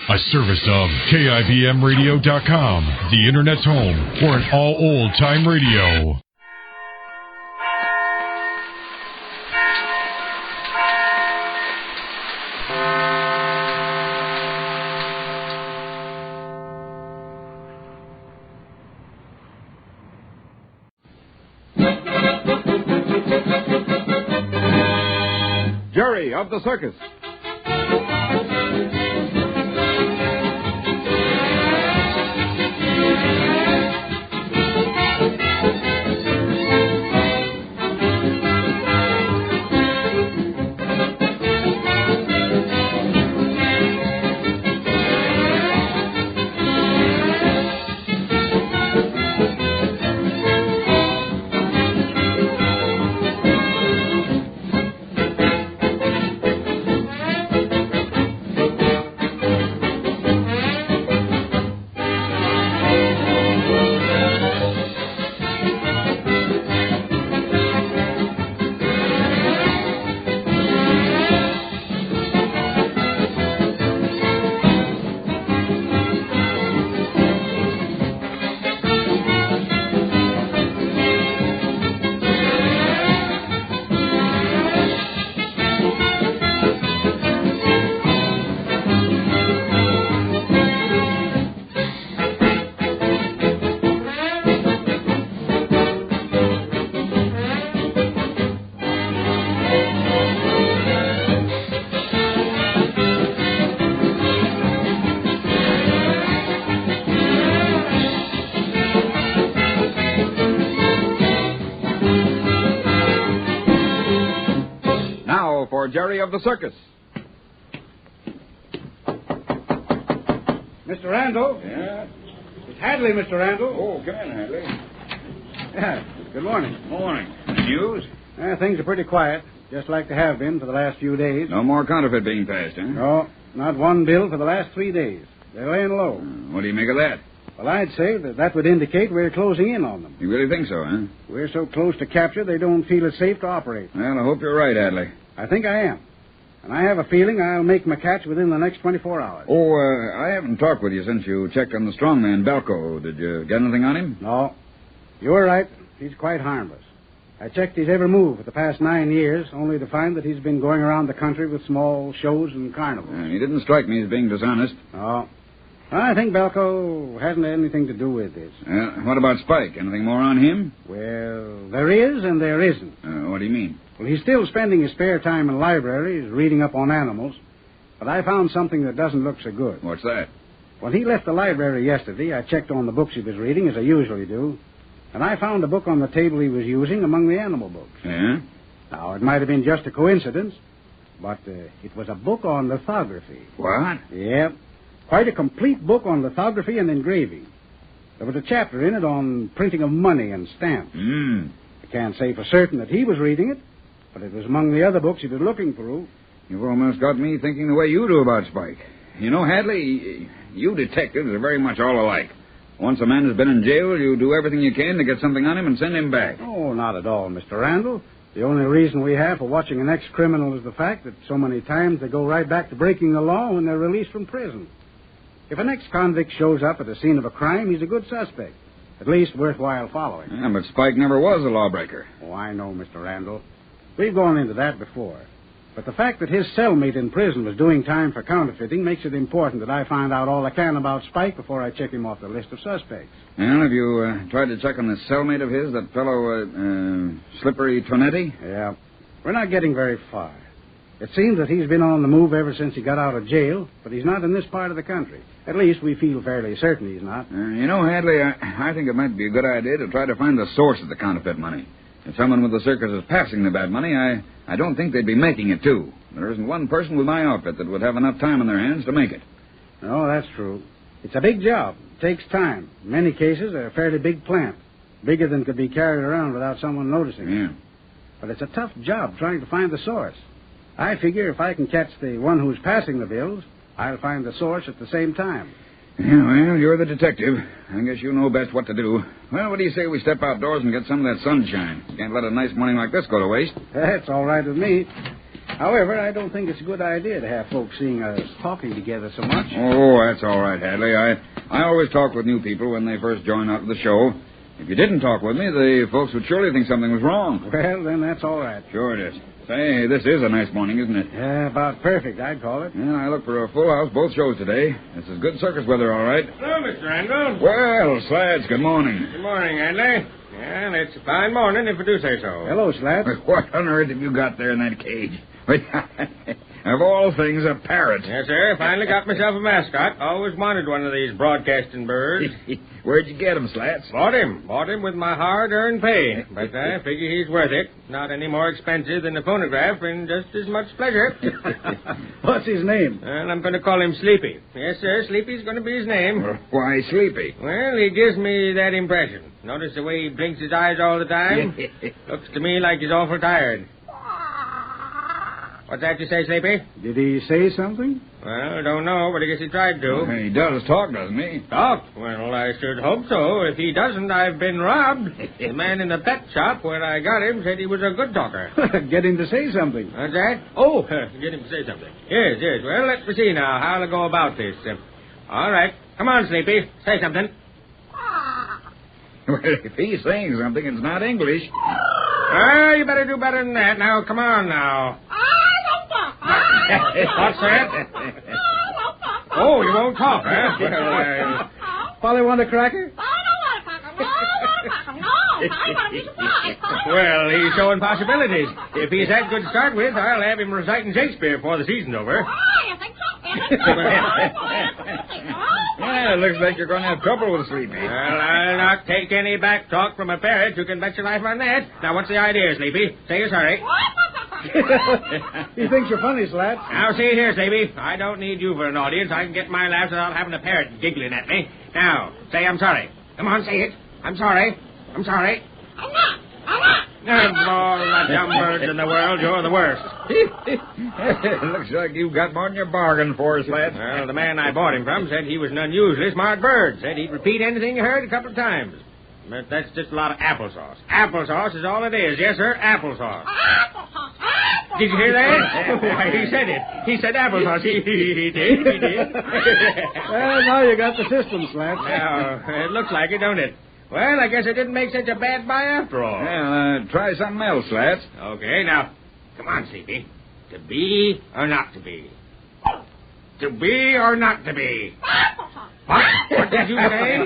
A service of KIBMradio.com, the Internet's home for an all old-time radio. Jerry of the Circus. Jerry of the Circus. Mr. Randall? Yeah? It's Hadley, Mr. Randall. Oh, come in, Hadley. Yeah, good morning. Morning. Any news? Things are pretty quiet, just like they have been for the last few days. No more counterfeit being passed, huh? No, not one bill for the last 3 days. They're laying low. What do you make of that? Well, I'd say that would indicate we're closing in on them. You really think so, huh? We're so close to capture, they don't feel it's safe to operate. Well, I hope you're right, Hadley. I think I am. And I have a feeling I'll make my catch within the next 24 hours. Oh, I haven't talked with you since you checked on the strongman, Balco. Did you get anything on him? No. You were right. He's quite harmless. I checked his every move for the past 9 years, only to find that he's been going around the country with small shows and carnivals. He didn't strike me as being dishonest. No. I think Balco hasn't anything to do with this. What about Spike? Anything more on him? Well, there is and there isn't. What do you mean? Well, he's still spending his spare time in libraries reading up on animals, but I found something that doesn't look so good. What's that? When he left the library yesterday, I checked on the books he was reading, as I usually do, and I found a book on the table he was using among the animal books. Yeah? Now, it might have been just a coincidence, but it was a book on lithography. What? Yep. Quite a complete book on lithography and engraving. There was a chapter in it on printing of money and stamps. I can't say for certain that he was reading it, but it was among the other books he was looking through. You've almost got me thinking the way you do about Spike. You know, Hadley, you detectives are very much all alike. Once a man has been in jail, you do everything you can to get something on him and send him back. Oh, not at all, Mr. Randall. The only reason we have for watching an ex-criminal is the fact that so many times they go right back to breaking the law when they're released from prison. If an ex-convict shows up at the scene of a crime, he's a good suspect. At least worthwhile following. Yeah, but Spike never was a lawbreaker. Oh, I know, Mr. Randall. We've gone into that before. But the fact that his cellmate in prison was doing time for counterfeiting makes it important that I find out all I can about Spike before I check him off the list of suspects. Well, have you tried to check on the cellmate of his, that fellow, Slippery Tonetti? Yeah. We're not getting very far. It seems that he's been on the move ever since he got out of jail, but he's not in this part of the country. At least we feel fairly certain he's not. You know, Hadley, I think it might be a good idea to try to find the source of the counterfeit money. If someone with the circus is passing the bad money, I don't think they'd be making it, too. There isn't one person with my outfit that would have enough time on their hands to make it. No, that's true. It's a big job. It takes time. In many cases, a fairly big plant. Bigger than could be carried around without someone noticing. Yeah. But it's a tough job trying to find the source. I figure if I can catch the one who's passing the bills, I'll find the source at the same time. Yeah, well, you're the detective. I guess you know best what to do. Well, what do you say we step outdoors and get some of that sunshine? Can't let a nice morning like this go to waste. That's all right with me. However, I don't think it's a good idea to have folks seeing us talking together so much. Oh, that's all right, Hadley. I always talk with new people when they first join up with the show. If you didn't talk with me, the folks would surely think something was wrong. Well, then that's all right. Sure it is. Say, this is a nice morning, isn't it? Yeah, about perfect, I'd call it. Yeah, I look for a full house both shows today. This is good circus weather, all right. Hello, Mr. Randall. Well, Slads, good morning. Good morning, Hadley. Yeah, it's a fine morning, if I do say so. Hello, Slats. What on earth have you got there in that cage? Of all things, a parrot. Yes, sir. Finally got myself a mascot. Always wanted one of these broadcasting birds. Where'd you get him, Slats? Bought him with my hard-earned pay. But I figure he's worth it. Not any more expensive than the phonograph, and just as much pleasure. What's his name? Well, I'm going to call him Sleepy. Yes, sir, Sleepy's going to be his name. Why, Sleepy? Well, he gives me that impression. Notice the way he blinks his eyes all the time? Looks to me like he's awful tired. What's that you say, Sleepy? Did he say something? Well, don't know, but I guess he tried to. Well, he does talk, doesn't he? Talk? Well, I should hope so. If he doesn't, I've been robbed. The man in the pet shop where I got him said he was a good talker. Get him to say something. What's that? Oh, get him to say something. Yes. Well, let me see now how to go about this. All right. Come on, Sleepy. Say something. Well, if he's saying something, it's not English. Well, you better do better than that. Now, come on now. What's that? Oh, you won't talk, huh? Well, Polly want a cracker? well, he's showing possibilities. If he's that good to start with, I'll have him reciting Shakespeare before the season's over. Yeah, it looks like you're going to have trouble with Sleepy. Well, I'll not take any back talk from a parrot. You can bet your life on that. Now, what's the idea, Sleepy? Say you're sorry. He thinks you're funny, Slats. Now, see here, Sleepy. I don't need you for an audience. I can get my laughs without having a parrot giggling at me. Now, say I'm sorry. Come on, say it. I'm sorry. I'm sorry. I'm not. Of all the dumb birds in the world, you're the worst. Looks like you've got more than you bargained for, Slats. Well, the man I bought him from said he was an unusually smart bird. Said he'd repeat anything he heard a couple of times. But that's just a lot of applesauce. Applesauce is all it is. Yes, sir, applesauce. Did you hear that? Why, he said it. He said applesauce. He did. Well, now you got the system, Slats. Now, it looks like it, don't it? Well, I guess it didn't make such a bad buy after all. Well, try something else, Slats. Okay, now, come on, Sleepy. To be or not to be? To be or not to be? What did you say?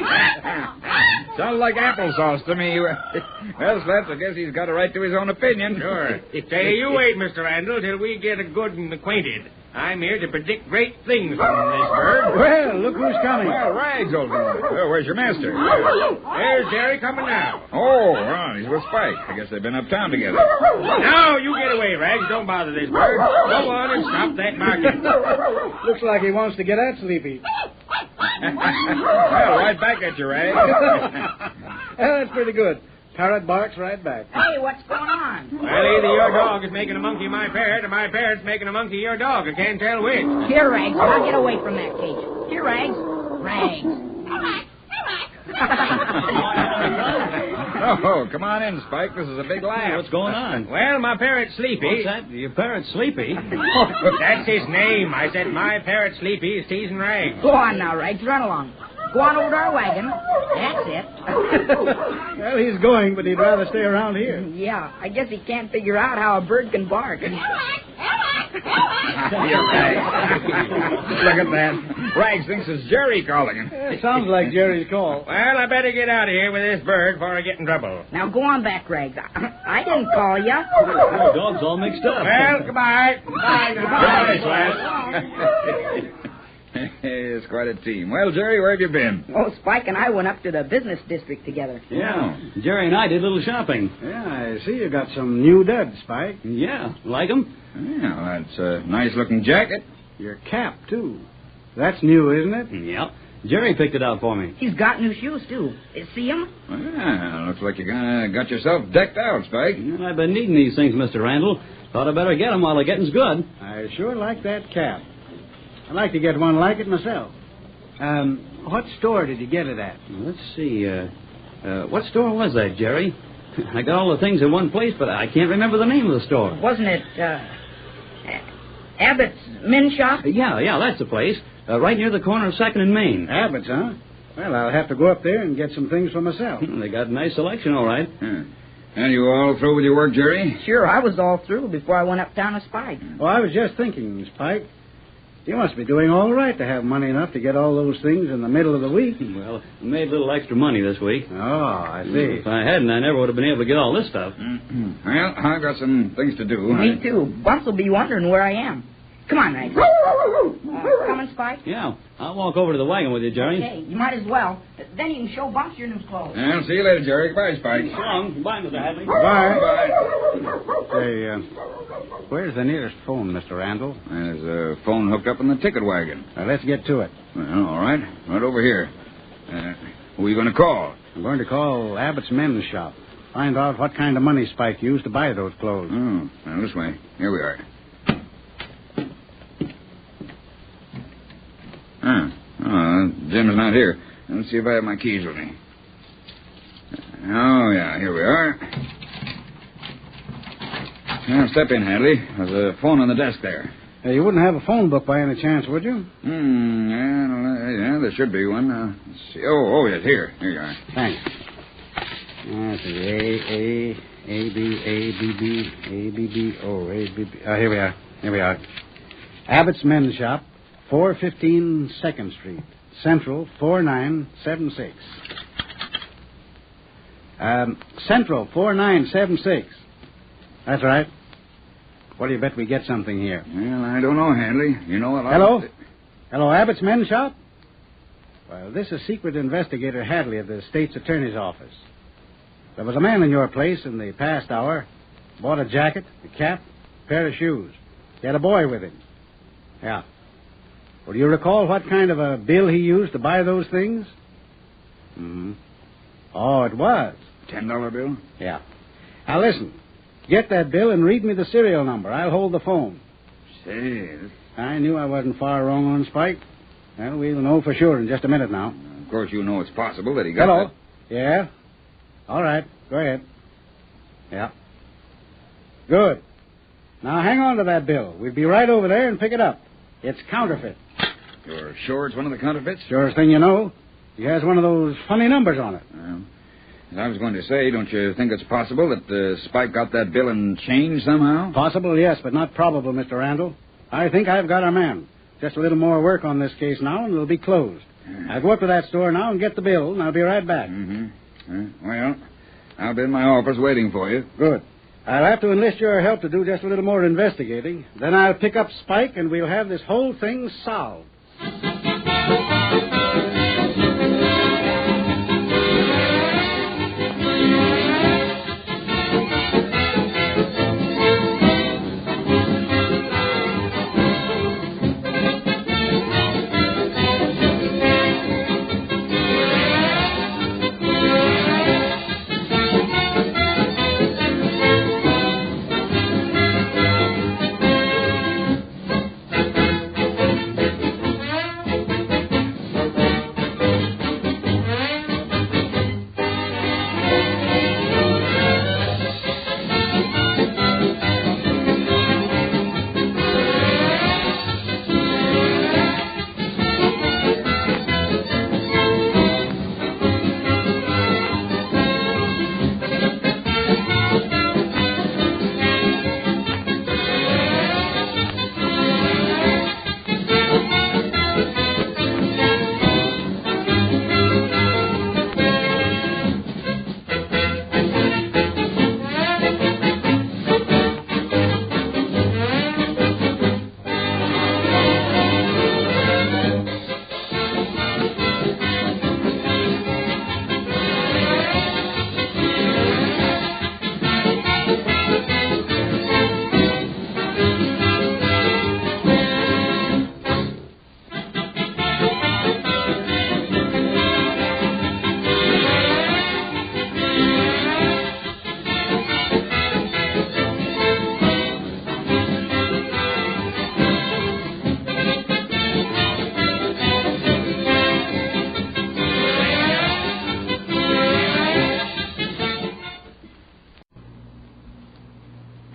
Sounds like applesauce to me. Well, Slats, I guess he's got a right to his own opinion. Sure. Say, you wait, Mr. Randall, till we get a good and acquainted. I'm here to predict great things from this bird. Well, look who's coming. Well, Rags, old fellow. Well, where's your master? There's Jerry coming now. Oh, well, he's with Spike. I guess they've been uptown together. Now, you get away, Rags. Don't bother this bird. Go on and stop that barking. Looks like he wants to get at Sleepy. Well, right back at you, Rags. That's pretty good. Parrot barks right back. Hey, what's going on? Well, either your dog is making a monkey of my parrot, or my parrot's making a monkey of your dog. I can't tell which. Here, Rags. Now get away from that cage. Here, Rags. Rags. Oh, come on in, Spike. This is a big laugh. What's going on? Well, my parrot's Sleepy. What's that? Your parrot's sleepy? That's his name. I said my parrot Sleepy is teasing Rags. Go on now, Rags. Run along. Go on over to our wagon. That's it. Well, he's going, but he'd rather stay around here. Yeah, I guess he can't figure out how a bird can bark. You're right. Look at that. Rags thinks it's Jerry calling him. It sounds like Jerry's call. Well, I better get out of here with this bird before I get in trouble. Now go on back, Rags. I didn't call you. The dog's all mixed up. Well, goodbye. Bye. Goodbye, Slats. It's quite a team. Well, Jerry, where have you been? Oh, Spike and I went up to the business district together. Yeah. Jerry and I did a little shopping. Yeah, I see you got some new duds, Spike. Yeah. Like 'em? Yeah, that's a nice-looking jacket. Your cap, too. That's new, isn't it? Yeah. Jerry picked it out for me. He's got new shoes, too. See him? Well, looks like you got yourself decked out, Spike. Well, I've been needing these things, Mr. Randall. Thought I'd better get 'em while the getting's good. I sure like that cap. I'd like to get one like it myself. What store did you get it at? Let's see. What store was that, Jerry? I got all the things in one place, but I can't remember the name of the store. Wasn't it, Abbott's Men's Shop? Yeah, that's the place. Right near the corner of 2nd and Main. Abbott's, huh? Well, I'll have to go up there and get some things for myself. They got a nice selection, all right. And you all through with your work, Jerry? Sure, I was all through before I went uptown to Spike. Well, I was just thinking, Spike, you must be doing all right to have money enough to get all those things in the middle of the week. Well, I made a little extra money this week. Oh, I see. If I hadn't, I never would have been able to get all this stuff. Well, I've got some things to do. Me too. Bumps will be wondering where I am. Come on, Regan. Coming, Spike? Yeah, I'll walk over to the wagon with you, Jerry. Okay, you might as well. Then you can show Bumps your new clothes. Well, see you later, Jerry. Goodbye, Spike. So long. Goodbye, Mr. Hadley. Bye. Say, where's the nearest phone, Mr. Randall? There's a phone hooked up in the ticket wagon. Now, let's get to it. Well, all right. Right over here. Who are you going to call? I'm going to call Abbott's Men's Shop. Find out what kind of money Spike used to buy those clothes. Oh, well, this way. Here we are. Jim's not here. Let's see if I have my keys with me. Oh, yeah, here we are. Now, step in, Hadley. There's a phone on the desk there. You wouldn't have a phone book by any chance, would you? Yeah, there should be one. Let's see. Oh, yes, here. Here you are. Thanks. Let's see. Here we are. Abbott's Men's Shop, 415 2nd Street, Central, 4976. Central, 4976. That's right. What do you bet we get something here? Well, I don't know, Hadley. You know what? Hello? Hello, Abbott's Men's Shop? Well, this is Secret Investigator Hadley of the State's Attorney's Office. There was a man in your place in the past hour. Bought a jacket, a cap, a pair of shoes. He had a boy with him. Yeah. Well, do you recall what kind of a bill he used to buy those things? Mm-hmm. Oh, it was. $10 bill? Yeah. Now, listen. Get that bill and read me the serial number. I'll hold the phone. Say, I knew I wasn't far wrong on Spike. Well, we'll know for sure in just a minute now. Of course, you know it's possible that he got Hello? that. Yeah? All right. Go ahead. Yeah. Good. Now, hang on to that bill. We'll be right over there and pick it up. It's counterfeit. You're sure it's one of the counterfeits? Surest thing you know. He has one of those funny numbers on it. As I was going to say, don't you think it's possible that Spike got that bill in change somehow? Possible, yes, but not probable, Mr. Randall. I think I've got our man. Just a little more work on this case now, and it'll be closed. I'll go up to that store now and get the bill, and I'll be right back. Well, I'll be in my office waiting for you. Good. I'll have to enlist your help to do just a little more investigating. Then I'll pick up Spike, and we'll have this whole thing solved.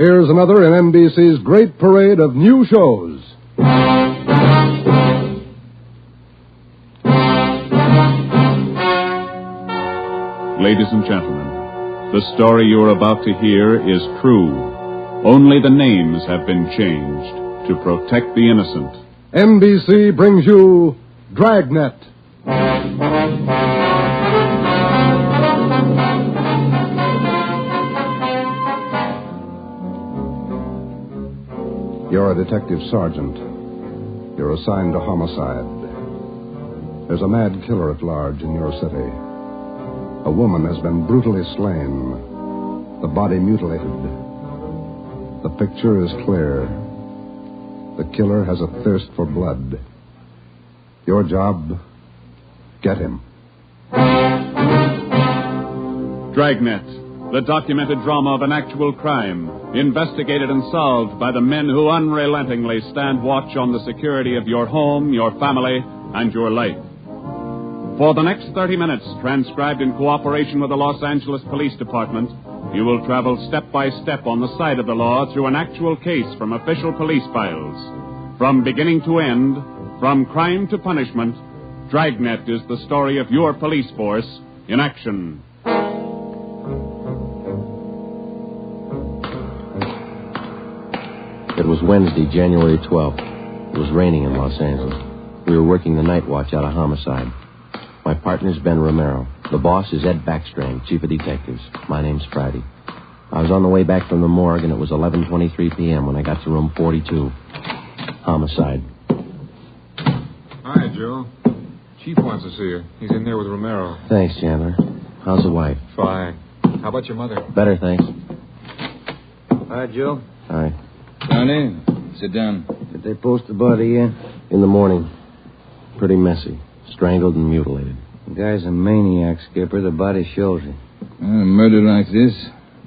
Here's another in NBC's great parade of new shows. Ladies and gentlemen, the story you're about to hear is true. Only the names have been changed to protect the innocent. NBC brings you Dragnet. You're a detective sergeant. You're assigned to homicide. There's a mad killer at large in your city. A woman has been brutally slain, the body mutilated. The picture is clear. The killer has a thirst for blood. Your job, get him. Dragnet, the documented drama of an actual crime, investigated and solved by the men who unrelentingly stand watch on the security of your home, your family, and your life. For the next 30 minutes, transcribed in cooperation with the Los Angeles Police Department, you will travel step by step on the side of the law through an actual case from official police files. From beginning to end, from crime to punishment, Dragnet is the story of your police force in action. It was Wednesday, January 12th. It was raining in Los Angeles. We were working the night watch out of homicide. My partner's Ben Romero. The boss is Ed Backstrand, chief of detectives. My name's Friday. I was on the way back from the morgue, and it was 11:23 p.m. when I got to room 42. Homicide. Hi, Joe. Chief wants to see you. He's in there with Romero. Thanks, Chandler. How's the wife? Fine. How about your mother? Better, thanks. Hi, Joe. Hi. Johnny, sit down. Did they post the body yet? In the morning. Pretty messy. Strangled and mutilated. The guy's a maniac, Skipper. The body shows it. A murder like this,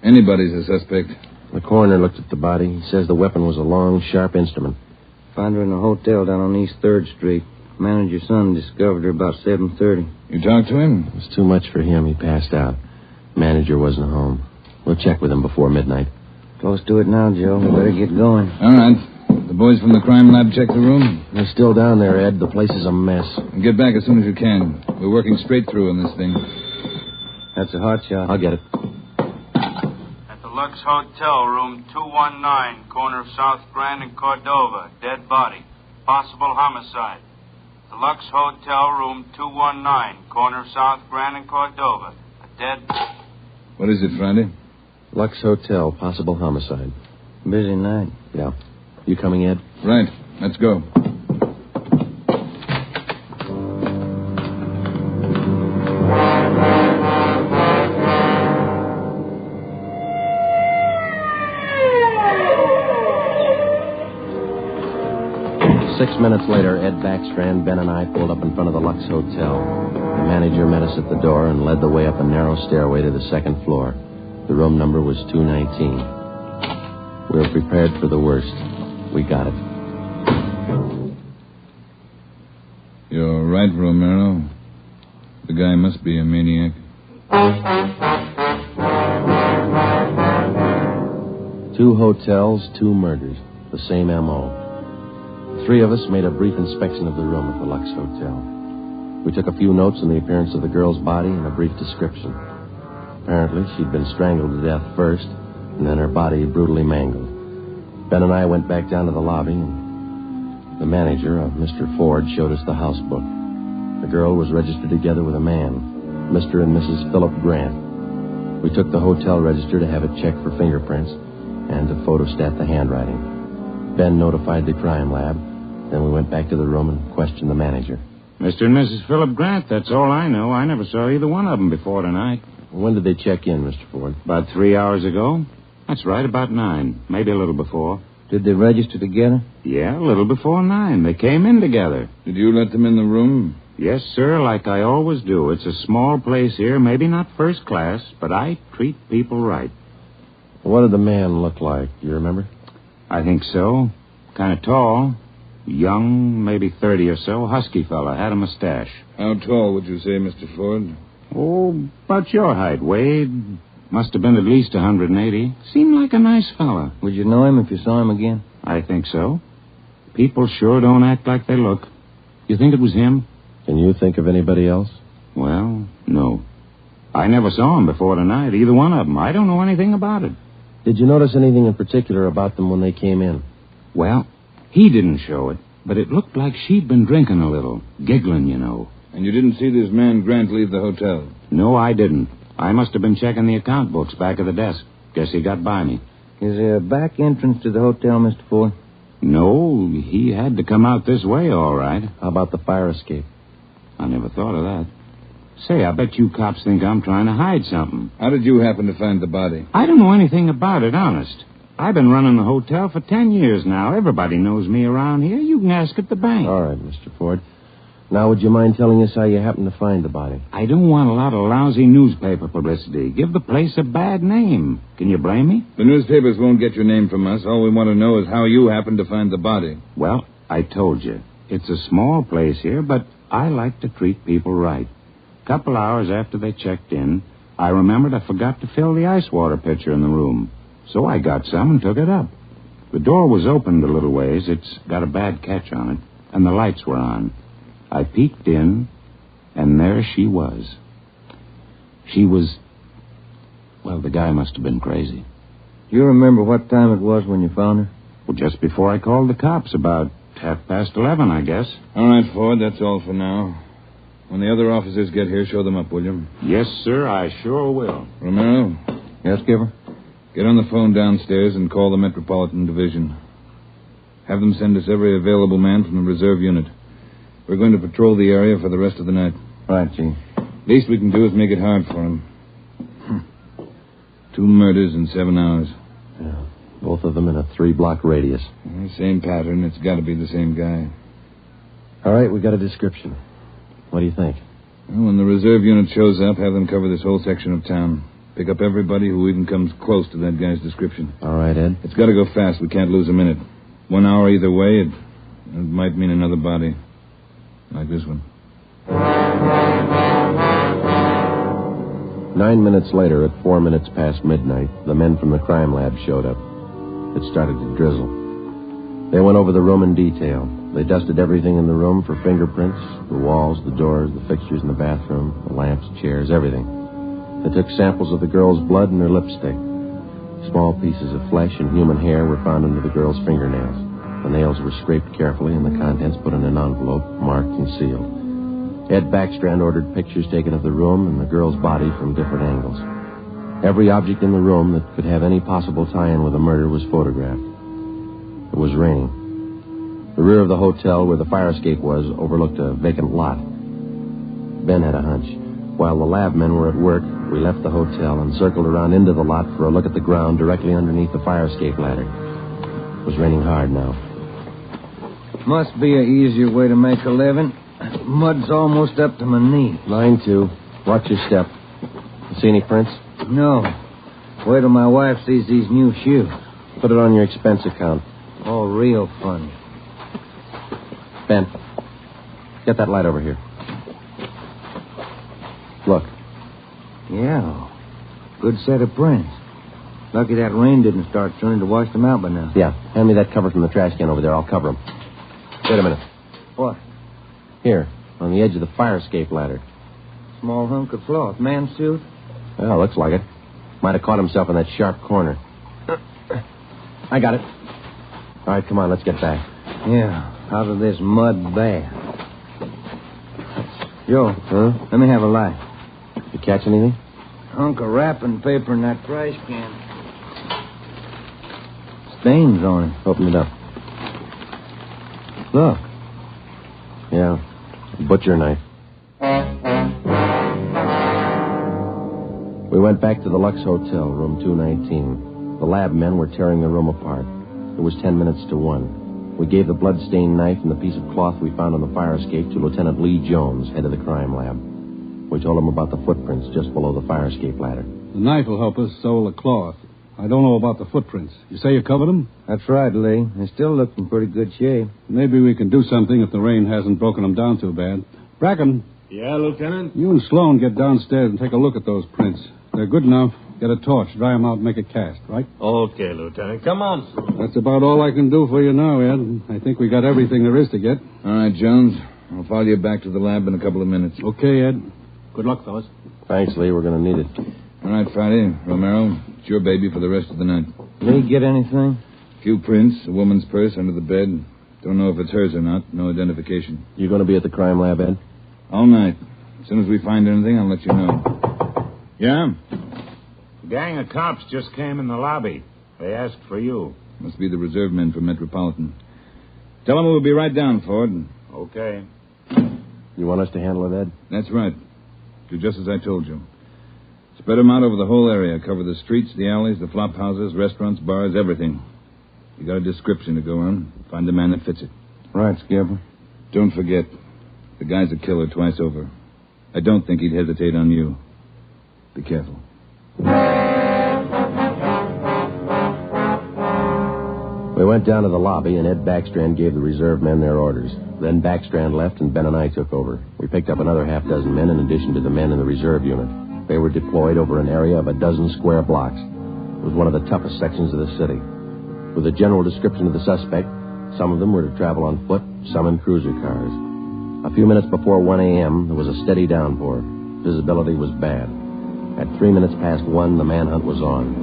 anybody's a suspect. The coroner looked at the body. He says the weapon was a long, sharp instrument. Found her in a hotel down on East 3rd Street. Manager's son discovered her about 7:30. You talked to him? It was too much for him. He passed out. Manager wasn't home. We'll check with him before midnight. Close to it now, Joe. We better get going. All right. The boys from the crime lab check the room? They're still down there, Ed. The place is a mess. Get back as soon as you can. We're working straight through on this thing. That's a hot shot. I'll get it. At the Lux Hotel, room 219, corner of South Grand and Cordova. Dead body. Possible homicide. The Lux Hotel, room 219, corner of South Grand and Cordova. A dead... What is it, Friday? Lux Hotel, possible homicide. Busy night. Yeah. You coming, Ed? Right. Let's go. Six minutes later, Ed Backstrand, Ben, and I pulled up in front of the Lux Hotel. The manager met us at the door and led the way up a narrow stairway to the second floor. The room number was 219. We were prepared for the worst. We got it. You're right, Romero. The guy must be a maniac. Two hotels, two murders. The same M.O. Three of us made a brief inspection of the room at the Lux Hotel. We took a few notes on the appearance of the girl's body and a brief description. Apparently, she'd been strangled to death first, and then her body brutally mangled. Ben and I went back down to the lobby, and the manager, Mr. Ford, showed us the house book. The girl was registered together with a man, Mr. and Mrs. Philip Grant. We took the hotel register to have it checked for fingerprints and to photostat the handwriting. Ben notified the crime lab. Then we went back to the room and questioned the manager. Mr. and Mrs. Philip Grant, that's all I know. I never saw either one of them before tonight. When did they check in, Mr. Ford? About 3 hours ago. That's right, about 9. Maybe a little before. Did they register together? Yeah, a little before 9. They came in together. Did you let them in the room? Yes, sir, like I always do. It's a small place here, maybe not first class, but I treat people right. What did the man look like? Do you remember? I think so. Kind of tall. Young, maybe 30 or so. Husky fella. Had a mustache. How tall would you say, Mr. Ford? Oh, about your height, Wade. Must have been at least 180. Seemed like a nice fella. Would you know him if you saw him again? I think so. People sure don't act like they look. You think it was him? Can you think of anybody else? Well, no. I never saw him before tonight, either one of them. I don't know anything about it. Did you notice anything in particular about them when they came in? Well, he didn't show it, but it looked like she'd been drinking a little, giggling, you know. And you didn't see this man Grant leave the hotel? No, I didn't. I must have been checking the account books back of the desk. Guess he got by me. Is there a back entrance to the hotel, Mr. Ford? No, he had to come out this way, all right. How about the fire escape? I never thought of that. Say, I bet you cops think I'm trying to hide something. How did you happen to find the body? I don't know anything about it, honest. I've been running the hotel for 10 years now. Everybody knows me around here. You can ask at the bank. All right, Mr. Ford. Now, would you mind telling us how you happened to find the body? I don't want a lot of lousy newspaper publicity. Give the place a bad name. Can you blame me? The newspapers won't get your name from us. All we want to know is how you happened to find the body. Well, I told you. It's a small place here, but I like to treat people right. A couple hours after they checked in, I remembered I forgot to fill the ice water pitcher in the room. So I got some and took it up. The door was opened a little ways. It's got a bad catch on it, and the lights were on. I peeked in, and there she was. She was... Well, the guy must have been crazy. Do you remember what time it was when you found her? Well, just before I called the cops, about 11:30, I guess. All right, Ford, that's all for now. When the other officers get here, show them up, will you? Yes, sir, I sure will. Romero? Yes, Skipper? Get on the phone downstairs and call the Metropolitan Division. Have them send us every available man from the reserve unit. We're going to patrol the area for the rest of the night. Right, Chief. Least we can do is make it hard for him. 2 murders in 7 hours. Yeah, both of them in a 3-block radius. Same pattern. It's got to be the same guy. All right, we got a description. What do you think? Well, when the reserve unit shows up, have them cover this whole section of town. Pick up everybody who even comes close to that guy's description. All right, Ed. It's got to go fast. We can't lose a minute. 1 hour either way, it might mean another body. Like this one. 9 minutes later, at 4 minutes past midnight, the men from the crime lab showed up. It started to drizzle. They went over the room in detail. They dusted everything in the room for fingerprints, the walls, the doors, the fixtures in the bathroom, the lamps, chairs, everything. They took samples of the girl's blood and her lipstick. Small pieces of flesh and human hair were found under the girl's fingernails. The nails were scraped carefully and the contents put in an envelope, marked and sealed. Ed Backstrand ordered pictures taken of the room and the girl's body from different angles. Every object in the room that could have any possible tie-in with the murder was photographed. It was raining. The rear of the hotel where the fire escape was overlooked a vacant lot. Ben had a hunch. While the lab men were at work, we left the hotel and circled around into the lot for a look at the ground directly underneath the fire escape ladder. It was raining hard now. Must be an easier way to make a living. Mud's almost up to my knee. Mine, too. Watch your step. You see any prints? No. Wait till my wife sees these new shoes. Put it on your expense account. Oh, real funny. Ben, get that light over here. Look. Yeah. Good set of prints. Lucky that rain didn't start turning to wash them out by now. Yeah. Hand me that cover from the trash can over there. I'll cover them. Wait a minute. What? Here, on the edge of the fire escape ladder. Small hunk of cloth. Man's suit? Well, looks like it. Might have caught himself in that sharp corner. I got it. All right, come on, let's get back. Yeah, out of this mud bath. Joe, let me have a light. You catch anything? Hunk of wrapping paper in that trash can. Stains on it. Open it up. Look. Yeah, a butcher knife. We went back to the Lux Hotel, room 219. The lab men were tearing the room apart. It was 10 minutes to 1. We gave the blood-stained knife and the piece of cloth we found on the fire escape to Lieutenant Lee Jones, head of the crime lab. We told him about the footprints just below the fire escape ladder. The knife will help us, so will the cloth. I don't know about the footprints. You say you covered them? That's right, Lee. They still look in pretty good shape. Maybe we can do something if the rain hasn't broken them down too bad. Bracken. Yeah, Lieutenant? You and Sloan get downstairs and take a look at those prints. They're good enough. Get a torch, dry 'em out, and make a cast, right? Okay, Lieutenant. Come on. That's about all I can do for you now, Ed. I think we got everything there is to get. All right, Jones. I'll follow you back to the lab in a couple of minutes. Okay, Ed. Good luck, fellas. Thanks, Lee. We're going to need it. All right, Friday. Romero, it's your baby for the rest of the night. Lee, get anything? A few prints, a woman's purse under the bed. Don't know if it's hers or not. No identification. You going to be at the crime lab, Ed? All night. As soon as we find anything, I'll let you know. Yeah? A gang of cops just came in the lobby. They asked for you. Must be the reserve men from Metropolitan. Tell them we'll be right down, Ford. Okay. You want us to handle it, Ed? That's right. Do just as I told you. Spread them out over the whole area. Cover the streets, the alleys, the flop houses, restaurants, bars, everything. You got a description to go on. Find the man that fits it. Right, Skipper. Don't forget, the guy's a killer twice over. I don't think he'd hesitate on you. Be careful. We went down to the lobby, and Ed Backstrand gave the reserve men their orders. Then Backstrand left, and Ben and I took over. We picked up another half-dozen men in addition to the men in the reserve unit. They were deployed over an area of a dozen square blocks. It was one of the toughest sections of the city. With a general description of the suspect, some of them were to travel on foot, some in cruiser cars. A few minutes before 1 a.m., there was a steady downpour. Visibility was bad. At 3 minutes past 1, the manhunt was on.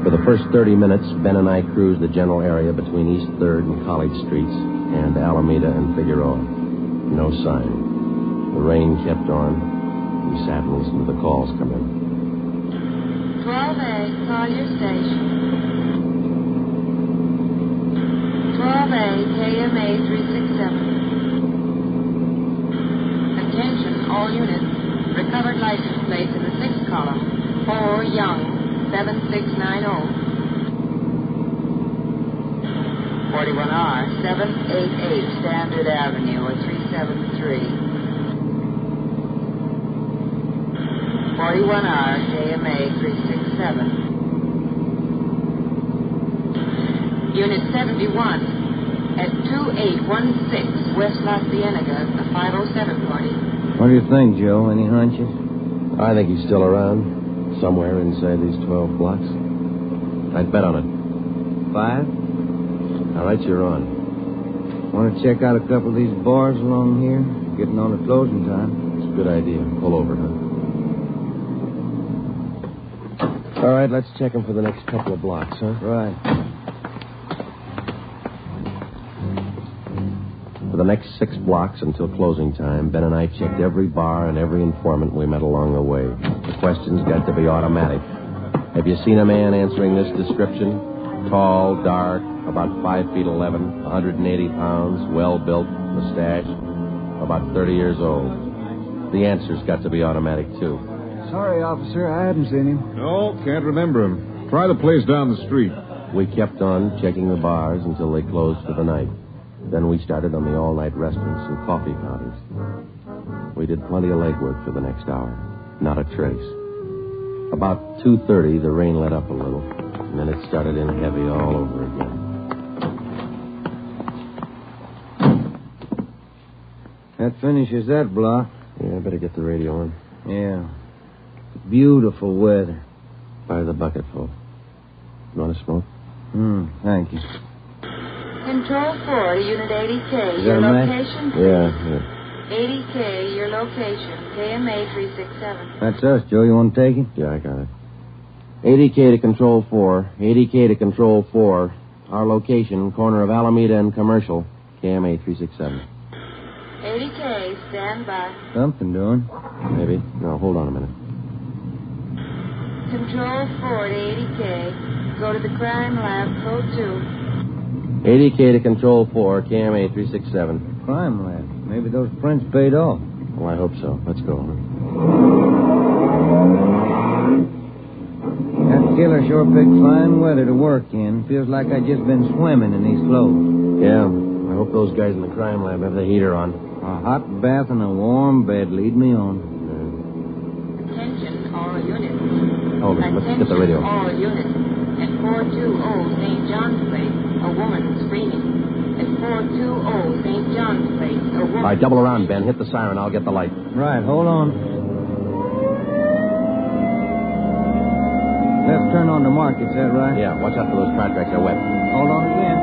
For the first 30 minutes, Ben and I cruised the general area between East 3rd and College Streets and Alameda and Figueroa. No sign. The rain kept on. We sat and listened to the calls come in. 12A, call your station. 12A, KMA 367. Attention, all units. Recovered license plate in the 6th column. 4 Young. 7690. 41R, 788 Standard Avenue, or 373. 41R, KMA 367. Unit 71 at 2816 West Las Ciénegas, the 507 party. What do you think, Joe? Any hunches? I think he's still around. Somewhere inside these 12 blocks. I'd bet on it. 5? All right, you're on. Want to check out a couple of these bars along here? Getting on to closing time. It's a good idea. Pull over, huh? All right, let's check them for the next couple of blocks, huh? Right. For the next 6 blocks until closing time, Ben and I checked every bar and every informant we met along the way. The questions got to be automatic. Have you seen a man answering this description? Tall, dark, about 5 feet 11, 180 pounds, well-built, mustache, about 30 years old. The answer's got to be automatic, too. Sorry, officer, I hadn't seen him. No, can't remember him. Try the place down the street. We kept on checking the bars until they closed for the night. Then we started on the all-night restaurants and coffee counters. We did plenty of legwork for the next hour. Not a trace. About 2:30, the rain let up a little, and then it started in heavy all over again. That finishes that block. Yeah, I better get the radio on. Yeah. Beautiful weather. Fire the bucketful. You want to smoke? Thank you. Control 4 to Unit 80K. Is Your that a match? location? Yeah. 80K, your location. KMA 367. That's us, Joe. You want to take it? Yeah, I got it. 80K to Control 4. 80K to Control 4. Our location, corner of Alameda and Commercial. KMA 367. 80K, stand by. Something doing. Maybe. No, hold on a minute. Control 4 to 80K. Go to the crime lab, code 2. 80K to Control 4, KMA 367. Crime lab. Maybe those prints paid off. Well, I hope so. Let's go. That killer sure picked fine weather to work in. Feels like I just been swimming in these clothes. Yeah. I hope those guys in the crime lab have the heater on. A hot bath and a warm bed lead me on. Attention, all units. Hold it. Let's get the radio. All units. At 420 St. John's Place, a woman screaming. At 420 St. John's Place, a woman... All right, double around, Ben. Hit the siren. I'll get the light. Right, hold on. on the market, is that right? Yeah, watch out for those car tracks. They're wet. Hold on again.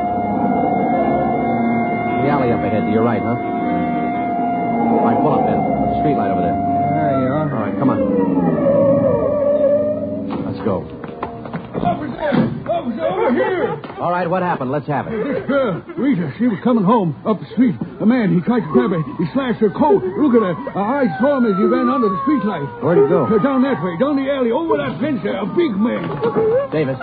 The alley up ahead to your right, huh? All right, pull up, Ben. Street light over there. There you are. All right, come on. Let's go. Officer, over here! All right, what happened? Let's have it. This girl, Rita, she was coming home up the street. A man, he tried to grab her. He slashed her coat. Look at her. I saw him as he ran under the street light. Where'd he go? Down that way, down the alley, over that fence there. A big man. Davis,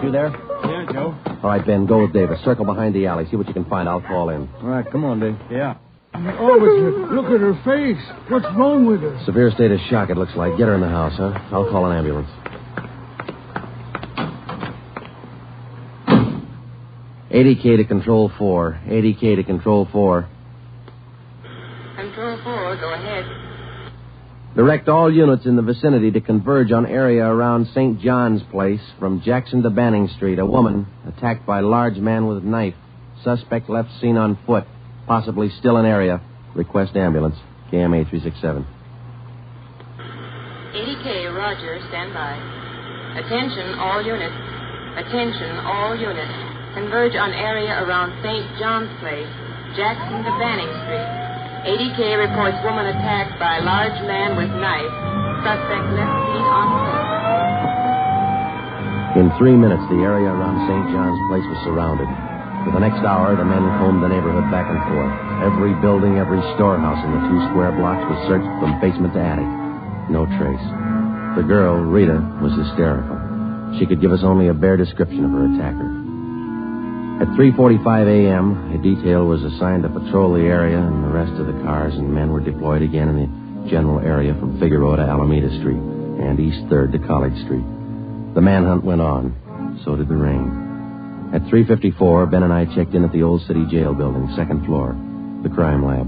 you there? Yeah, Joe. All right, Ben, go with Davis. Circle behind the alley. See what you can find. I'll fall in. All right, come on, Dave. Yeah. Officer, look at her face. What's wrong with her? Severe state of shock, it looks like. Get her in the house, huh? I'll call an ambulance. ADK to Control 4. ADK to Control 4. Control 4, go ahead. Direct all units in the vicinity to converge on area around St. John's Place from Jackson to Banning Street. A woman attacked by large man with knife. Suspect left seen on foot. Possibly still in area. Request ambulance. KMA 367. ADK, Roger, stand by. Attention, all units. Attention, all units. Converge on area around St. John's Place, Jackson to Banning Street. ADK reports woman attacked by large man with knife. Suspect left seen on foot. In 3 minutes, the area around St. John's Place was surrounded. For the next hour, the men combed the neighborhood back and forth. Every building, every storehouse in the 2 square blocks was searched from basement to attic. No trace. The girl, Rita, was hysterical. She could give us only a bare description of her attacker. At 3:45 a.m., a detail was assigned to patrol the area and the rest of the cars, and men were deployed again in the general area from Figueroa to Alameda Street and East 3rd to College Street. The manhunt went on. So did the rain. At 3:54, Ben and I checked in at the Old City Jail building, 2nd floor, the crime lab.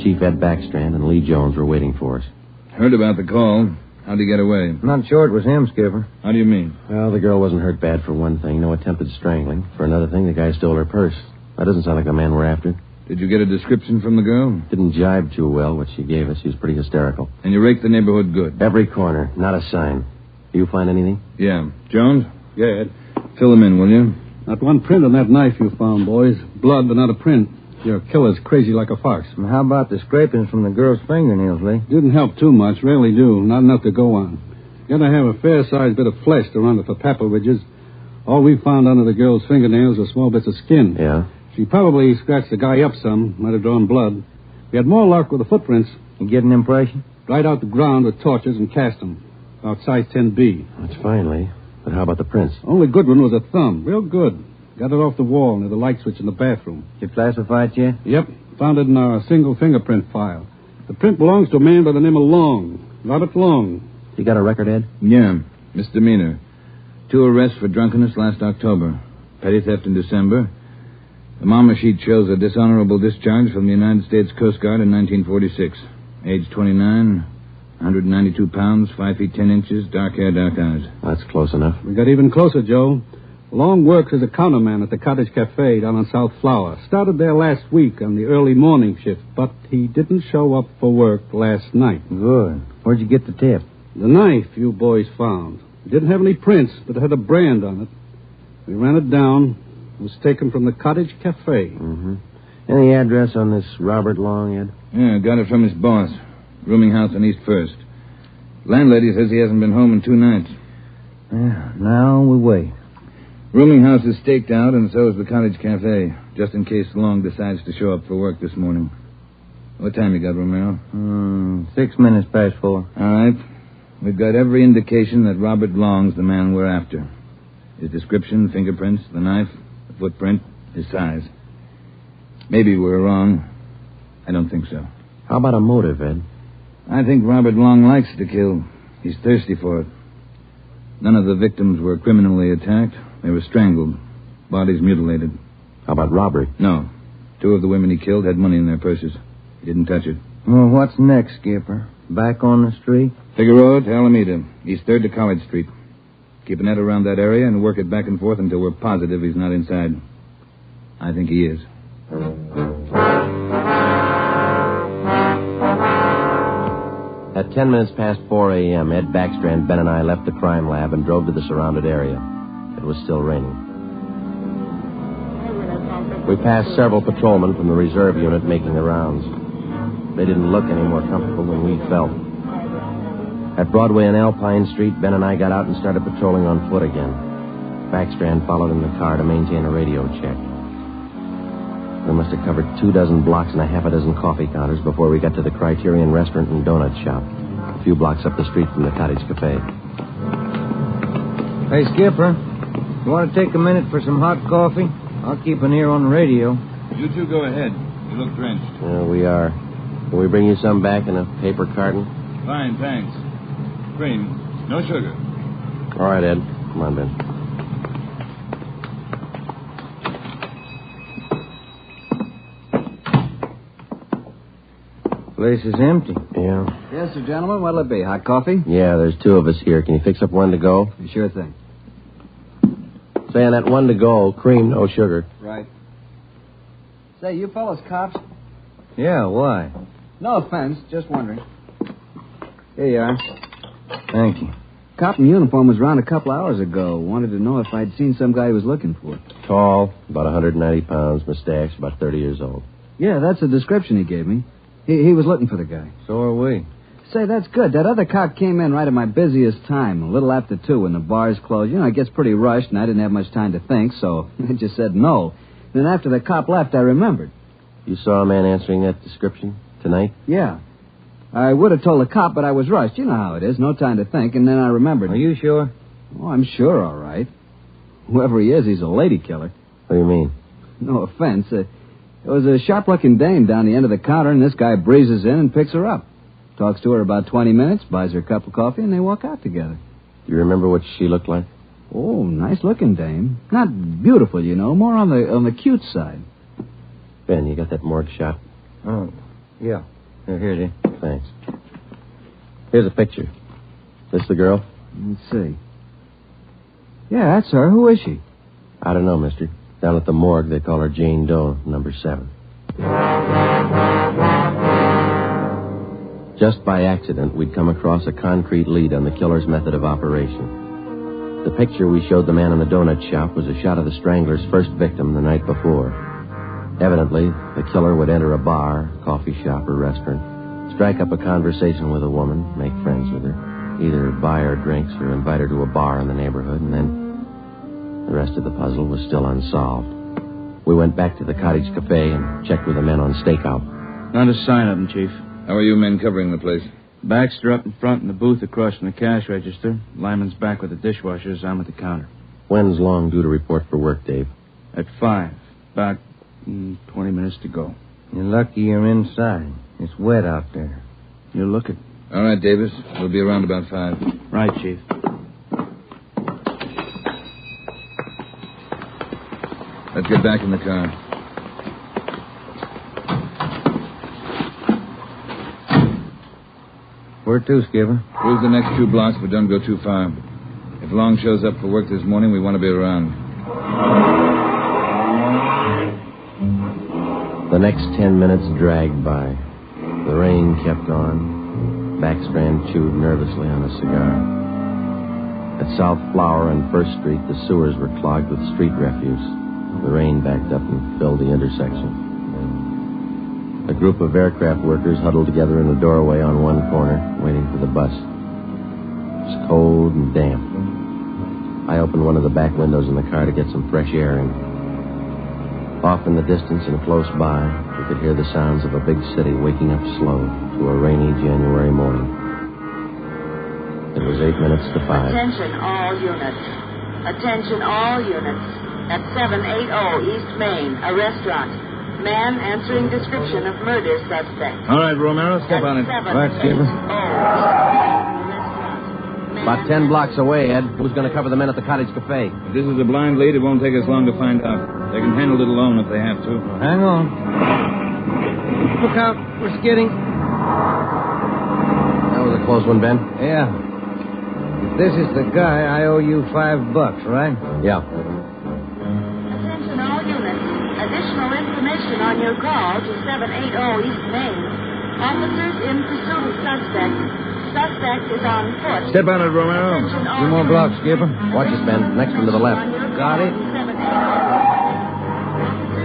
Chief Ed Backstrand and Lee Jones were waiting for us. Heard about the call. How'd he get away? Not sure it was him, Skipper. How do you mean? Well, the girl wasn't hurt bad for one thing. No attempted strangling. For another thing, the guy stole her purse. That doesn't sound like the man we're after. Did you get a description from the girl? Didn't jibe too well, what she gave us. She was pretty hysterical. And you raked the neighborhood good? Every corner. Not a sign. Do you find anything? Yeah. Jones? Yeah, Ed. Fill them in, will you? Not one print on that knife you found, boys. Blood, but not a print. Your killer's crazy like a fox. And how about the scrapings from the girl's fingernails, Lee? Didn't help too much. Rarely do. Not enough to go on. Gotta have a fair-sized bit of flesh to run it for papa ridges. All we found under the girl's fingernails were small bits of skin. Yeah? She probably scratched the guy up some. Might have drawn blood. We had more luck with the footprints. You get an impression? Dried out the ground with torches and cast them. About size 10B. That's fine, Lee. But how about the prints? Only good one was a thumb. Real good. Got it off the wall near the light switch in the bathroom. You classify it yet? Yep. Found it in our single fingerprint file. The print belongs to a man by the name of Long. Robert Long. You got a record, Ed? Yeah. Misdemeanor. 2 arrests for drunkenness last October. Petty theft in December. The mama sheet shows a dishonorable discharge from the United States Coast Guard in 1946. Age 29, 192 pounds, 5 feet 10 inches, dark hair, dark eyes. That's close enough. We got even closer, Joe. Long works as a counterman at the Cottage Cafe down on South Flower. Started there last week on the early morning shift, but he didn't show up for work last night. Good. Where'd you get the tip? The knife you boys found. It didn't have any prints, but it had a brand on it. We ran it down. It was taken from the Cottage Cafe. Mm-hmm. Any address on this Robert Long, Ed? Yeah, got it from his boss. Rooming house on East 1st. Landlady says he hasn't been home in 2 nights. Yeah, now we wait. Rooming house is staked out, and so is the Cottage Cafe, just in case Long decides to show up for work this morning. What time you got, Romero? 6 minutes past 4. All right. We've got every indication that Robert Long's the man we're after. His description, fingerprints, the knife, the footprint, his size. Maybe we're wrong. I don't think so. How about a motive, Ed? I think Robert Long likes to kill. He's thirsty for it. None of the victims were criminally attacked. They were strangled. Bodies mutilated. How about robbery? No. 2 of the women he killed had money in their purses. He didn't touch it. Well, what's next, Skipper? Back on the street? Figueroa to Alameda. East 3rd to College Street. Keep a net around that area and work it back and forth until we're positive he's not inside. I think he is. At 10 minutes past 4 a.m., Ed Backstrand, Ben, and I left the crime lab and drove to the surrounded area. It was still raining. We passed several patrolmen from the reserve unit making the rounds. They didn't look any more comfortable than we felt. At Broadway and Alpine Street, Ben and I got out and started patrolling on foot again. Backstrand followed in the car to maintain a radio check. We must have covered 24 blocks and a half a dozen coffee counters before we got to the Criterion Restaurant and Donut Shop, a few blocks up the street from the Cottage Cafe. Hey, Skipper, you want to take a minute for some hot coffee? I'll keep an ear on the radio. You two go ahead. You look drenched. We are. Can we bring you some back in a paper carton? Fine, thanks. Cream. No sugar. All right, Ed. Come on, Ben. Place is empty. Yeah. Yes, sir, gentlemen. What'll it be? Hot coffee? Yeah, there's two of us here. Can you fix up one to go? Sure thing. Say, on that one to go, cream, no sugar. Right. Say, you fellas cops? Yeah, why? No offense, just wondering. Here you are. Thank you. Cop in uniform was around a couple hours ago. Wanted to know if I'd seen some guy he was looking for. Tall, about 190 pounds, mustache, about 30 years old. Yeah, that's the description he gave me. He was looking for the guy. So are we. Say, that's good. That other cop came in right at my busiest time, a little after 2 when the bars closed. You know, it gets pretty rushed, and I didn't have much time to think, so I just said no. Then after the cop left, I remembered. You saw a man answering that description tonight? Yeah. I would have told the cop, but I was rushed. You know how it is. No time to think, and then I remembered. Are you sure? Oh, I'm sure, all right. Whoever he is, he's a lady killer. What do you mean? No offense. There was a sharp-looking dame down the end of the counter, and this guy breezes in and picks her up. Talks to her about 20 minutes, buys her a cup of coffee, and they walk out together. Do you remember what she looked like? Oh, nice-looking dame. Not beautiful, you know, more on the cute side. Ben, you got that morgue shot? Oh, yeah. Here it is. Thanks. Here's a picture. This the girl? Let's see. Yeah, that's her. Who is she? I don't know, mister. Down at the morgue, they call her Jane Doe, number 7. Just by accident, we'd come across a concrete lead on the killer's method of operation. The picture we showed the man in the donut shop was a shot of the strangler's first victim the night before. Evidently, the killer would enter a bar, coffee shop, or restaurant, strike up a conversation with a woman, make friends with her, either buy her drinks or invite her to a bar in the neighborhood, and then the rest of the puzzle was still unsolved. We went back to the Cottage Cafe and checked with the men on stakeout. Not a sign of them, Chief. How are you men covering the place? Baxter up in front in the booth across from the cash register. Lyman's back with the dishwashers. I'm at the counter. When's Long due to report for work, Dave? At 5. About 20 minutes to go. You're lucky you're inside. It's wet out there. You're looking. All right, Davis. We'll be around about 5. Right, Chief. Let's get back in the car. Where to, Skipper? Cruise the next 2 blocks, but don't go too far. If Long shows up for work this morning, we want to be around. The next 10 minutes dragged by. The rain kept on. Backstrand chewed nervously on a cigar. At South Flower and First Street, the sewers were clogged with street refuse. The rain backed up and filled the intersection. A group of aircraft workers huddled together in the doorway on one corner, waiting for the bus. It was cold and damp. I opened one of the back windows in the car to get some fresh air in. Off in the distance and close by, we could hear the sounds of a big city waking up slow to a rainy January morning. It was 8 minutes to 5. Attention all units. Attention all units. At 780 East Main, a restaurant. Man answering description of murder suspect. All right, Romero, step on it. Right, Skipper. About 10 blocks away, Ed. Who's going to cover the men at the Cottage Cafe? If this is a blind lead, it won't take us long to find out. They can handle it alone if they have to. Well, hang on. Look out. We're skidding. That was a close one, Ben. Yeah. If this is the guy, I owe you $5, right? Yeah. Attention all units. Additional information on your call to 780 East Main. Officers in pursuit of suspect. Suspect is on foot. Step on it, Romero. 2 more blocks, Skipper. Watch it, Ben. Next one to the left. Got it.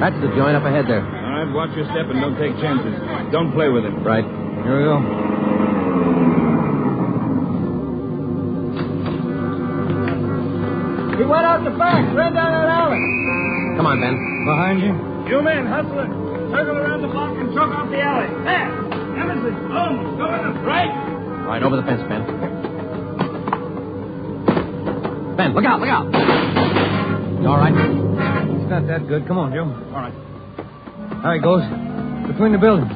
That's the joint up ahead there. All right, watch your step and don't take chances. Don't play with him. Right. Here we go. He went out the back, ran down that alley. Come on, Ben. Behind you. You men, hustle it. Circle around the block and choke off the alley. There. Emerson, Holmes, go in the right. Right, over the fence, Ben. Ben, look out, look out. You all right? It's not that good. Come on, Joe. All right. There he goes. Between the buildings.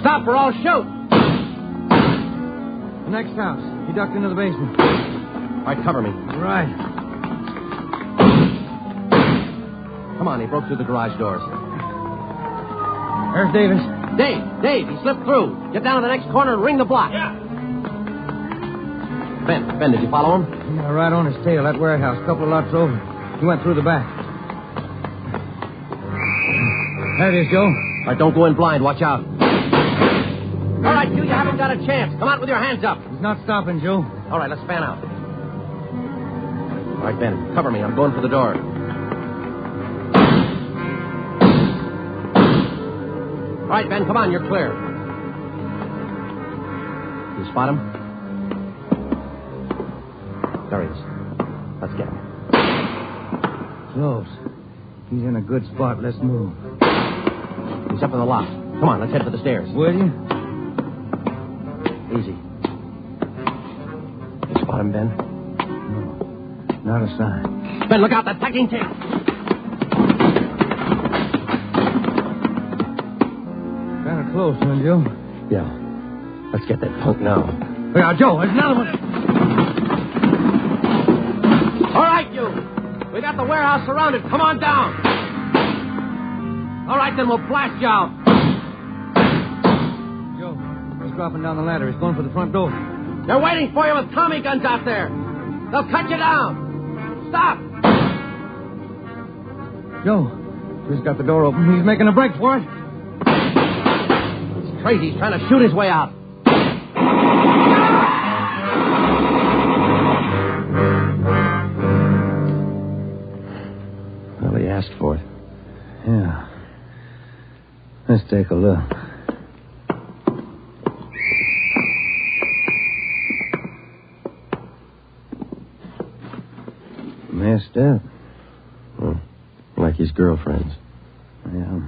Stop or I'll shoot. The next house. He ducked into the basement. All right, cover me. Right. Come on, he broke through the garage doors. There's Davis. Dave, he slipped through. Get down to the next corner and ring the block. Yeah. Ben, did you follow him? Yeah, right on his tail, that warehouse, a couple of lots over. He went through the back. There it is, Joe. All right, don't go in blind. Watch out. All right, you haven't got a chance. Come out with your hands up. He's not stopping, Joe. All right, let's fan out. All right, Ben, cover me. I'm going for the door. All right, Ben, come on. You're clear. You spot him? There he is. Let's get him. Close. He's in a good spot. Let's move. He's up in the loft. Come on, let's head for the stairs. Will you? Easy. You spot him, Ben? No. Not a sign. Ben, look out. That packing tape. Kind of close, huh, Joe? Yeah. Let's get that punk now. Yeah, Joe, there's another one. All right, you. We got the warehouse surrounded. Come on down. All right, then we'll blast you out. Joe, he's dropping down the ladder. He's going for the front door. They're waiting for you with Tommy guns out there. They'll cut you down. Stop. Joe, he's got the door open. He's making a break for it. He's crazy. He's trying to shoot his way out. Well, he asked for it. Yeah. Let's take a look. Messed up. Well, like his girlfriends. Yeah.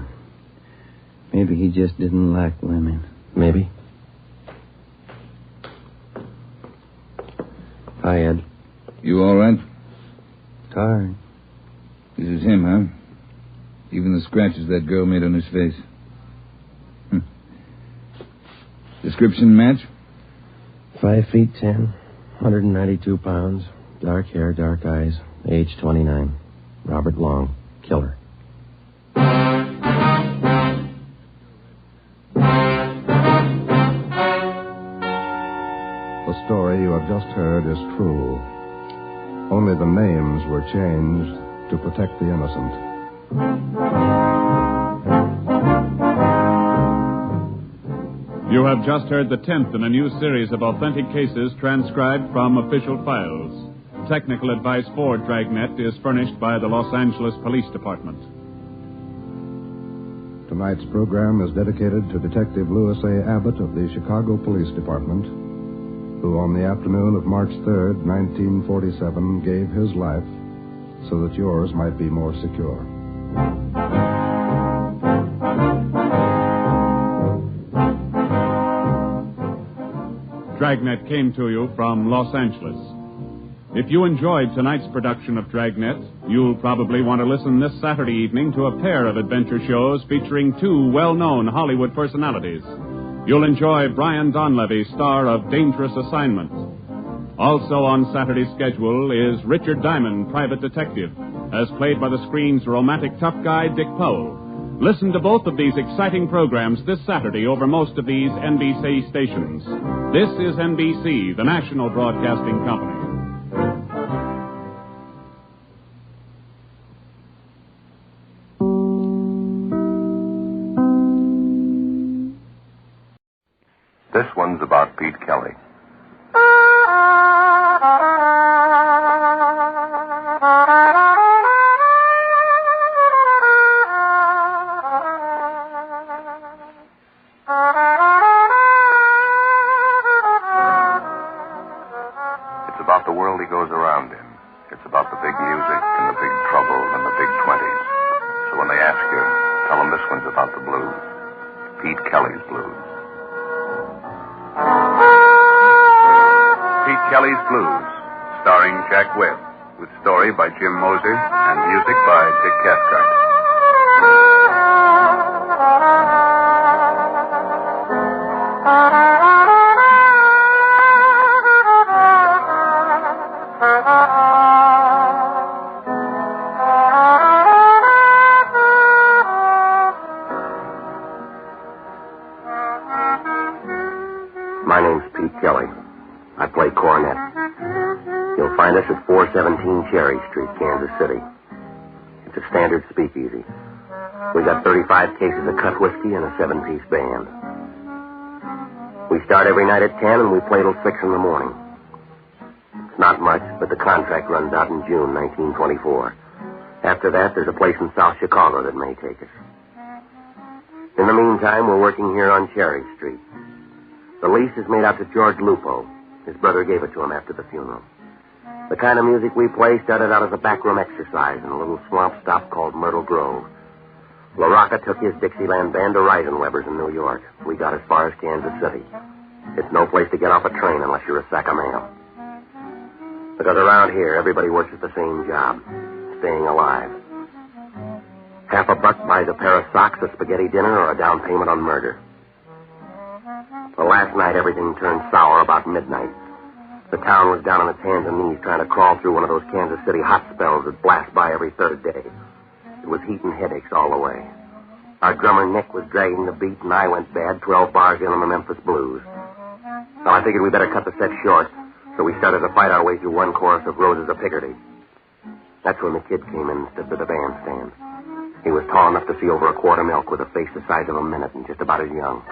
Maybe he just didn't like women. Maybe. Hi, Ed. You all right? Tired. This is him, huh? Even the scratches that girl made on his face. Description match? 5'10", 192 pounds, dark hair, dark eyes, age 29. Robert Long, killer. The story you have just heard is true. Only the names were changed to protect the innocent. You have just heard the 10th in a new series of authentic cases transcribed from official files. Technical advice for Dragnet is furnished by the Los Angeles Police Department. Tonight's program is dedicated to Detective Louis A. Abbott of the Chicago Police Department, who on the afternoon of March 3rd, 1947, gave his life so that yours might be more secure. Dragnet came to you from Los Angeles. If you enjoyed tonight's production of Dragnet, you'll probably want to listen this Saturday evening to a pair of adventure shows featuring two well-known Hollywood personalities. You'll enjoy Brian Donlevy, star of Dangerous Assignment. Also on Saturday's schedule is Richard Diamond, private detective, as played by the screen's romantic tough guy, Dick Powell. Listen to both of these exciting programs this Saturday over most of these NBC stations. This is NBC, the national broadcasting company. This one's about Pete Kelly. It's about the world he goes around in. It's about the big music and the big trouble and the big 20s. So when they ask you, tell them this one's about the blues. Pete Kelly's Blues. Pete Kelly's Blues, starring Jack Webb, with story by Jim Moser and music by Dick Cathcart. My name's Pete Kelly. I play cornet. You'll find us at 417 Cherry Street, Kansas City. It's a standard speakeasy. We got 35 cases of cut whiskey and a 7-piece band. We start every night at 10 and we play till 6 in the morning. It's not much, but the contract runs out in June 1924. After that, there's a place in South Chicago that may take us. In the meantime, we're working here on Cherry Street. The lease is made out to George Lupo. His brother gave it to him after the funeral. The kind of music we play started out as a backroom exercise in a little swamp stop called Myrtle Grove. La Rocca took his Dixieland band to Reisenweber's in New York. We got as far as Kansas City. It's no place to get off a train unless you're a sack of mail. Because around here, everybody works at the same job, staying alive. $50 buys a pair of socks, a spaghetti dinner, or a down payment on murder. Well, last night, everything turned sour about midnight. The town was down on its hands and knees trying to crawl through one of those Kansas City hot spells that blast by every third day. It was heat and headaches all the way. Our drummer, Nick, was dragging the beat, and I went bad 12 bars in on the Memphis Blues. Well, I figured we better cut the set short, so we started to fight our way through one chorus of Roses of Picardy. That's when the kid came in and stood by the bandstand. He was tall enough to see over a quart of milk with a face the size of a minute and just about as young.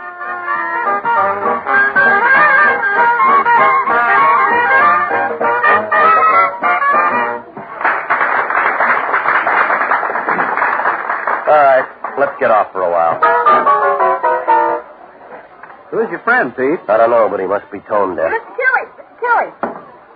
All right, let's get off for a while. Who's your friend, Pete? I don't know, but he must be tone deaf. Mr. Kelly!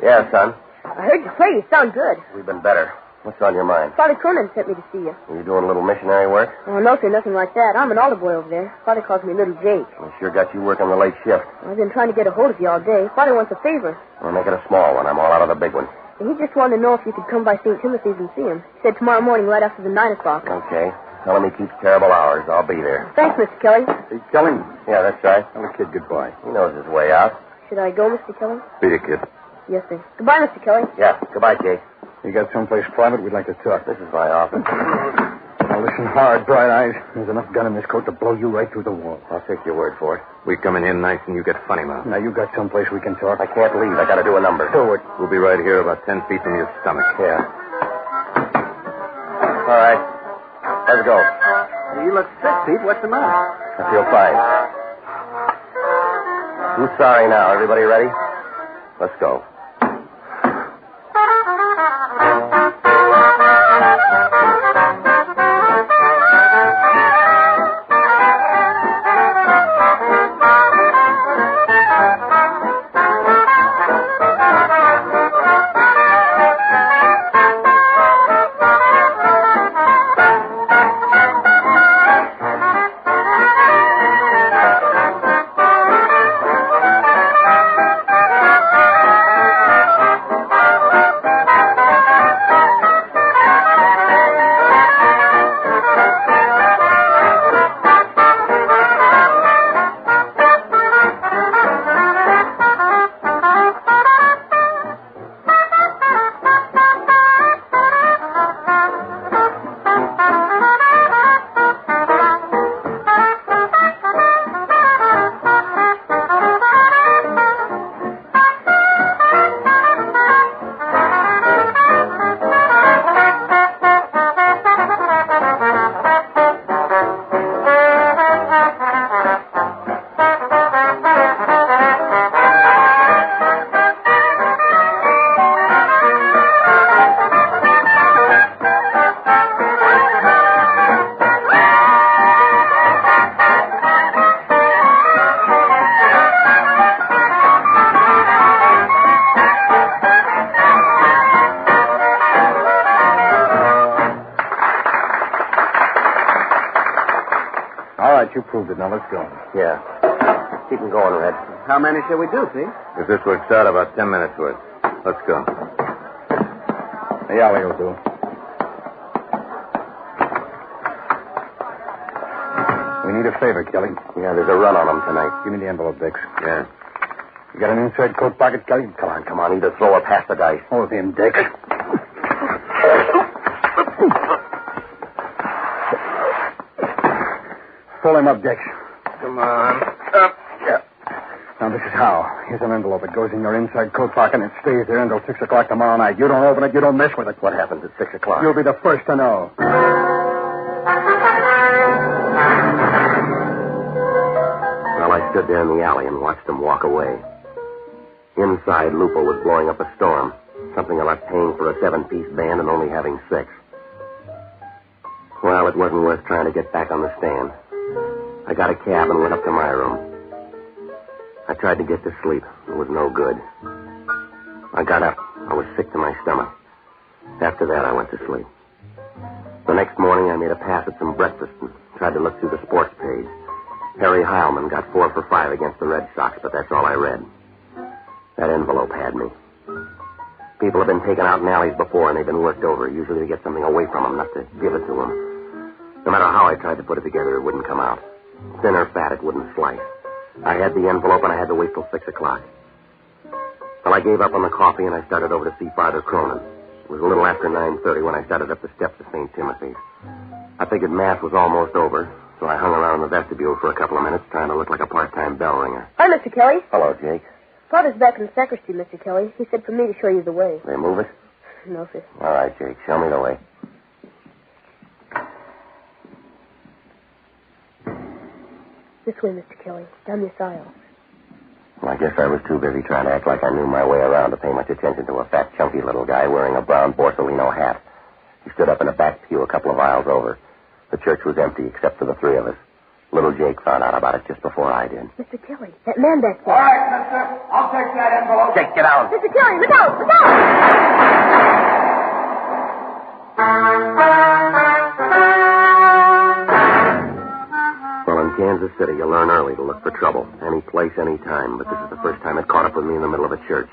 Yeah, son. I heard you play. You sound good. We've been better. What's on your mind? Father Cronin sent me to see you. Are you doing a little missionary work? Oh, no, sir, nothing like that. I'm an altar boy over there. Father calls me Little Jake. We sure got you working the late shift. I've been trying to get a hold of you all day. Father wants a favor. We'll make it a small one. I'm all out of the big one. He just wanted to know if you could come by St. Timothy's and see him. He said tomorrow morning right after the 9 o'clock. Okay. Tell him he keeps terrible hours. I'll be there. Thanks, Mr. Kelly. Pete Kelly? Yeah, that's right. Tell the kid goodbye. He knows his way out. Should I go, Mr. Kelly? Beat it, kid. Yes, sir. Goodbye, Mr. Kelly. Yeah, goodbye, Jake. You got someplace private? We'd like to talk. This is my office. Now listen hard, Bright Eyes. There's enough gun in this coat to blow you right through the wall. I'll take your word for it. We come in here nice and you get funny mouth. Now you got someplace we can talk? I can't leave. I got to do a number. Do it. We'll be right here about 10 feet from your stomach. Yeah. All right. Let's go. You look sick, Pete. What's the matter? I feel fine. Who's sorry now? Everybody ready? Let's go. you proved it. Now, let's go. Yeah. Keep them going, Red. How many shall we do, Pete? If this works out, about 10 minutes worth. Let's go. The alley will do. We need a favor, Kelly. Yeah, there's a run on them tonight. Give me the envelope, Dix. Yeah. You got an inside coat pocket, Kelly? Come on. Either throw or pass the dice. Hold him, Dix. Pull him up, Dix. Come on. Up. Yeah. Now, this is how. Here's an envelope. It goes in your inside coat pocket, and it stays there until 6 o'clock tomorrow night. You don't open it, you don't mess with it. What happens at 6 o'clock? You'll be the first to know. Well, I stood there in the alley and watched them walk away. Inside, Lupo was blowing up a storm. Something about paying for a 7-piece band and only having 6. Well, it wasn't worth trying to get back on the stand. I got a cab and went up to my room. I tried to get to sleep. It was no good. I got up. I was sick to my stomach. After that, I went to sleep. The next morning, I made a pass at some breakfast and tried to look through the sports page. Harry Heilman got 4 for 5 against the Red Sox, but that's all I read. That envelope had me. People have been taken out in alleys before, and they've been worked over, usually to get something away from them, not to give it to them. No matter how I tried to put it together, it wouldn't come out. Thin or fat, it wouldn't slice. I had the envelope, and I had to wait till 6 o'clock. Well, I gave up on the coffee, and I started over to see Father Cronin. It was a little after 9:30 when I started up the steps of St. Timothy's. I figured Mass was almost over, so I hung around in the vestibule for a couple of minutes, trying to look like a part-time bell ringer. Hi, Mr. Kelly. Hello, Jake. Father's back in the sacristy, Mr. Kelly. He said for me to show you the way. They move it? No, sir. All right, Jake. Show me the way. This way, Mr. Kelly. Down this aisle. Well, I guess I was too busy trying to act like I knew my way around to pay much attention to a fat, chunky little guy wearing a brown Borsalino hat. He stood up in a back pew a couple of aisles over. The church was empty except for the 3 of us. Little Jake found out about it just before I did. Mr. Kelly, that man back there. All right, mister. I'll take that envelope. Jake, get out. Mr. Kelly, look out! Look out! Well, in Kansas City, you learn early to look for trouble. Any place, any time. But this is the first time it caught up with me in the middle of a church.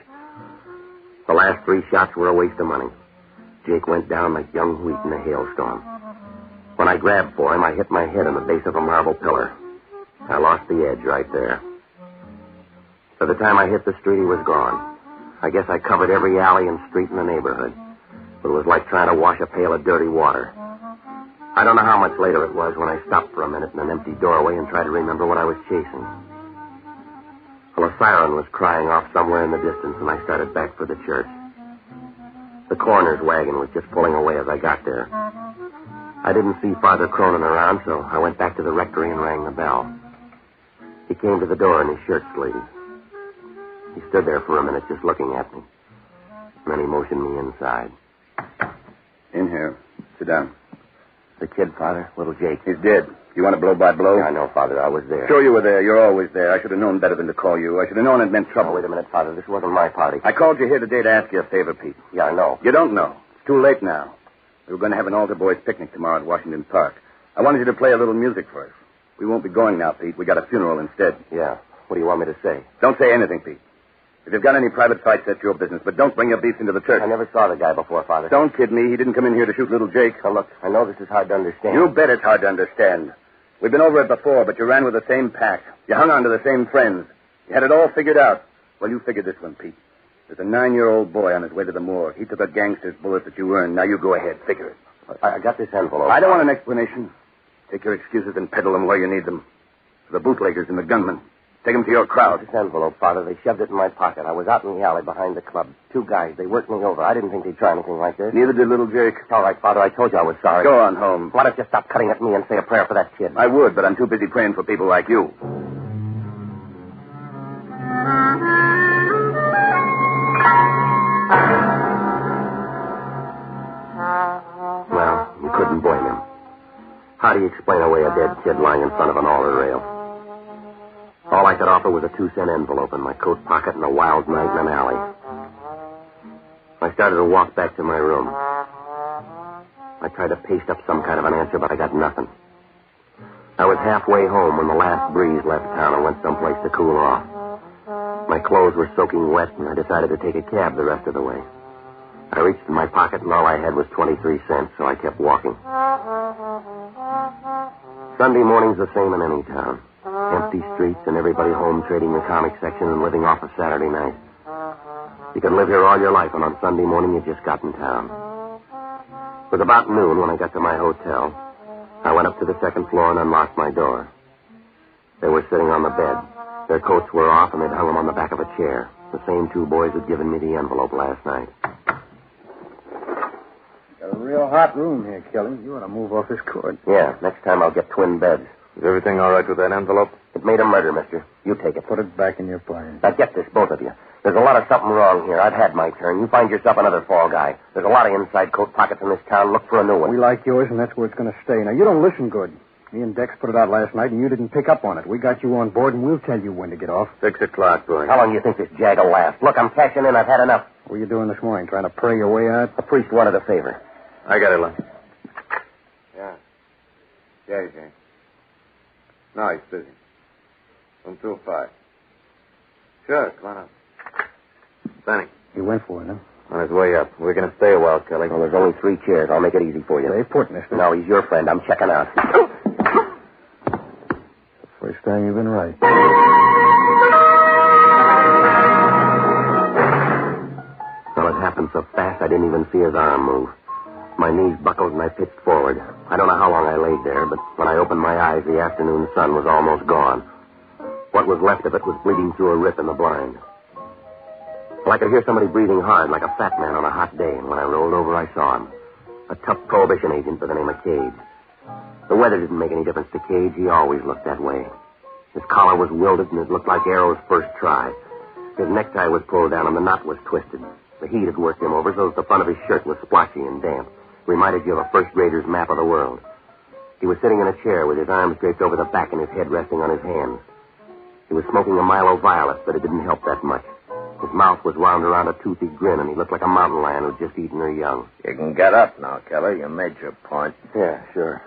The last 3 shots were a waste of money. Jake went down like young wheat in a hailstorm. When I grabbed for him, I hit my head on the base of a marble pillar. I lost the edge right there. By the time I hit the street, he was gone. I guess I covered every alley and street in the neighborhood. But it was like trying to wash a pail of dirty water. I don't know how much later it was when I stopped for a minute in an empty doorway and tried to remember what I was chasing. Well, a siren was crying off somewhere in the distance, and I started back for the church. The coroner's wagon was just pulling away as I got there. I didn't see Father Cronin around, so I went back to the rectory and rang the bell. He came to the door in his shirt sleeves. He stood there for a minute just looking at me. And then he motioned me inside. In here. Sit down. The kid, Father, little Jake. He's dead. You want to blow by blow? Yeah, I know, Father. I was there. Sure you were there. You're always there. I should have known better than to call you. I should have known it meant trouble. Oh, wait a minute, Father. This wasn't my party. I called you here today to ask you a favor, Pete. Yeah, I know. You don't know. It's too late now. We were going to have an altar boys picnic tomorrow at Washington Park. I wanted you to play a little music for us. We won't be going now, Pete. We got a funeral instead. Yeah. What do you want me to say? Don't say anything, Pete. If you've got any private fights, that's your business. But don't bring your beefs into the church. I never saw the guy before, Father. Don't kid me. He didn't come in here to shoot little Jake. Now, look, I know this is hard to understand. You bet it's hard to understand. We've been over it before, but you ran with the same pack. You hung on to the same friends. You had it all figured out. Well, you figured this one, Pete. There's a 9-year-old boy on his way to the morgue. He took a gangster's bullet that you earned. Now you go ahead. Figure it. I got this envelope. I don't want an explanation. Take your excuses and peddle them where you need them. To the bootleggers and the gunmen. Take them to your crowd. This envelope, Father, they shoved it in my pocket. I was out in the alley behind the club. 2 guys. They worked me over. I didn't think they'd try anything like this. Neither did little Jake. All right, Father, I told you I was sorry. Go on home. Why don't you stop cutting at me and say a prayer for that kid? I would, but I'm too busy praying for people like you. Well, you couldn't blame him. How do you explain away a dead kid lying in front of an altar rail? All I could offer was a 2-cent envelope in my coat pocket and a wild night in an alley. I started to walk back to my room. I tried to paste up some kind of an answer, but I got nothing. I was halfway home when the last breeze left town and went someplace to cool off. My clothes were soaking wet, and I decided to take a cab the rest of the way. I reached in my pocket, and all I had was 23 cents, so I kept walking. Sunday morning's the same in any town. Empty streets and everybody home trading the comic section and living off a Saturday night. You could live here all your life, and on Sunday morning you just got in town. It was about noon when I got to my hotel. I went up to the second floor and unlocked my door. They were sitting on the bed. Their coats were off, and they'd hung them on the back of a chair. The same two boys had given me the envelope last night. Got a real hot room here, Kelly. You ought to move off this cord. Yeah, next time I'll get twin beds. Is everything all right with that envelope? It made a murder, mister. You take it. Put it back in your pocket. Now get this, both of you. There's a lot of something wrong here. I've had my turn. You find yourself another fall guy. There's a lot of inside coat pockets in this town. Look for a new one. We like yours, and that's where it's going to stay. Now, you don't listen good. Me and Dex put it out last night, and you didn't pick up on it. We got you on board, and we'll tell you when to get off. 6 o'clock, boy. How long do you think this jag will last? Look, I'm cashing in. I've had enough. What were you doing this morning, trying to pray your way out? A priest wanted a favor. I got it, Lon. Yeah. Yeah, he's in. No, he's busy. Room 205. Sure, come on up. Benny. He went for it, huh? On his way up. We're going to stay a while, Kelly. Well, there's only 3 chairs. I'll make it easy for you. Stay put, mister. No, he's your friend. I'm checking out. First time you've been right. Well, it happened so fast I didn't even see his arm move. My knees buckled and I pitched forward. I don't know how long I laid there, but when I opened my eyes, the afternoon sun was almost gone. What was left of it was bleeding through a rip in the blind. Well, I could hear somebody breathing hard like a fat man on a hot day, and when I rolled over, I saw him. A tough prohibition agent by the name of Cage. The weather didn't make any difference to Cage. He always looked that way. His collar was wilted, and it looked like Arrow's first try. His necktie was pulled down, and the knot was twisted. The heat had worked him over, so the front of his shirt was splotchy and damp. Reminded you of a first-grader's map of the world. He was sitting in a chair with his arms draped over the back and his head resting on his hands. He was smoking a Milo Violet, but it didn't help that much. His mouth was wound around a toothy grin, and he looked like a mountain lion who'd just eaten her young. You can get up now, Kelly. You made your point. Yeah, sure.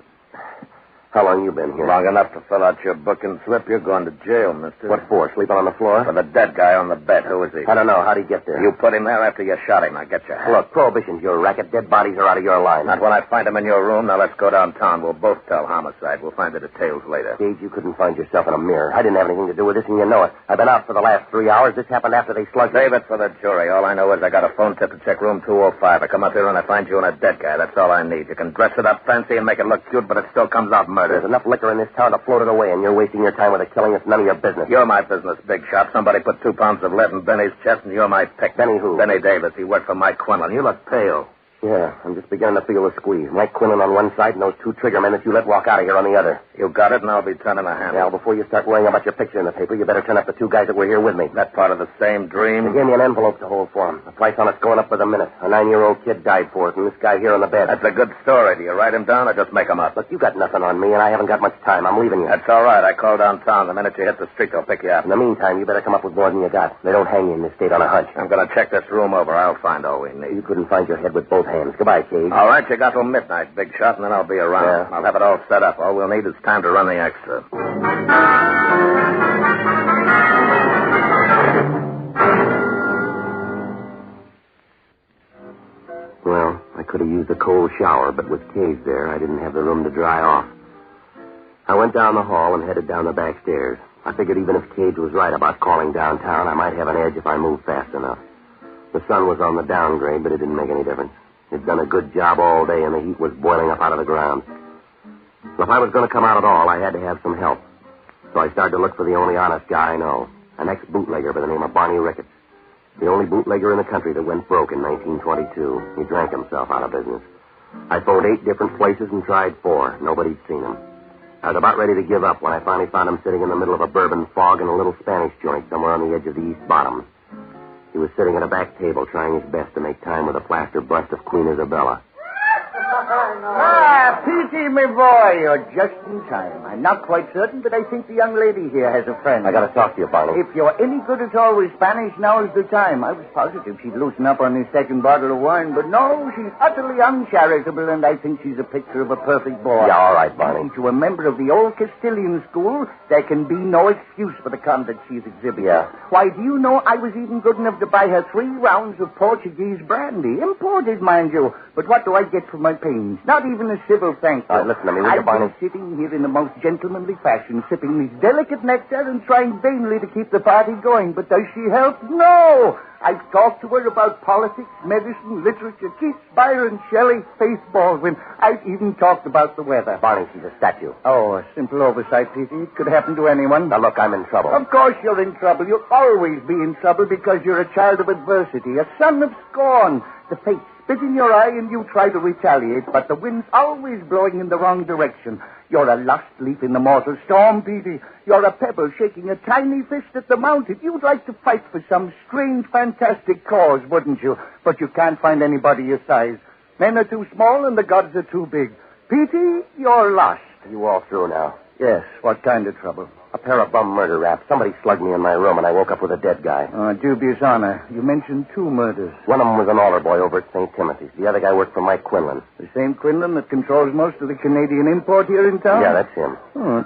How long you been here? Long enough to fill out your booking slip. You're going to jail, mister. What for? Sleeping on the floor? For the dead guy on the bed. Who is he? I don't know. How'd he get there? You put him there after you shot him. Now get your hat. Look, Prohibition's your racket. Dead bodies are out of your line. Not when I find him in your room. Now let's go downtown. We'll both tell homicide. We'll find the details later. Gage, you couldn't find yourself in a mirror. I didn't have anything to do with this, and you know it. I've been out for the last 3 hours. This happened after they slugged me. Save it for the jury. All I know is I got a phone tip to check room 205. I come up here and I find you and a dead guy. That's all I need. You can dress it up fancy and make it look cute, but it still comes out murder. There's enough liquor in this town to float it away, and you're wasting your time with a killing. It's none of your business. You're my business, big shot. Somebody put 2 pounds of lead in Benny's chest, and you're my pick. Benny who? Benny Davis. He worked for Mike Quinlan. You look pale. Yeah, I'm just beginning to feel the squeeze. Mike Quinlan on one side and those 2 trigger men that you let walk out of here on the other. You got it, and I'll be turning a handle. Now, before you start worrying about your picture in the paper, you better turn up the 2 guys that were here with me. That part of the same dream? They gave me an envelope to hold for them. The price on it's going up by the minute. A 9-year-old kid died for it, and this guy here on the bed. That's a good story. Do you write him down or just make him up? Look, you got nothing on me, and I haven't got much time. I'm leaving you. That's all right. I call downtown. The minute you hit the street, they'll pick you up. In the meantime, you better come up with more than you got. They don't hang you in this state on a hunch. I'm going to check this room over. I'll find all we need. You couldn't find your head with both hands. Goodbye, Cage. All right, you got till midnight, big shot, and then I'll be around. Yeah. I'll have it all set up. All we'll need is time to run the extra. Well, I could have used a cold shower, but with Cage there, I didn't have the room to dry off. I went down the hall and headed down the back stairs. I figured even if Cage was right about calling downtown, I might have an edge if I moved fast enough. The sun was on the downgrade, but it didn't make any difference. It'd done a good job all day, and the heat was boiling up out of the ground. So if I was going to come out at all, I had to have some help. So I started to look for the only honest guy I know, an ex-bootlegger by the name of Barney Ricketts. The only bootlegger in the country that went broke in 1922. He drank himself out of business. I phoned 8 different places and tried 4. Nobody'd seen him. I was about ready to give up when I finally found him sitting in the middle of a bourbon fog in a little Spanish joint somewhere on the edge of the East Bottom. He was sitting at a back table trying his best to make time with a plaster bust of Queen Isabella. Petey, my boy, you're just in time. I'm not quite certain, but I think the young lady here has a friend. I gotta talk to you, Barney. If you're any good at all with Spanish, now is the time. I was positive she'd loosen up on this second bottle of wine, but no, she's utterly uncharitable, and I think she's a picture of a perfect boy. Yeah, all right, Barney. To a member of the old Castilian school, there can be no excuse for the conduct she's exhibiting. Yeah. Why, do you know I was even good enough to buy her 3 rounds of Portuguese brandy? Imported, mind you. But what do I get for my pains? Not even a civil thank you. All right, listen to me, will you, Barney? I've been sitting here in the most gentlemanly fashion, sipping this delicate nectar and trying vainly to keep the party going. But does she help? No! I've talked to her about politics, medicine, literature, Keats, Byron, Shelley, Faith Baldwin. I've even talked about the weather. Barney, she's a statue. Oh, a simple oversight, Petey. It could happen to anyone. Now, look, I'm in trouble. Of course you're in trouble. You'll always be in trouble because you're a child of adversity, a son of scorn. The fates spit in your eye and you try to retaliate, but the wind's always blowing in the wrong direction. You're a lost leaf in the mortal storm, Petey. You're a pebble shaking a tiny fist at the mountain. You'd like to fight for some strange, fantastic cause, wouldn't you? But you can't find anybody your size. Men are too small and the gods are too big. Petey, you're lost. You all through now? Yes. What kind of trouble? A pair of bum murder raps. Somebody slugged me in my room, and I woke up with a dead guy. Dubious honor. You mentioned 2 murders. One of them was an altar boy over at St. Timothy's. The other guy worked for Mike Quinlan. The same Quinlan that controls most of the Canadian import here in town? Yeah, that's him.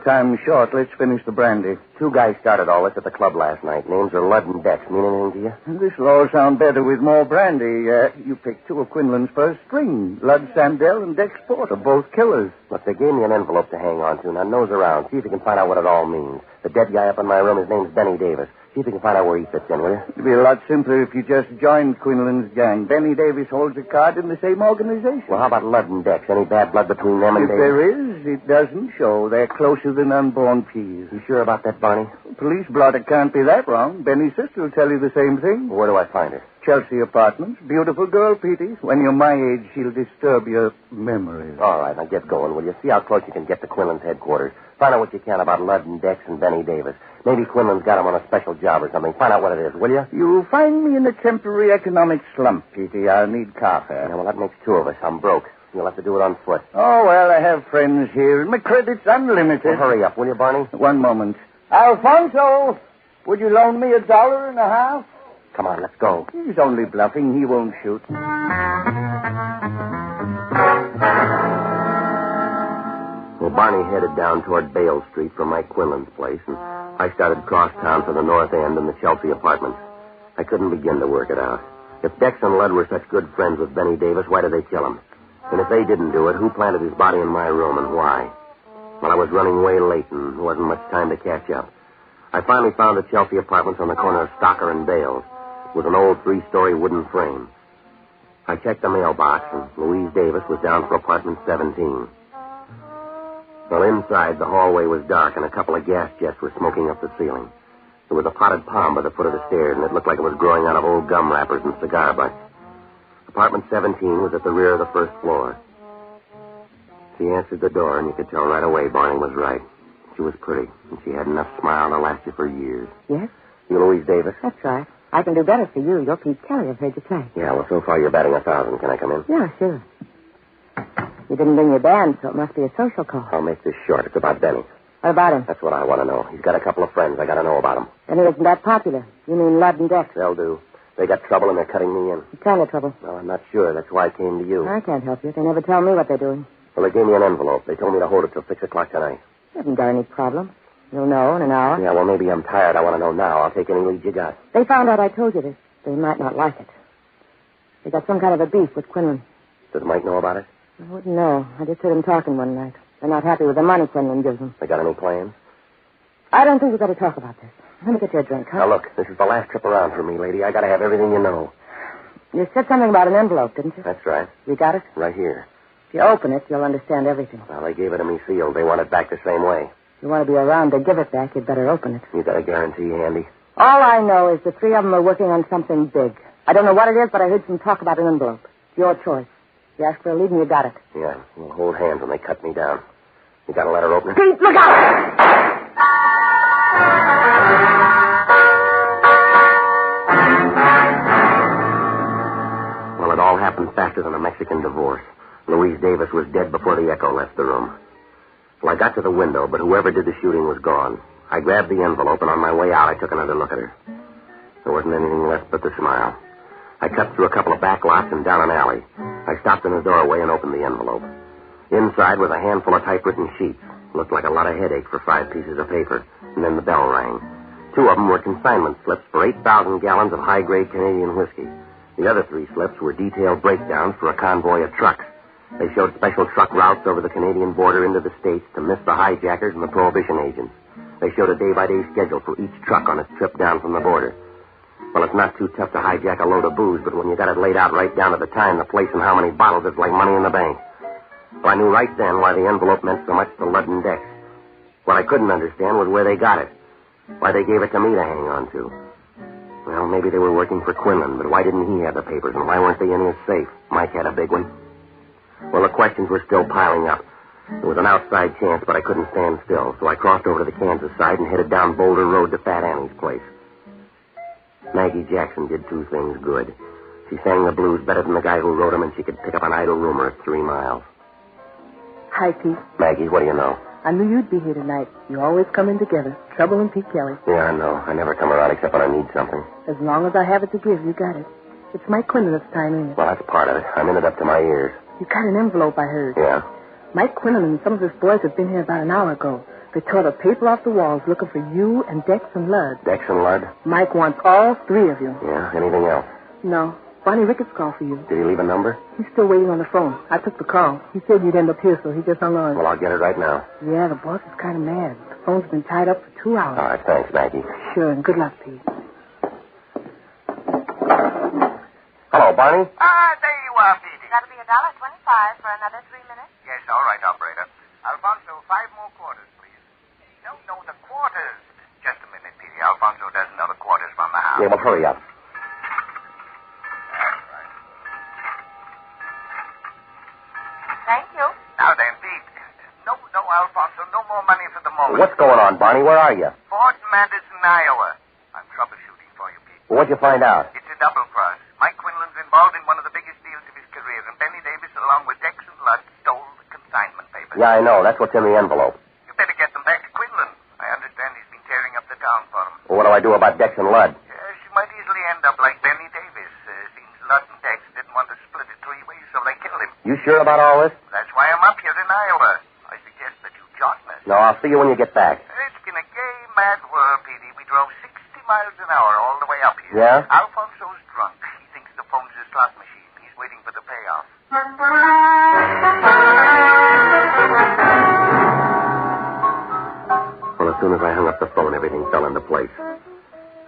Time's short. Let's finish the brandy. 2 guys started all this at the club last night. Names are Ludd and Dex. Mean anything to you? This'll all sound better with more brandy. You picked 2 of Quinlan's first string. Ludd Sandell and Dex Porter, both killers. Look, they gave me an envelope to hang on to. Now, nose around. See if you can find out what it all means. The dead guy up in my room, his name's Benny Davis. See if you can find out where he fits in, will you? It'd be a lot simpler if you just joined Quinlan's gang. Benny Davis holds a card in the same organization. Well, how about Ludd and Dex? Any bad blood between them and If Davis? there is, it doesn't show. They're closer than unborn peas. You sure about that, Barney? Police blotter can't be that wrong. Benny's sister will tell you the same thing. Where do I find her? Chelsea Apartments. Beautiful girl, Petey. When you're my age, she'll disturb your memories. All right, now get going, will you? See how close you can get to Quinlan's headquarters. Find out what you can about Ludd and Dex and Benny Davis. Maybe Quinlan's got him on a special job or something. Find out what it is, will you? You'll find me in a temporary economic slump, Petey. I'll need car fare. Yeah, well, that makes 2 of us. I'm broke. You'll have to do it on foot. Oh, well, I have friends here. My credit's unlimited. Well, hurry up, will you, Barney? One moment. Alfonso, would you loan me $1.50? Come on, let's go. He's only bluffing. He won't shoot. Well, Barney headed down toward Bale Street from Mike Quinlan's place, and I started cross town for the North End and the Chelsea Apartments. I couldn't begin to work it out. If Dex and Ludd were such good friends with Benny Davis, why did they kill him? And if they didn't do it, who planted his body in my room and why? Well, I was running way late, and there wasn't much time to catch up. I finally found the Chelsea Apartments on the corner of Stocker and Bales, with an old 3-story wooden frame. I checked the mailbox, and Louise Davis was down for apartment 17. Well, inside, the hallway was dark, and a couple of gas jets were smoking up the ceiling. There was a potted palm by the foot of the stairs, and it looked like it was growing out of old gum wrappers and cigar butts. Apartment 17 was at the rear of the first floor. She answered the door, and you could tell right away Barney was right. She was pretty, and she had enough smile to last you for years. Yes? You Louise Davis? That's right. I can do better for you. You're Pete Kelly. I've heard you play. Yeah, well, so far you're batting 1,000. Can I come in? Yeah, sure. You didn't bring your band, so it must be a social call. I'll make this short. It's about Benny. What about him? That's what I want to know. He's got a couple of friends. I got to know about him. Then he isn't that popular. You mean Ludd and Dex? They'll do. They got trouble, and they're cutting me in. What kind of trouble? Well, I'm not sure. That's why I came to you. I can't help you. They never tell me what they're doing. Well, they gave me an envelope. They told me to hold it till 6 o'clock tonight. You haven't got any problem. You'll know in an hour. Yeah, well, maybe I'm tired. I want to know now. I'll take any lead you got. They found out I told you this. They might not like it. They got some kind of a beef with Quinlan. Does Mike know about it? I wouldn't know. I just heard him talking one night. They're not happy with the money Quinlan gives them. They got any plans? I don't think we've got to talk about this. Let me get you a drink, huh? Now, look, this is the last trip around for me, lady. I got to have everything you know. You said something about an envelope, didn't you? That's right. You got it? Right here. If you open it, you'll understand everything. Well, they gave it to me sealed. They want it back the same way. If you want to be around to give it back, you'd better open it. You got a guarantee handy? All I know is the 3 of them are working on something big. I don't know what it is, but I heard some talk about an envelope. It's your choice. You asked for a lead and you got it. Yeah, we'll hold hands when they cut me down. You got a letter opener? Pete, look out! Well, it all happened faster than a Mexican divorce. Louise Davis was dead before the echo left the room. Well, I got to the window, but whoever did the shooting was gone. I grabbed the envelope, and on my way out, I took another look at her. There wasn't anything left but the smile. I cut through a couple of back lots and down an alley. I stopped in the doorway and opened the envelope. Inside was a handful of typewritten sheets. Looked like a lot of headache for 5 pieces of paper. And then the bell rang. 2 of them were consignment slips for 8,000 gallons of high-grade Canadian whiskey. The other 3 slips were detailed breakdowns for a convoy of trucks. They showed special truck routes over the Canadian border into the States to miss the hijackers and the prohibition agents. They showed a day-by-day schedule for each truck on its trip down from the border. Well, it's not too tough to hijack a load of booze, but when you got it laid out right down to the time, the place, and how many bottles, it's like money in the bank. Well, I knew right then why the envelope meant so much to Ludd and Dex. What I couldn't understand was where they got it. Why they gave it to me to hang on to. Well, maybe they were working for Quinlan, but why didn't he have the papers, and why weren't they in his safe? Mike had a big one. Well, the questions were still piling up. There was an outside chance, but I couldn't stand still, so I crossed over to the Kansas side and headed down Boulder Road to Fat Annie's place. Maggie Jackson did 2 things good. She sang the blues better than the guy who wrote them, and she could pick up an idle rumor at 3 miles. Hi, Pete. Maggie, what do you know? I knew you'd be here tonight. You always come in together. Trouble and Pete Kelly. Yeah, I know. I never come around except when I need something. As long as I have it to give, you got it. It's Mike Quinlan this time, ain't it? Well, that's part of it. I'm in it up to my ears. You got an envelope, I heard. Yeah? Mike Quinlan and some of his boys have been here about an hour ago. They tore the paper off the walls looking for you and Dex and Ludd. Dex and Ludd? Mike wants all 3 of you. Yeah, anything else? No. Bonnie Ricketts called for you. Did he leave a number? He's still waiting on the phone. I took the call. He said you'd end up here, so he just hung on. Well, I'll get it right now. Yeah, the boss is kind of mad. The phone's been tied up for 2 hours. All right, thanks, Maggie. Sure, and good luck, Pete. Hello, Barney? There you are, Petey. That'll be $1.25 for another 3 minutes. Yes, all right, operator. Alfonso, 5 more quarters, please. No, the quarters. Just a minute, Petey. Alfonso doesn't know the quarters from the house. Yeah, well, hurry up. That's right. Thank you. Now then, Pete. No, Alfonso, no more money for the moment. What's going on, Barney? Where are you? Fort Madison, Iowa. I'm troubleshooting for you, Pete. Well, what'd you find out? It's a double cross. Mike Quinlan's involved in one of the biggest deals of his career, and Benny Davis, along with Dex and Ludd, stole the consignment papers. Yeah, I know. That's what's in the envelope. You better get them back to Quinlan. I understand he's been tearing up the town for him. Well, what do I do about Dex and Ludd? Yes, you might easily end up like Benny Davis. Seems Ludd and Dex didn't want to split it 3 ways, so they killed him. You sure about all this? That's why I'm up here in Iowa. I suggest that you join us. No, I'll see you when you get back. It's been a gay, mad world, Petey. We drove 60 miles an hour all the way up here. Yeah? Alfonso's drunk. He thinks the phone's a slot machine. He's waiting for the payoff. Well, as soon as I hung up the phone, everything fell into place.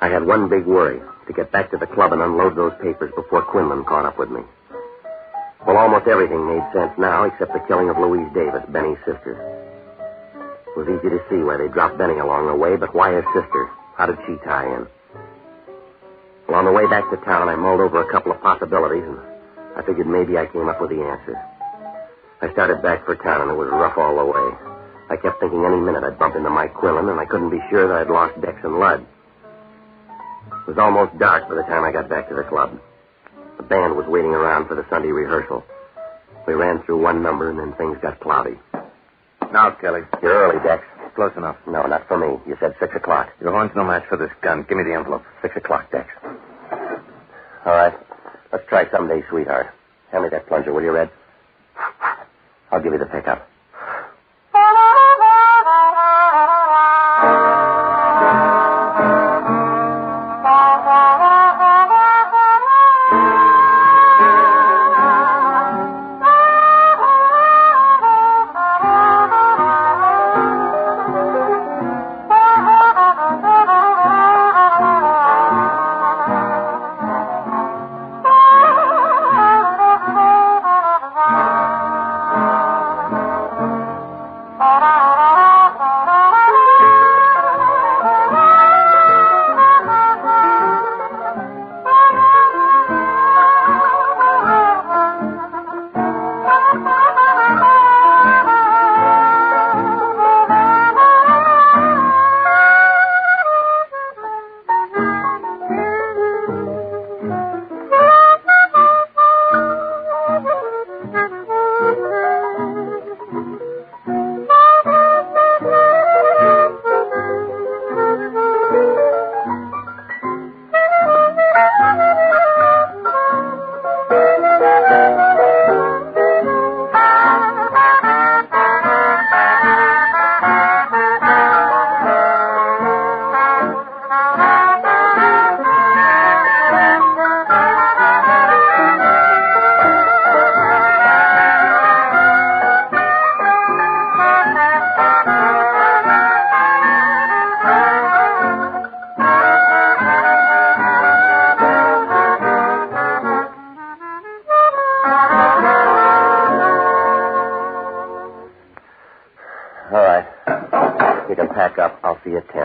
I had one big worry, to get back to the club and unload those papers before Quinlan caught up with me. Well, almost everything made sense now, except the killing of Louise Davis, Benny's sister. It was easy to see why they dropped Benny along the way, but why his sister? How did she tie in? Well, on the way back to town, I mulled over a couple of possibilities, and I figured maybe I came up with the answer. I started back for town, and it was rough all the way. I kept thinking any minute I'd bump into Mike Quinlan, and I couldn't be sure that I'd lost Dex and Ludd. It was almost dark by the time I got back to the club. The band was waiting around for the Sunday rehearsal. We ran through one number, and then things got cloudy. Now, Kelly. You're early, Dex. Close enough. No, not for me. You said 6 o'clock. Your horn's no match for this gun. Give me the envelope. 6 o'clock, Dex. All right. Let's try someday, sweetheart. Hand me that plunger, will you, Red? I'll give you the pickup. I'll see you at 10.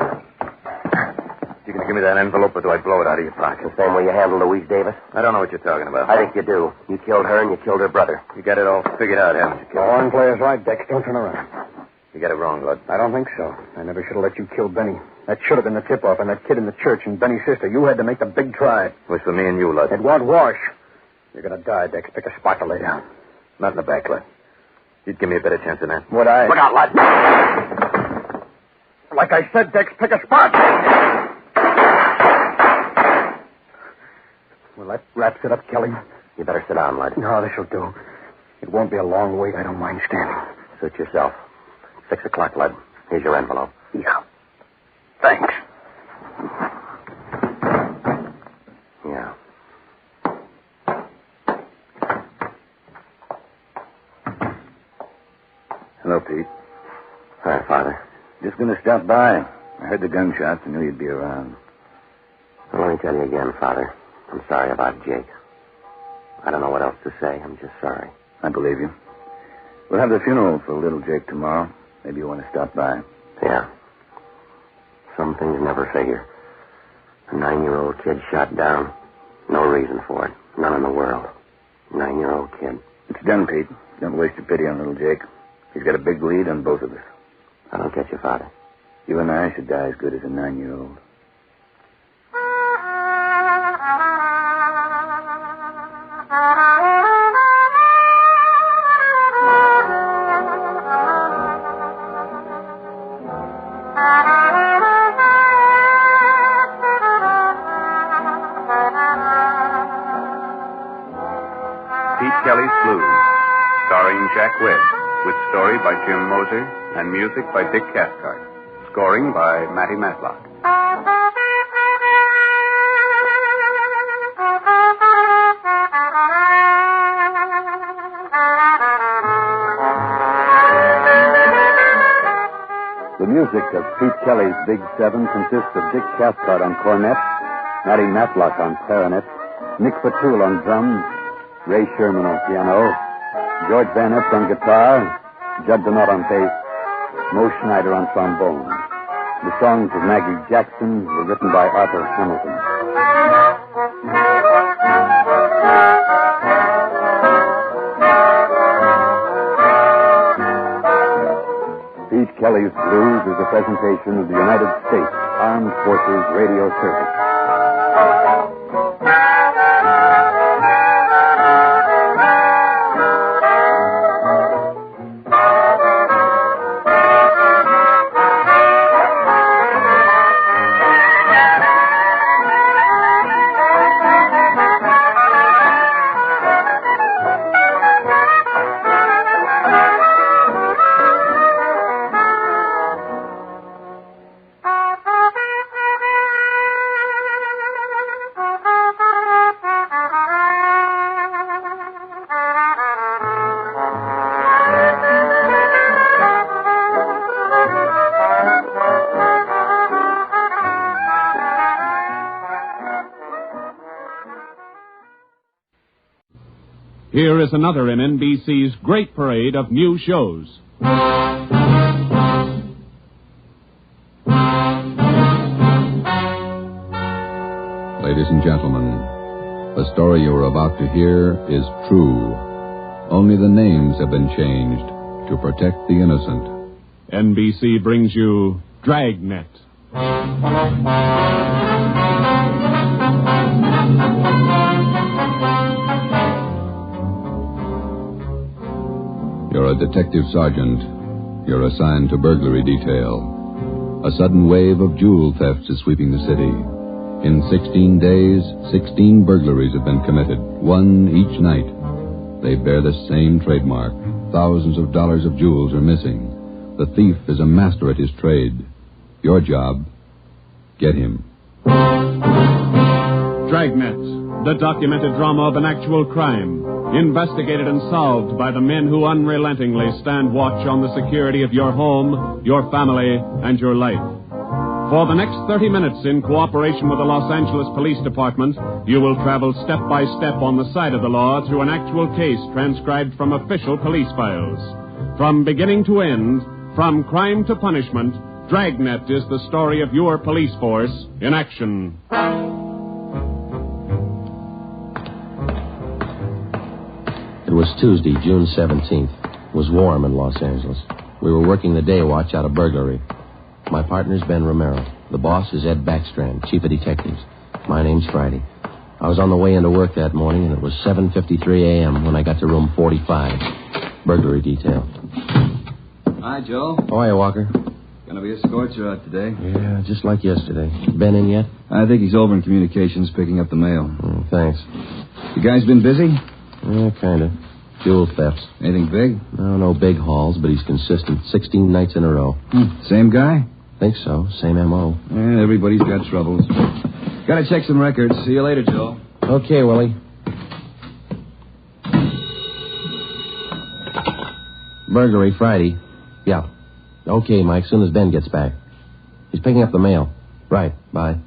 You gonna give me that envelope, or do I blow it out of your pocket? The same way you handled Louise Davis? I don't know what you're talking about. I think you do. You killed her and you killed her brother. You got it all figured out, haven't you, kid? The horn player's right, Dex. Don't turn around. You got it wrong, Lud. I don't think so. I never should have let you kill Benny. That should have been the tip-off, and that kid in the church and Benny's sister. You had to make the big try. It was for me and you, Lud. It won't wash. You're gonna die, Dex. Pick a spot to lay down. Not in the back, Lud. You'd give me a better chance than that. Would I? Look out, Lud. Like I said, Dex, pick a spot. Well, that wraps it up, Kelly. You better sit down, Lud. No, this'll do. It won't be a long wait. I don't mind standing. Suit yourself. 6 o'clock, Lud. Here's your envelope. Yeah. Thanks. Yeah. Hello, Pete. Hi, Father. Just going to stop by. I heard the gunshots and knew you'd be around. Well, let me tell you again, Father. I'm sorry about Jake. I don't know what else to say. I'm just sorry. I believe you. We'll have the funeral for little Jake tomorrow. Maybe you want to stop by. Yeah. Some things never figure. A 9-year-old kid shot down. No reason for it. None in the world. 9-year-old kid. It's done, Pete. Don't waste your pity on little Jake. He's got a big lead on both of us. I don't get you, Father. You and I should die as good as a 9-year-old. Pete Kelly's Blues, starring Jack Webb, with story by Jim Moser and music by Dick Cathcart. Scoring by Matty Matlock. The music of Pete Kelly's Big Seven consists of Dick Cathcart on cornet, Matty Matlock on clarinet, Nick Patul on drums, Ray Sherman on piano, George Van Ness on guitar, Judd Donat on bass, Mo Schneider on trombone. The songs of Maggie Jackson were written by Arthur Hamilton. Pete Kelly's Blues is a presentation of the United States Armed Forces Radio Service. Here is another in NBC's great parade of new shows. Ladies and gentlemen, the story you are about to hear is true. Only the names have been changed to protect the innocent. NBC brings you Dragnet. You're a detective sergeant. You're assigned to burglary detail. A sudden wave of jewel thefts is sweeping the city. In 16 days, 16 burglaries have been committed, one each night. They bear the same trademark. Thousands of dollars of jewels are missing. The thief is a master at his trade. Your job, get him. Dragnet, the documented drama of an actual crime, investigated and solved by the men who unrelentingly stand watch on the security of your home, your family, and your life. For the next 30 minutes, in cooperation with the Los Angeles Police Department, you will travel step by step on the side of the law through an actual case transcribed from official police files. From beginning to end, from crime to punishment, Dragnet is the story of your police force in action. It was Tuesday, June 17th. It was warm in Los Angeles. We were working the day watch out of burglary. My partner's Ben Romero. The boss is Ed Backstrand, chief of detectives. My name's Friday. I was on the way into work that morning, and it was 7:53 a.m. when I got to room 45. Burglary detail. Hi, Joe. Oh, hiya, Walker. Gonna be a scorcher out today. Yeah, just like yesterday. Ben in yet? I think he's over in communications picking up the mail. Thanks. You guys been busy? Yeah, kind of. Jewel thefts. Anything big? No big hauls, but he's consistent. 16 nights in a row. Same guy? Think so. Same M.O. Yeah, everybody's got troubles. Gotta check some records. See you later, Joe. Okay, Willie. Burglary Friday. Yeah. Okay, Mike, soon as Ben gets back. He's picking up the mail. Right, bye.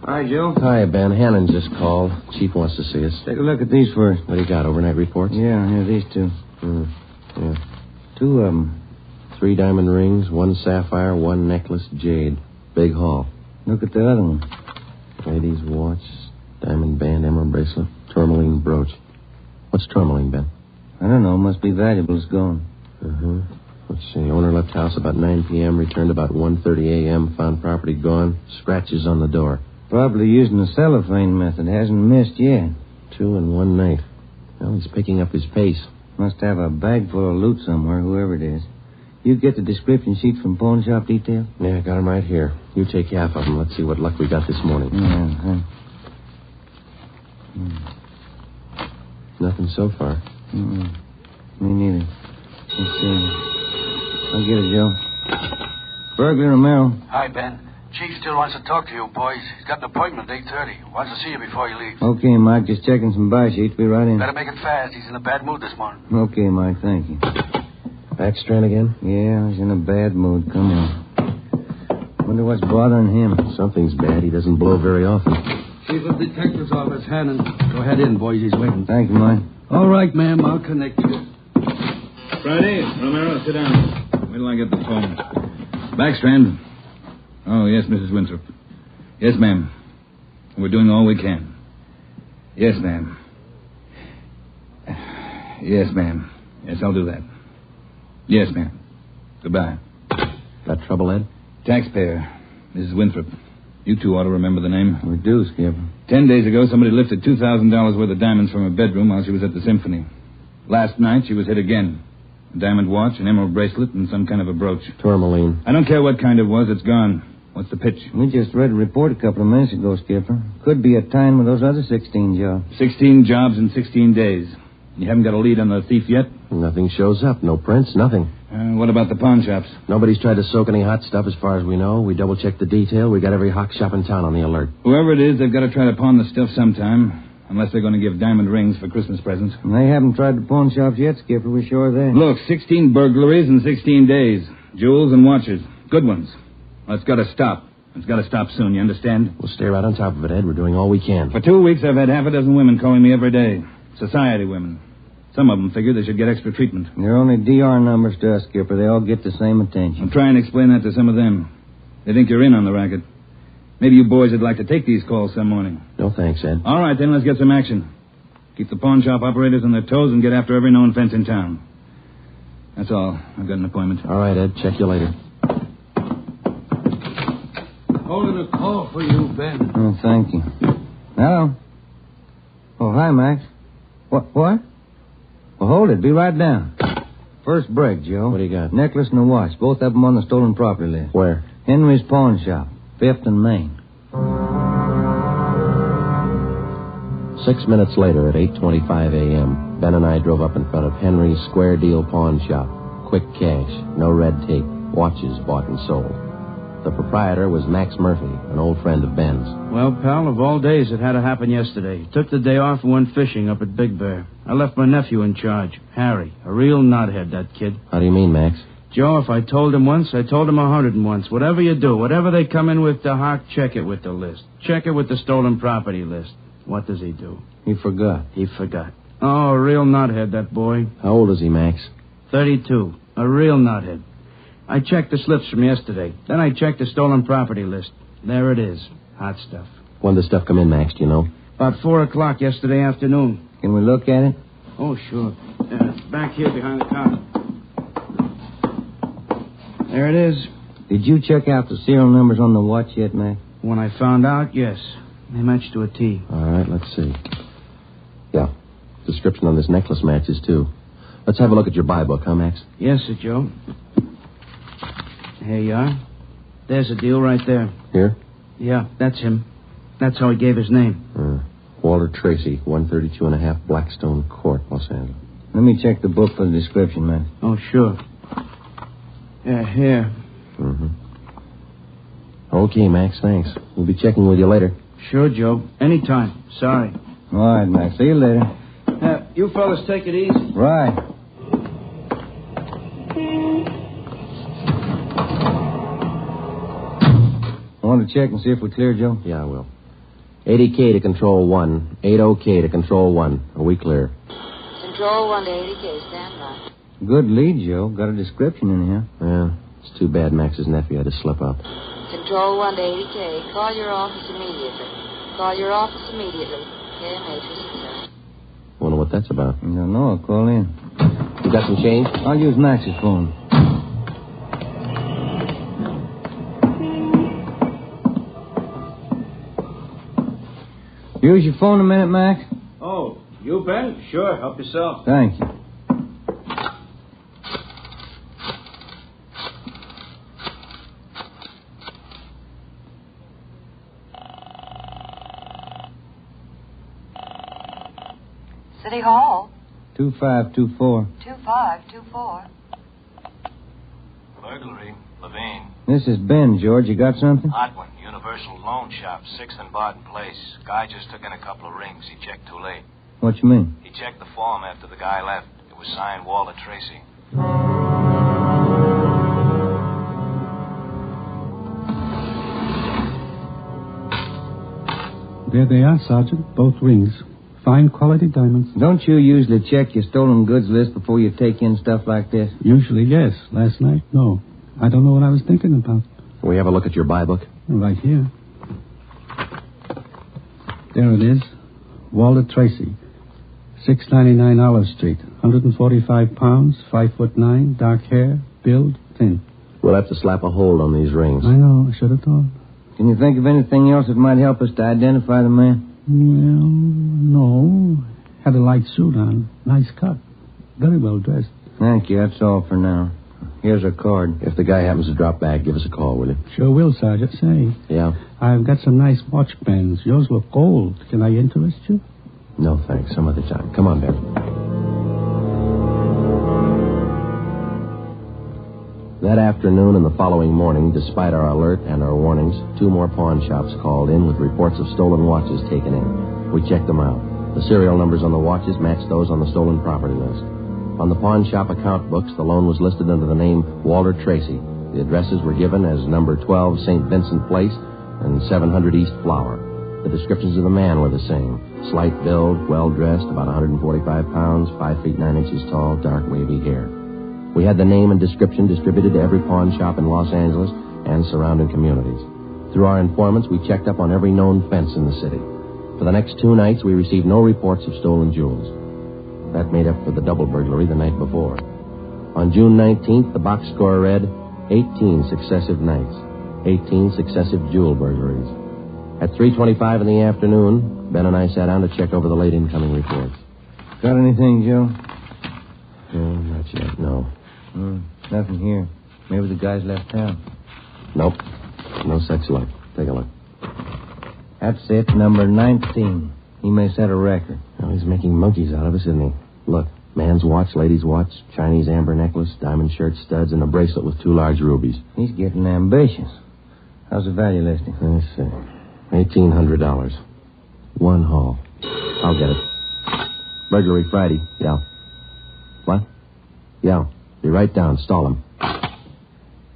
Hi, Joe. Hi, Ben. Hannon just called. Chief wants to see us. Take a look at these first. What do you got, overnight reports? Yeah, these two. Yeah. 2 of them. 3 diamond rings, 1 sapphire, 1 necklace, jade. Big haul. Look at the other one. Lady's watch, diamond band, emerald bracelet, tourmaline brooch. What's tourmaline, Ben? I don't know. Must be valuable. It's gone. Let's see. Owner left house about 9 p.m., returned about 1:30 a.m., found property gone, scratches on the door. Probably using the cellophane method. Hasn't missed yet. 2 in 1 night. Well, he's picking up his pace. Must have a bag full of loot somewhere, whoever it is. You get the description sheet from pawn shop detail? Yeah, got him right here. You take half of them. Let's see what luck we got this morning. Nothing so far. Me neither. Let's see. I'll get it, Joe. Burglar Romero. Hi, Ben. Chief still wants to talk to you, boys. He's got an appointment at 8:30. Wants to see you before he leaves. Okay, Mike. Just checking some buy sheets. Be right in. Better make it fast. He's in a bad mood this morning. Okay, Mike. Thank you. Backstrand again? Yeah, he's in a bad mood. Come on. Wonder what's bothering him. Something's bad. He doesn't blow very often. Chief of Detective's Office, Hannon. Go ahead in, boys. He's waiting. Thank you, Mike. All right, ma'am. I'll connect you. Friday, Romero, sit down. Wait till I get the phone. Backstrand. Oh, yes, Mrs. Winthrop. Yes, ma'am. We're doing all we can. Yes, ma'am. Yes, ma'am. Yes, I'll do that. Yes, ma'am. Goodbye. Got trouble, Ed? Taxpayer, Mrs. Winthrop. You two ought to remember the name. We do, Skipper. 10 days ago, somebody lifted $2,000 worth of diamonds from her bedroom while she was at the symphony. Last night, she was hit again. A diamond watch, an emerald bracelet, and some kind of a brooch. Tourmaline. I don't care what kind it was. It's gone. What's the pitch? We just read a report a couple of minutes ago, Skipper. Could be a tie-in with those other 16 jobs. 16 jobs in 16 days. You haven't got a lead on the thief yet? Nothing shows up. No prints, nothing. What about the pawn shops? Nobody's tried to soak any hot stuff as far as we know. We double-checked the detail. We got every hawk shop in town on the alert. Whoever it is, they've got to try to pawn the stuff sometime. Unless they're going to give diamond rings for Christmas presents. They haven't tried the pawn shops yet, Skipper. We're sure of that. Look, 16 burglaries in 16 days. Jewels and watches. Good ones. Well, it's got to stop. It's got to stop soon, you understand? We'll stay right on top of it, Ed. We're doing all we can. For 2 weeks, I've had half a dozen women calling me every day. Society women. Some of them figure they should get extra treatment. They're only DR numbers to us, Skipper. They all get the same attention. I'll try and explain that to some of them. They think you're in on the racket. Maybe you boys would like to take these calls some morning. No thanks, Ed. All right, then, let's get some action. Keep the pawn shop operators on their toes and get after every known fence in town. That's all. I've got an appointment. All right, Ed. Check you later. Holding a call for you, Ben. Oh, thank you. Hello. Oh, hi, Max. What? Well, hold it. Be right down. First break, Joe. What do you got? Necklace and a watch. Both of them on the stolen property list. Where? Henry's pawn shop. 5th and Main. 6 minutes later, at 8:25 a.m., Ben and I drove up in front of Henry's Square Deal Pawn Shop. Quick cash, no red tape, watches bought and sold. The proprietor was Max Murphy, an old friend of Ben's. Well, pal, of all days, it had to happen yesterday. Took the day off and went fishing up at Big Bear. I left my nephew in charge, Harry. A real knothead, that kid. How do you mean, Max? Joe, if I told him once, I told him 101. Whatever you do, whatever they come in with to Hawk, check it with the list. Check it with the stolen property list. What does he do? He forgot. He forgot. Oh, a real knothead, that boy. How old is he, Max? 32. A real knothead. I checked the slips from yesterday. Then I checked the stolen property list. There it is. Hot stuff. When did the stuff come in, Max, do you know? About 4 o'clock yesterday afternoon. Can we look at it? Oh, sure. Back here behind the counter. There it is. Did you check out the serial numbers on the watch yet, Max? When I found out, yes. They matched to a T. All right, let's see. Yeah. Description on this necklace matches, too. Let's have a look at your buy book, huh, Max? Yes, sir, Joe. Here you are. There's a deal right there. Here? Yeah, that's him. That's how he gave his name. Walter Tracy, 132.5 Blackstone Court, Los Angeles. Let me check the book for the description, man. Oh, sure. Yeah, here. Mm-hmm. Okay, Max, thanks. We'll be checking with you later. Sure, Joe. Anytime. Sorry. All right, Max. See you later. You fellas take it easy. Right. Want to check and see if we clear, Joe? Yeah, I will. 80K to Control 1. 80K to Control 1. Are we clear? Control 1 to 80K. Stand by. Good lead, Joe. Got a description in here. Yeah. It's too bad Max's nephew had to slip up. Control 1 to 80K. Call your office immediately. Call your office immediately. KMH is concerned. Wonder what that's about. I don't know. I'll call in. You got some change? I'll use Max's phone. Use your phone a minute, Max? Oh, you, Ben? Sure. Help yourself. Thank you. City Hall. 2524. 2524. Burglary. Levine. This is Ben, George. You got something? Hot one. Universal Loan Shop, 6th and Barton Place. Guy just took in a couple of rings. He checked too late. What you mean? He checked the form after the guy left. It was signed Walter Tracy. There they are, Sergeant. Both rings. Fine quality diamonds. Don't you usually check your stolen goods list before you take in stuff like this? Usually, yes. Last night, no. I don't know what I was thinking about. Can we have a look at your buy book? Right here. There it is. Walter Tracy. 699 Olive Street. 145 pounds, 5'9", dark hair, build, thin. We'll have to slap a hold on these rings. I know. I should have thought. Can you think of anything else that might help us to identify the man? Well, no. Had a light suit on. Nice cut. Very well dressed. Thank you. That's all for now. Here's a card. If the guy happens to drop back, give us a call, will you? Sure will, Sergeant. Say. Yeah? I've got some nice watch bands. Yours look gold. Can I interest you? No, thanks. Some other time. Come on, Ben. That afternoon and the following morning, despite our alert and our warnings, 2 more pawn shops called in with reports of stolen watches taken in. We checked them out. The serial numbers on the watches matched those on the stolen property list. On the pawn shop account books, the loan was listed under the name Walter Tracy. The addresses were given as number 12 St. Vincent Place and 700 East Flower. The descriptions of the man were the same. Slight build, well-dressed, about 145 pounds, 5 feet 9 inches tall, dark wavy hair. We had the name and description distributed to every pawn shop in Los Angeles and surrounding communities. Through our informants, we checked up on every known fence in the city. For the next 2 nights, we received no reports of stolen jewels. That made up for the double burglary the night before. On June 19th, the box score read 18 successive nights, 18 successive jewel burglaries. At 3:25 in the afternoon, Ben and I sat down to check over the late incoming reports. Got anything, Joe? Not yet, no. Nothing here. Maybe the guy's left town. Nope. No such luck. Take a look. That's it, number 19. He may set a record. Oh, he's making monkeys out of us, isn't he? Look, man's watch, lady's watch, Chinese amber necklace, diamond shirt studs, and a bracelet with 2 large rubies. He's getting ambitious. How's the value listing? Let me see. $1,800. One haul. I'll get it. Burglary Friday. Yeah. What? Yeah. Be right down. Stall him.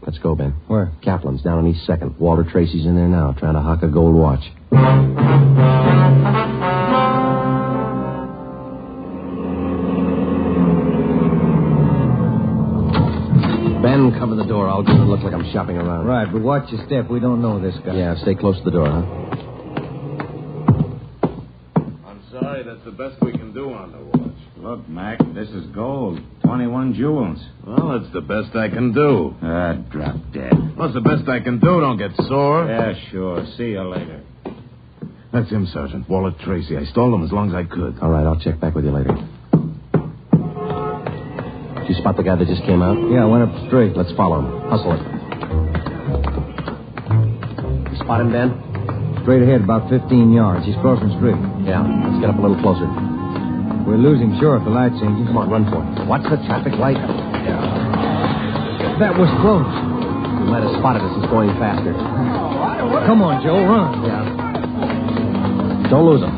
Let's go, Ben. Where? Kaplan's down on East 2nd. Walter Tracy's in there now, trying to hock a gold watch. Ben, cover the door. I'll get it look like I'm shopping around. Right, but watch your step. We don't know this guy. Yeah, stay close to the door, huh? I'm sorry, that's the best we can do on the watch. Look, Mac, this is gold. 21 jewels. Well, it's the best I can do. Drop dead. What's the best I can do? Don't get sore. Yeah, sure. See you later. That's him, Sergeant. Walter Tracy. I stole him as long as I could. All right, I'll check back with you later. Did you spot the guy that just came out? Yeah, I went up straight. Let's follow him. Hustle it. You spot him, Ben? Straight ahead, about 15 yards. He's crossing the street. Yeah, let's get up a little closer. We're losing shore if the light changes. Come on, run for it. Watch the traffic light. That was close. You might have spotted us. He's going faster. Come on, Joe, run. Yeah. Don't lose him.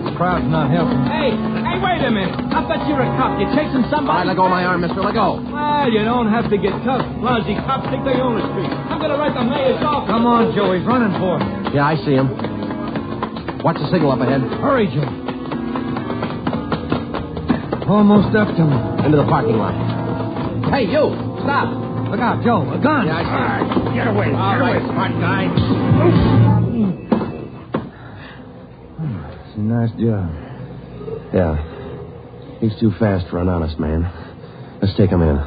The crowd's not helping. Hey, wait a minute. I bet you're a cop. You're chasing All right, somebody. let go of my arm, mister. Let go. Well, you don't have to get tough. Lousy cops think they own the street. I'm going to write the mayor's office. Come on, Joe. He's running for it. Yeah, I see him. Watch the signal up ahead. Hurry, Joe. Almost up to him. Into the parking lot. Hey, you! Stop! Look out, Joe. A gun. Yeah, I see. All right, get away. All right, smart guy. It's a nice job. Yeah. He's too fast for an honest man. Let's take him in.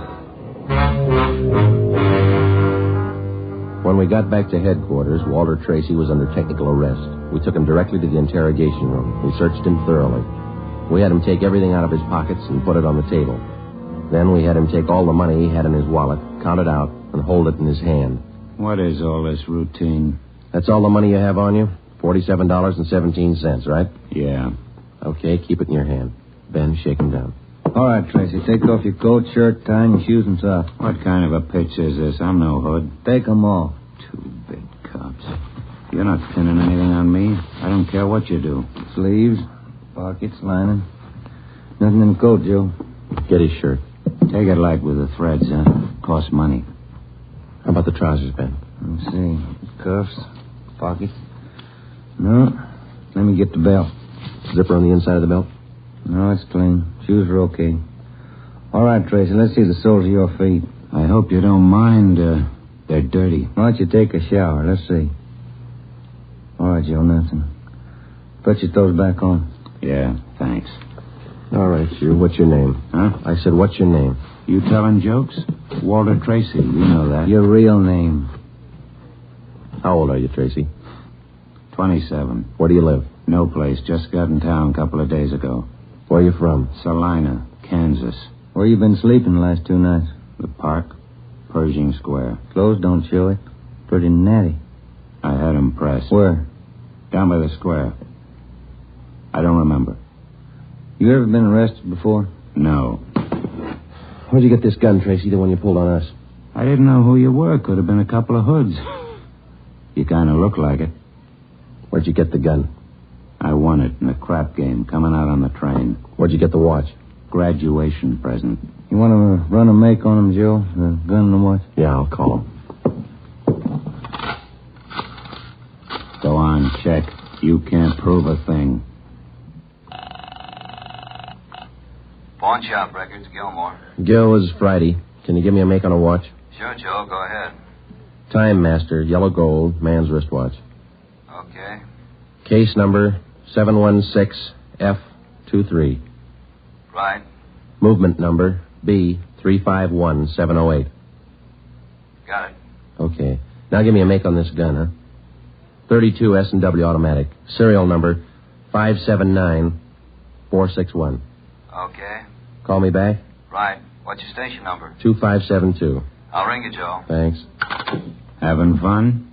When we got back to headquarters, Walter Tracy was under technical arrest. We took him directly to the interrogation room. We searched him thoroughly. We had him take everything out of his pockets and put it on the table. Then we had him take all the money he had in his wallet, count it out, and hold it in his hand. What is all this routine? That's all the money you have on you? $47.17, right? Yeah. Okay, keep it in your hand. Ben, shake him down. All right, Tracy. Take off your coat, shirt, tie, and your shoes and socks. What kind of a pitch is this? I'm no hood. Take them off. Two big cops. You're not pinning anything on me. I don't care what you do. Sleeves, pockets, lining. Nothing in the coat, Joe. Get his shirt. Take it light with the threads, huh? Costs money. How about the trousers, Ben? Let's see. Cuffs, pockets. No. Let me get the belt. Zipper on the inside of the belt? No, it's clean. Shoes are okay. All right, Tracy, let's see the soles of your feet. I hope you don't mind. They're dirty. Why don't you take a shower? Let's see. All right, Joe, nothing. Put your toes back on. Yeah, thanks. All right, sure. What's your name? Huh? I said, what's your name? You telling jokes? Walter Tracy, you know that. Your real name. How old are you, Tracy? 27. Where do you live? No place. Just got in town a couple of days ago. Where are you from? Salina, Kansas. Where you been sleeping the last 2 nights? The park, Pershing Square. Clothes don't show it. Pretty natty. I had 'em pressed. Where? Down by the square. I don't remember. You ever been arrested before? No. Where'd you get this gun, Tracy, the one you pulled on us? I didn't know who you were. Could have been a couple of hoods. You kind of look like it. Where'd you get the gun? I won it in a crap game coming out on the train. Where'd you get the watch? Graduation present. You want to run a make on him, Joe? The gun and the watch? Yeah, I'll call him. Go on, check. You can't prove a thing. Pawn shop records, Gilmore. Gil, is Friday. Can you give me a make on a watch? Sure, Joe, go ahead. Time Master, yellow gold, man's wristwatch. Okay. Case number 716F23. Right. Movement number B351708. Got it. Okay. Now give me a make on this gun, huh? 32 S&W automatic. Serial number 579461. Okay. Call me back? Right. What's your station number? 2572. I'll ring you, Joe. Thanks. Having fun?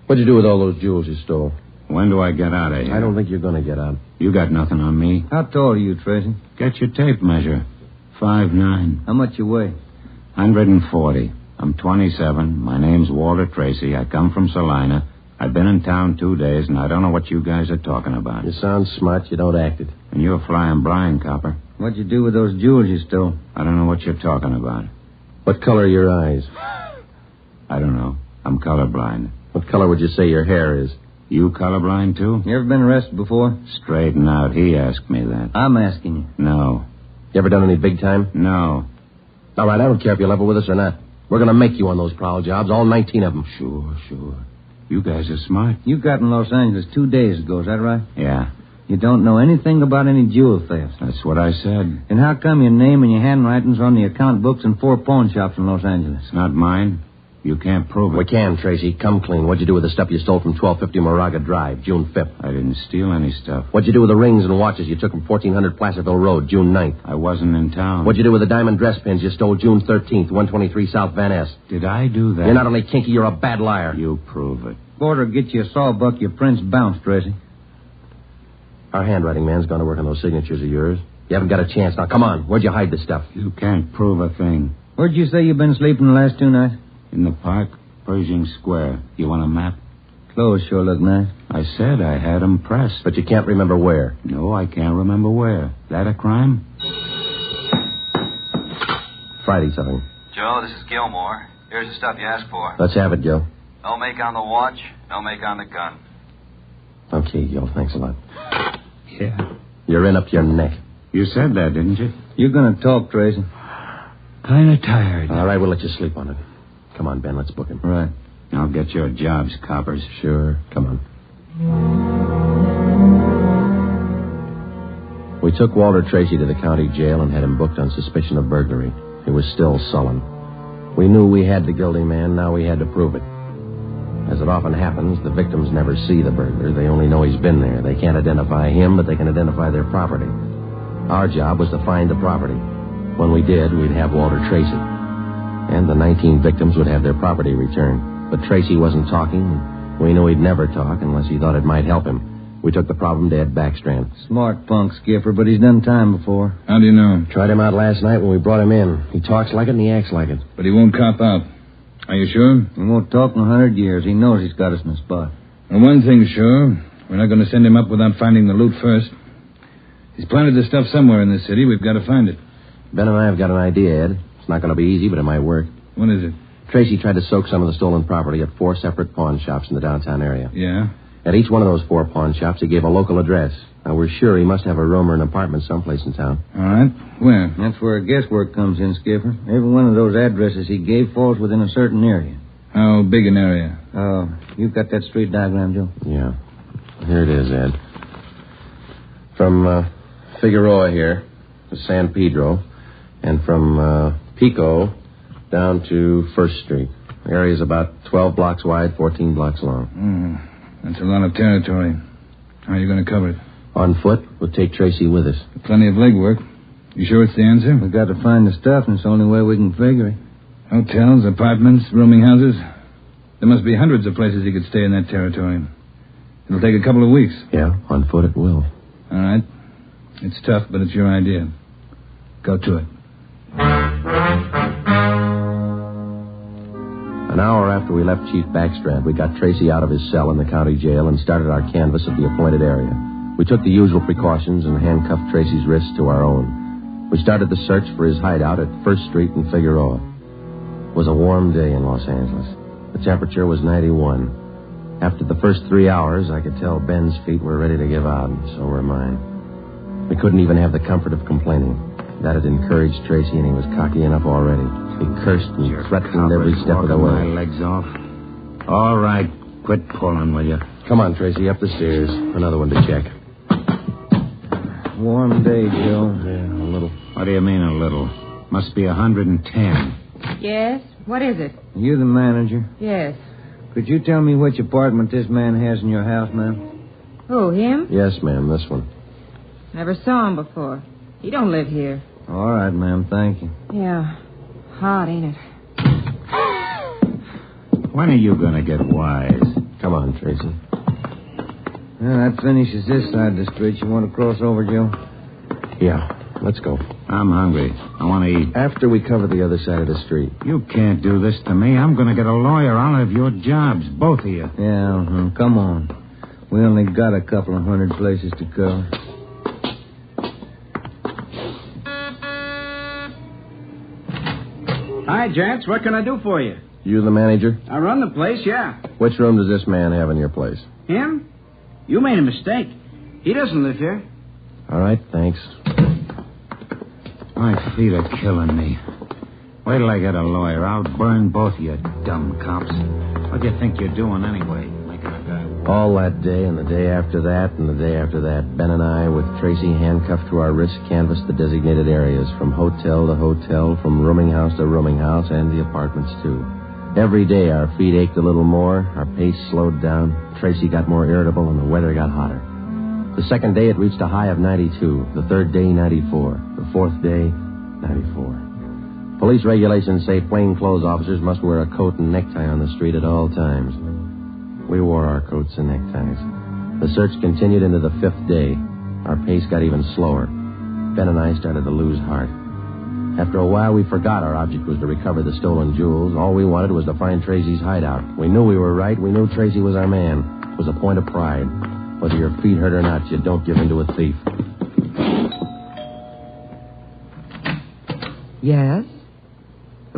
What'd you do with all those jewels you stole? When do I get out of here? I don't think you're going to get out. You got nothing on me. How tall are you, Tracy? Get your tape measure. 5'9". How much you weigh? 140. I'm 27. My name's Walter Tracy. I come from Salina. I've been in town 2 days, and I don't know what you guys are talking about. You sound smart. You don't act it. And you're flying blind, copper. What'd you do with those jewels you stole? I don't know what you're talking about. What color are your eyes? I don't know. I'm colorblind. What color would you say your hair is? You colorblind, too? You ever been arrested before? Straighten out. He asked me that. I'm asking you. No. You ever done any big time? No. All right, I don't care if you're level with us or not. We're going to make you on those prowl jobs, all 19 of them. Sure. You guys are smart. You got in Los Angeles 2 days ago, is that right? Yeah. You don't know anything about any jewel thefts. That's what I said. And how come your name and your handwriting's on the account books in 4 pawn shops in Los Angeles? It's not mine. You can't prove it. We can, Tracy. Come clean. What'd you do with the stuff you stole from 1250 Moraga Drive, June 5th? I didn't steal any stuff. What'd you do with the rings and watches you took from 1400 Placerville Road, June 9th? I wasn't in town. What'd you do with the diamond dress pins you stole June 13th, 123 South Van Ness? Did I do that? You're not only kinky, you're a bad liar. You prove it. Border get you a sawbuck, your prince bounced, Tracy. Our handwriting man's gone to work on those signatures of yours. You haven't got a chance. Now, come on. Where'd you hide the stuff? You can't prove a thing. Where'd you say you've been sleeping the last 2 nights? In the park, Pershing Square. You want a map? Clothes sure look nice. I said I had them pressed. But you can't remember where? No, I can't remember where. That a crime? Friday something. Joe, this is Gilmore. Here's the stuff you asked for. Let's have it, Gil. No make on the watch, no make on the gun. Okay, Gil. Thanks a lot. Yeah. You're in up to your neck. You said that, didn't you? You're going to talk, Tracy. Kind of tired. All right, we'll let you sleep on it. Come on, Ben, let's book him. Right. I'll get your jobs, coppers. Sure. Come on. We took Walter Tracy to the county jail and had him booked on suspicion of burglary. He was still sullen. We knew we had the guilty man. Now we had to prove it. As it often happens, the victims never see the burglar. They only know he's been there. They can't identify him, but they can identify their property. Our job was to find the property. When we did, we'd have Walter Tracy. And the 19 victims would have their property returned. But Tracy wasn't talking. We knew he'd never talk unless he thought it might help him. We took the problem to Ed Backstrand. Smart punk, Skipper, but he's done time before. How do you know? Tried him out last night when we brought him in. He talks like it and he acts like it. But he won't cop out. Are you sure? He won't talk in 100 years. He knows he's got us in the spot. Well, one thing's sure. We're not going to send him up without finding the loot first. He's planted the stuff somewhere in this city. We've got to find it. Ben and I have got an idea, Ed. It's not going to be easy, but it might work. What is it? Tracy tried to soak some of the stolen property at 4 separate pawn shops in the downtown area. Yeah? At each one of those 4 pawn shops, he gave a local address. Now, we're sure he must have a room or an apartment someplace in town. All right. Where? That's where guesswork comes in, Skipper. Every one of those addresses he gave falls within a certain area. How big an area? You've got that street diagram, Joe? Yeah. Here it is, Ed. From Figueroa here to San Pedro, and from Pico down to 1st Street. The area's about 12 blocks wide, 14 blocks long. That's a lot of territory. How are you going to cover it? On foot. We'll take Tracy with us. Plenty of legwork. You sure it's the answer? We've got to find the stuff, and it's the only way we can figure it. Hotels, apartments, rooming houses. There must be hundreds of places he could stay in that territory. It'll take a couple of weeks. Yeah, on foot it will. All right. It's tough, but it's your idea. Go to it. An hour after we left Chief Backstrand, we got Tracy out of his cell in the county jail and started our canvass of the appointed area. We took the usual precautions and handcuffed Tracy's wrists to our own. We started the search for his hideout at 1st Street in Figueroa. It was a warm day in Los Angeles. The temperature was 91. After the first 3 hours, I could tell Ben's feet were ready to give out, and so were mine. We couldn't even have the comfort of complaining. That had encouraged Tracy, and he was cocky enough already. He cursed and threatened every step of the way. My legs off. All right, quit pulling, will you? Come on, Tracy, up the stairs. Another one to check. Warm day, Joe. Yeah, a little. What do you mean, a little? Must be 110. Yes? What is it? You the manager? Yes. Could you tell me which apartment this man has in your house, ma'am? Who, him? Yes, ma'am, this one. Never saw him before. He don't live here. All right, ma'am, thank you. Yeah. Hot, ain't it? When are you going to get wise? Come on, Tracy. Well, that finishes this side of the street. You want to cross over, Joe? Yeah, let's go. I'm hungry. I want to eat. After we cover the other side of the street. You can't do this to me. I'm going to get a lawyer. I'll have your jobs, both of you. Yeah, come on. We only got a couple of hundred places to cover. Hi, gents. What can I do for you? You the manager? I run the place, yeah. Which room does this man have in your place? Him? You made a mistake. He doesn't live here. All right, thanks. My feet are killing me. Wait till I get a lawyer. I'll burn both of you dumb cops. What do you think you're doing anyway? Making a guy walk? All that day and the day after that and the day after that, Ben and I, with Tracy handcuffed to our wrists, canvassed the designated areas, from hotel to hotel, from rooming house to rooming house, and the apartments, too. Every day our feet ached a little more, our pace slowed down, Tracy got more irritable, and the weather got hotter. The second day, it reached a high of 92. The third day, 94. The fourth day, 94. Police regulations say plainclothes officers must wear a coat and necktie on the street at all times. We wore our coats and neckties. The search continued into the fifth day. Our pace got even slower. Ben and I started to lose heart. After a while, we forgot our object was to recover the stolen jewels. All we wanted was to find Tracy's hideout. We knew we were right. We knew Tracy was our man. It was a point of pride. Whether your feet hurt or not, you don't give in to a thief. Yes?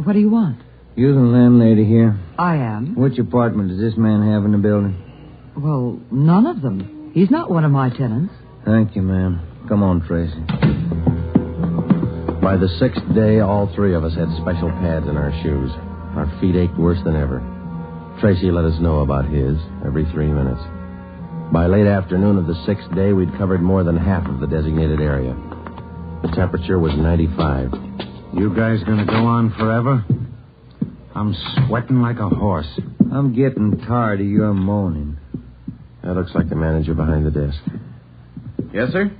What do you want? You the landlady here? I am. Which apartment does this man have in the building? Well, none of them. He's not one of my tenants. Thank you, ma'am. Come on, Tracy. By the sixth day, all three of us had special pads in our shoes. Our feet ached worse than ever. Tracy let us know about his every 3 minutes. By late afternoon of the sixth day, we'd covered more than half of the designated area. The temperature was 95. You guys gonna go on forever? I'm sweating like a horse. I'm getting tired of your moaning. That looks like the manager behind the desk. Yes, sir?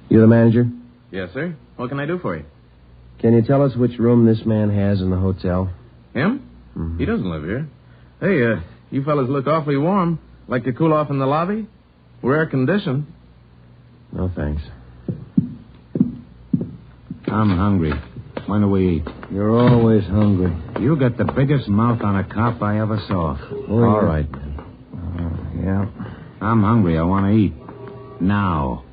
You the manager? Yes, sir. What can I do for you? Can you tell us which room this man has in the hotel? Him? Mm-hmm. He doesn't live here. Hey, you fellas look awfully warm. Like to cool off in the lobby? We're air-conditioned. No, thanks. I'm hungry. When do we eat? You're always hungry. You got the biggest mouth on a cop I ever saw. All right. Yeah. I'm hungry. I want to eat. Now.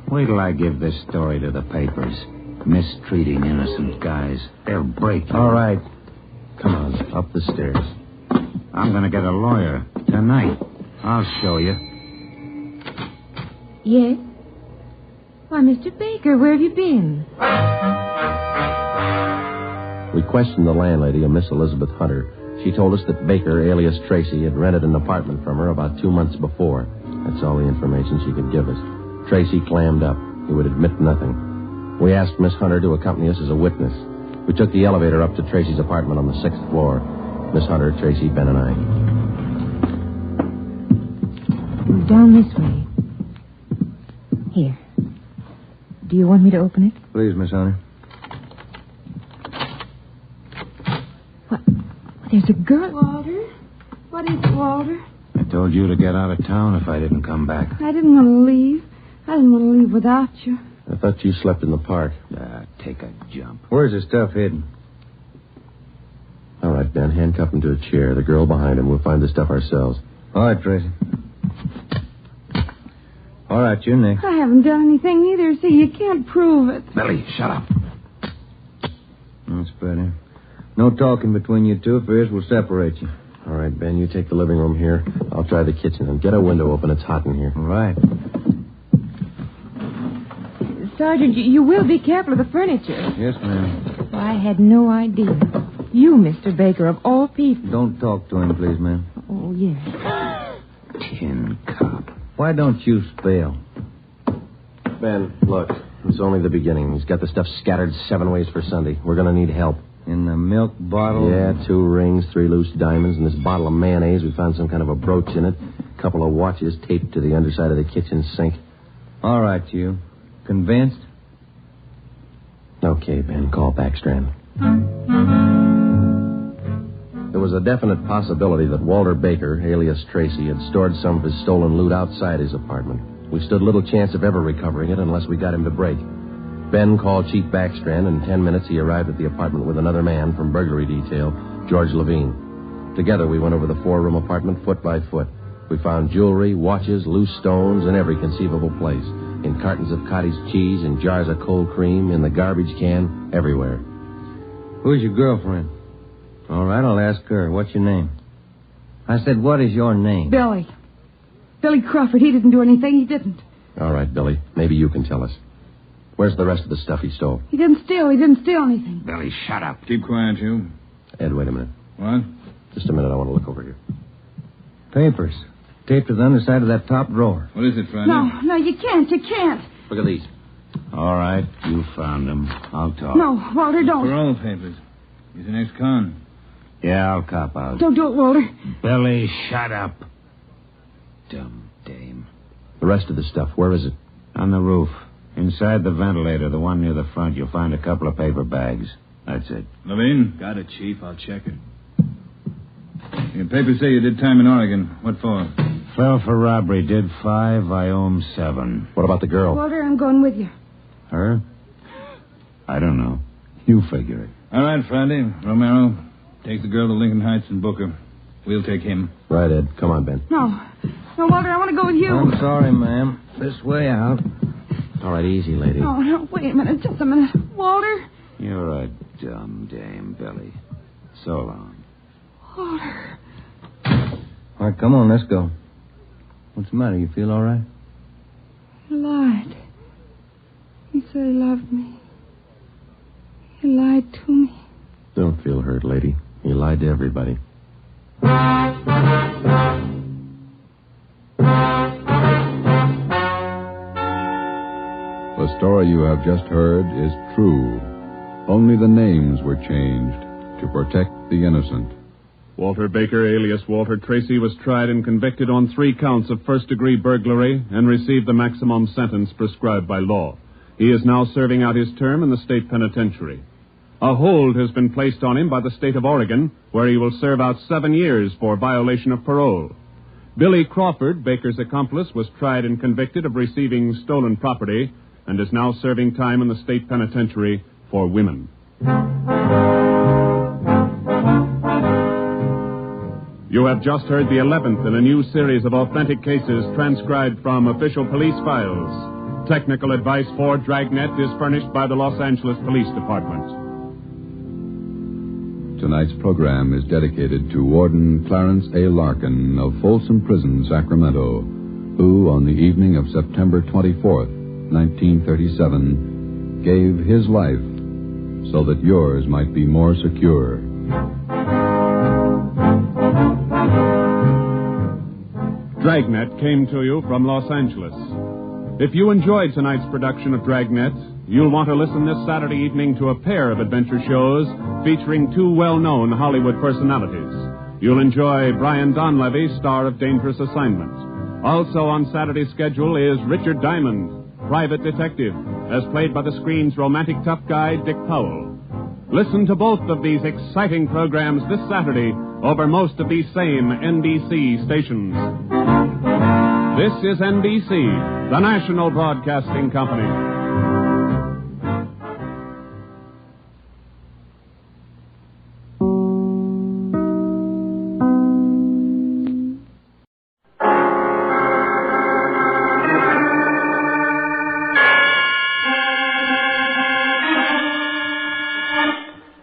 Wait till I give this story to the papers. Mistreating innocent guys. They'll break you. All right. Come on, up the stairs. I'm going to get a lawyer tonight. I'll show you. Yes? Why, Mr. Baker, where have you been? We questioned the landlady, a Miss Elizabeth Hunter. She told us that Baker, alias Tracy, had rented an apartment from her about 2 months before. That's all the information she could give us. Tracy clammed up. He would admit nothing. We asked Miss Hunter to accompany us as a witness. We took the elevator up to Tracy's apartment on the 6th floor. Miss Hunter, Tracy, Ben, and I. Down this way. Here. Do you want me to open it? Please, Miss Hunter. What? There's a girl. Walter? What is it, Walter? I told you to get out of town if I didn't come back. I didn't want to leave. I didn't want to leave without you. I thought you slept in the park. Take a jump. Where's the stuff hidden? All right, Ben, handcuff him to a chair. The girl behind him. We'll find the stuff ourselves. All right, Tracy. All right, you're next. I haven't done anything either, so you can't prove it. Billy, shut up. That's better. No talking between you two. If there is, we'll separate you. All right, Ben, you take the living room here. I'll try the kitchen. And get a window open. It's hot in here. All right. Sergeant, you will be careful of the furniture. Yes, ma'am. Well, I had no idea. You, Mr. Baker, of all people. Don't talk to him, please, ma'am. Oh, yes. Tin cop. Why don't you spell? Ben, look. It's only the beginning. He's got the stuff scattered 7 ways for Sunday. We're going to need help. In the milk bottle? Yeah, 2 rings, 3 loose diamonds, and this bottle of mayonnaise. We found some kind of a brooch in it. A couple of watches taped to the underside of the kitchen sink. All right, you. Convinced? Okay, Ben. Call Backstrand. There was a definite possibility that Walter Baker, alias Tracy, had stored some of his stolen loot outside his apartment. We stood little chance of ever recovering it unless we got him to break. Ben called Chief Backstrand, and in 10 minutes he arrived at the apartment with another man from burglary detail, George Levine. Together we went over the 4-room apartment foot by foot. We found jewelry, watches, loose stones in every conceivable place. In cartons of cottage cheese, in jars of cold cream, in the garbage can, everywhere. Who's your girlfriend? All right, I'll ask her. What's your name? I said, what is your name? Billy. Billy Crawford. He didn't do anything. He didn't. All right, Billy. Maybe you can tell us. Where's the rest of the stuff he stole? He didn't steal. He didn't steal anything. Billy, shut up. Keep quiet, you. Ed, wait a minute. What? Just a minute. I want to look over here. Papers. Taped to the underside of that top drawer. What is it, Friday? No, you can't. You can't. Look at these. All right, you found them. I'll talk. No, Walter, don't. Parole papers. He's an ex-con. Yeah, I'll cop out. Don't do it, Walter. Billy, shut up. Dumb dame. The rest of the stuff, where is it? On the roof. Inside the ventilator, the one near the front, you'll find a couple of paper bags. That's it. Levine? Got it, Chief. I'll check it. Your papers say you did time in Oregon. What for? Fell for robbery. Did 5. I owe him 7. What about the girl? Walter, I'm going with you. Her? I don't know. You figure it. All right, Friday. Romero, take the girl to Lincoln Heights and book her. We'll take him. Right, Ed. Come on, Ben. No, Walter, I want to go with you. I'm sorry, ma'am. This way out. All right, easy, lady. No, wait a minute. Just a minute. Walter? You're a dumb dame, Billy. So long. Walter. All right, come on, let's go. What's the matter? You feel all right? He lied. He said he loved me. He lied to me. Don't feel hurt, lady. He lied to everybody. The story you have just heard is true. Only the names were changed to protect the innocent. Walter Baker, alias Walter Tracy, was tried and convicted on 3 counts of first-degree burglary and received the maximum sentence prescribed by law. He is now serving out his term in the state penitentiary. A hold has been placed on him by the state of Oregon, where he will serve out 7 years for violation of parole. Billy Crawford, Baker's accomplice, was tried and convicted of receiving stolen property and is now serving time in the state penitentiary for women. You have just heard the 11th in a new series of authentic cases transcribed from official police files. Technical advice for Dragnet is furnished by the Los Angeles Police Department. Tonight's program is dedicated to Warden Clarence A. Larkin of Folsom Prison, Sacramento, who, on the evening of September 24th, 1937, gave his life so that yours might be more secure. Dragnet came to you from Los Angeles. If you enjoyed tonight's production of Dragnet, you'll want to listen this Saturday evening to a pair of adventure shows featuring 2 well-known Hollywood personalities. You'll enjoy Brian Donlevy, star of Dangerous Assignment. Also on Saturday's schedule is Richard Diamond, private detective, as played by the screen's romantic tough guy, Dick Powell. Listen to both of these exciting programs this Saturday over most of these same NBC stations. This is NBC, the national broadcasting company.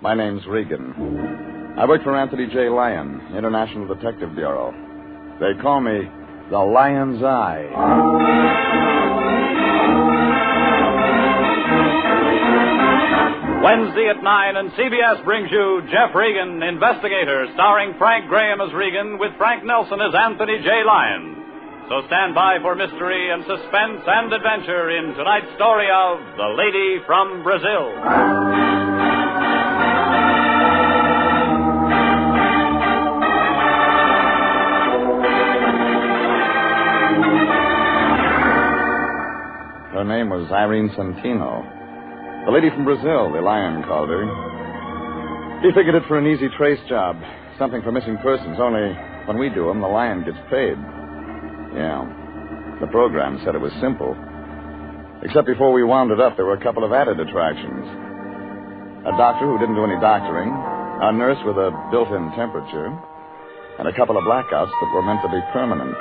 My name's Regan. I work for Anthony J. Lyon, International Detective Bureau. They call me the Lion's Eye. Wednesday at 9, and CBS brings you Jeff Regan, Investigator, starring Frank Graham as Regan with Frank Nelson as Anthony J. Lyon. So stand by for mystery and suspense and adventure in tonight's story of The Lady from Brazil. Her name was Irene Santino. The lady from Brazil, the Lion called her. He figured it for an easy trace job. Something for missing persons, only when we do them, the Lion gets paid. Yeah. The program said it was simple. Except before we wound it up, there were a couple of added attractions. A doctor who didn't do any doctoring, a nurse with a built-in temperature, and a couple of blackouts that were meant to be permanent.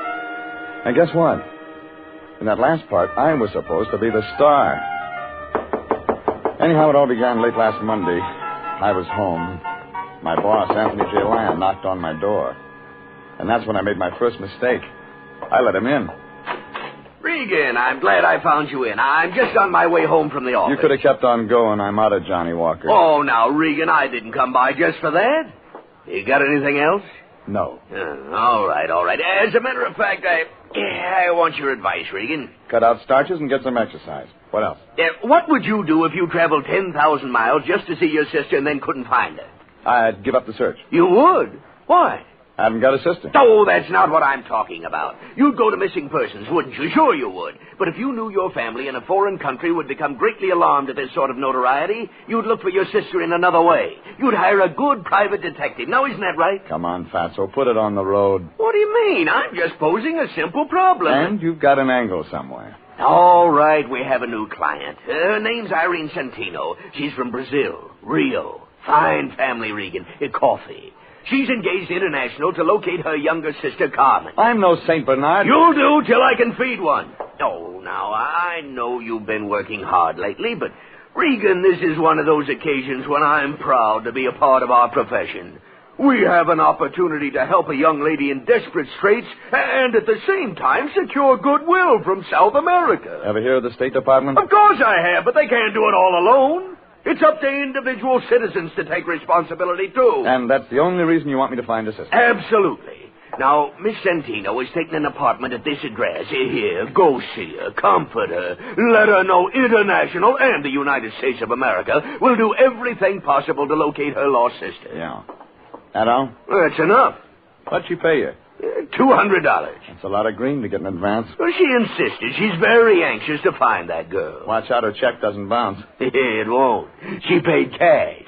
And guess what? In that last part, I was supposed to be the star. Anyhow, it all began late last Monday. I was home. My boss, Anthony J. Lyon, knocked on my door. And that's when I made my first mistake. I let him in. Regan, I'm glad I found you in. I'm just on my way home from the office. You could have kept on going. I'm out of Johnny Walker. Oh, now, Regan, I didn't come by just for that. You got anything else? No. All right. As a matter of fact, I want your advice, Regan. Cut out starches and get some exercise. What else? What would you do if you traveled 10,000 miles just to see your sister and then couldn't find her? I'd give up the search. You would? Why? I haven't got a sister. Oh, that's not what I'm talking about. You'd go to missing persons, wouldn't you? Sure you would. But if you knew your family in a foreign country would become greatly alarmed at this sort of notoriety, you'd look for your sister in another way. You'd hire a good private detective. Now, isn't that right? Come on, Fatso, put it on the road. What do you mean? I'm just posing a simple problem. And you've got an angle somewhere. All right, we have a new client. Her name's Irene Centino. She's from Brazil, Rio. Fine family, Regan. Coffee. She's engaged international to locate her younger sister, Carmen. I'm no St. Bernard. You'll do till I can feed one. Oh, now, I know you've been working hard lately, but, Regan, this is one of those occasions when I'm proud to be a part of our profession. We have an opportunity to help a young lady in desperate straits and at the same time secure goodwill from South America. Ever hear of the State Department? Of course I have, but they can't do it all alone. It's up to individual citizens to take responsibility, too. And that's the only reason you want me to find a sister? Absolutely. Now, Miss Centino is taking an apartment at this address. Here, go see her, comfort her, let her know International and the United States of America will do everything possible to locate her lost sister. Yeah. That all? That's enough. What'd she pay you? $200. That's a lot of green to get in advance. Well, she insisted. She's very anxious to find that girl. Watch out her check doesn't bounce. It won't. She paid cash.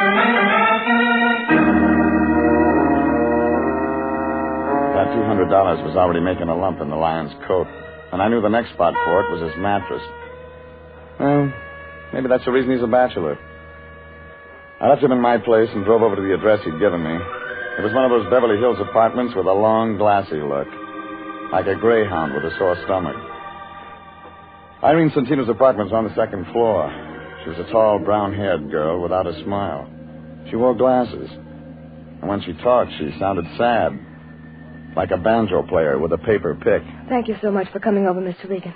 That $200 was already making a lump in the lion's coat. And I knew the next spot for it was his mattress. Well, maybe that's the reason he's a bachelor. I left him in my place and drove over to the address he'd given me. It was one of those Beverly Hills apartments with a long, glassy look, like a greyhound with a sore stomach. Irene Centino's apartment was on the second floor. She was a tall, brown-haired girl without a smile. She wore glasses. And when she talked, she sounded sad, like a banjo player with a paper pick. Thank you so much for coming over, Mr. Regan.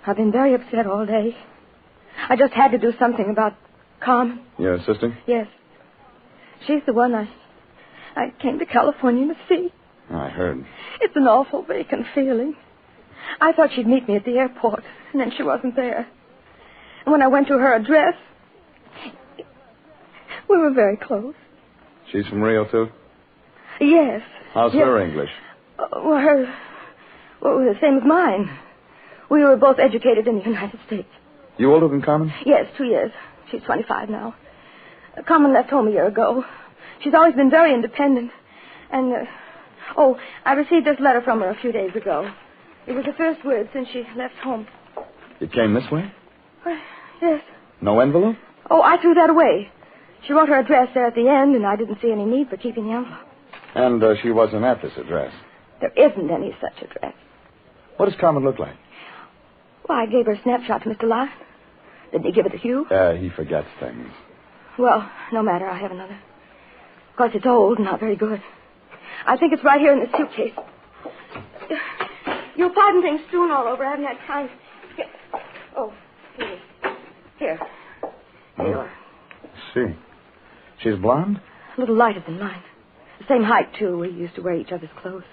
I've been very upset all day. I just had to do something about Carmen. Your sister? Yes. She's the one I came to California to see. I heard. It's an awful vacant feeling. I thought she'd meet me at the airport, and then she wasn't there. And when I went to her address, we were very close. She's from Rio, too? Yes. How's her English? Well, her was the same as mine. We were both educated in the United States. You older than Carmen? Yes, 2 years. She's 25 now. Carmen left home a year ago. She's always been very independent. And, I received this letter from her a few days ago. It was the first word since she left home. It came this way? Yes. No envelope? Oh, I threw that away. She wrote her address there at the end, and I didn't see any need for keeping the envelope. And she wasn't at this address? There isn't any such address. What does Carmen look like? Well, I gave her a snapshot to Mr. Lyon. Didn't he give it to you? He forgets things. Well, no matter. I have another. Of course, it's old and not very good. I think it's right here in the suitcase. You'll pardon things strewn all over. I haven't had time. Oh, here. Here you are. See. She's blonde? A little lighter than mine. The same height, too. We used to wear each other's clothes.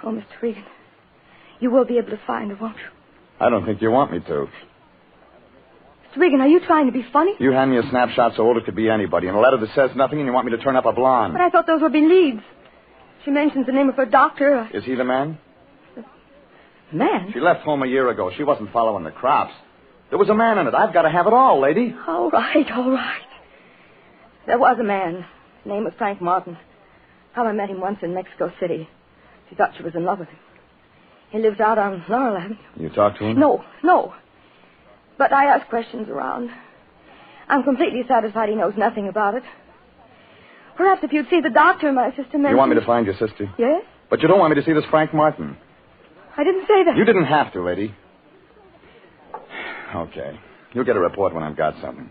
Oh, Mr. Regan, you will be able to find her, won't you? I don't think you want me to. Mr. Regan, are you trying to be funny? You hand me a snapshot so old it could be anybody, and a letter that says nothing, and you want me to turn up a blonde. But I thought those would be leads. She mentions the name of her doctor. Is he the man? Man? She left home a year ago. She wasn't following the crops. There was a man in it. I've got to have it all, lady. All right. There was a man. His name was Frank Martin. I met him once in Mexico City. She thought she was in love with him. He lives out on Laurel Avenue. You talked to him? No. But I asked questions around. I'm completely satisfied he knows nothing about it. Perhaps if you'd see the doctor, my sister mentioned... You want me to find your sister? Yes? But you don't want me to see this Frank Martin. I didn't say that. You didn't have to, lady. Okay. You'll get a report when I've got something.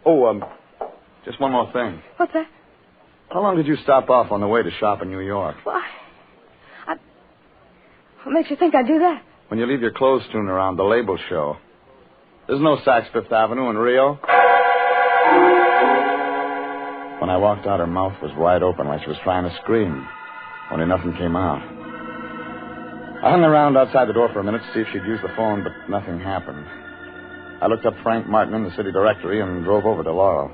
Oh, just one more thing. What's that? How long did you stop off on the way to shop in New York? Why? What makes you think I'd do that? When you leave your clothes strewn around the label show. There's no Saks Fifth Avenue in Rio. When I walked out, her mouth was wide open like she was trying to scream. Only nothing came out. I hung around outside the door for a minute to see if she'd use the phone, but nothing happened. I looked up Frank Martin in the city directory and drove over to Laurel.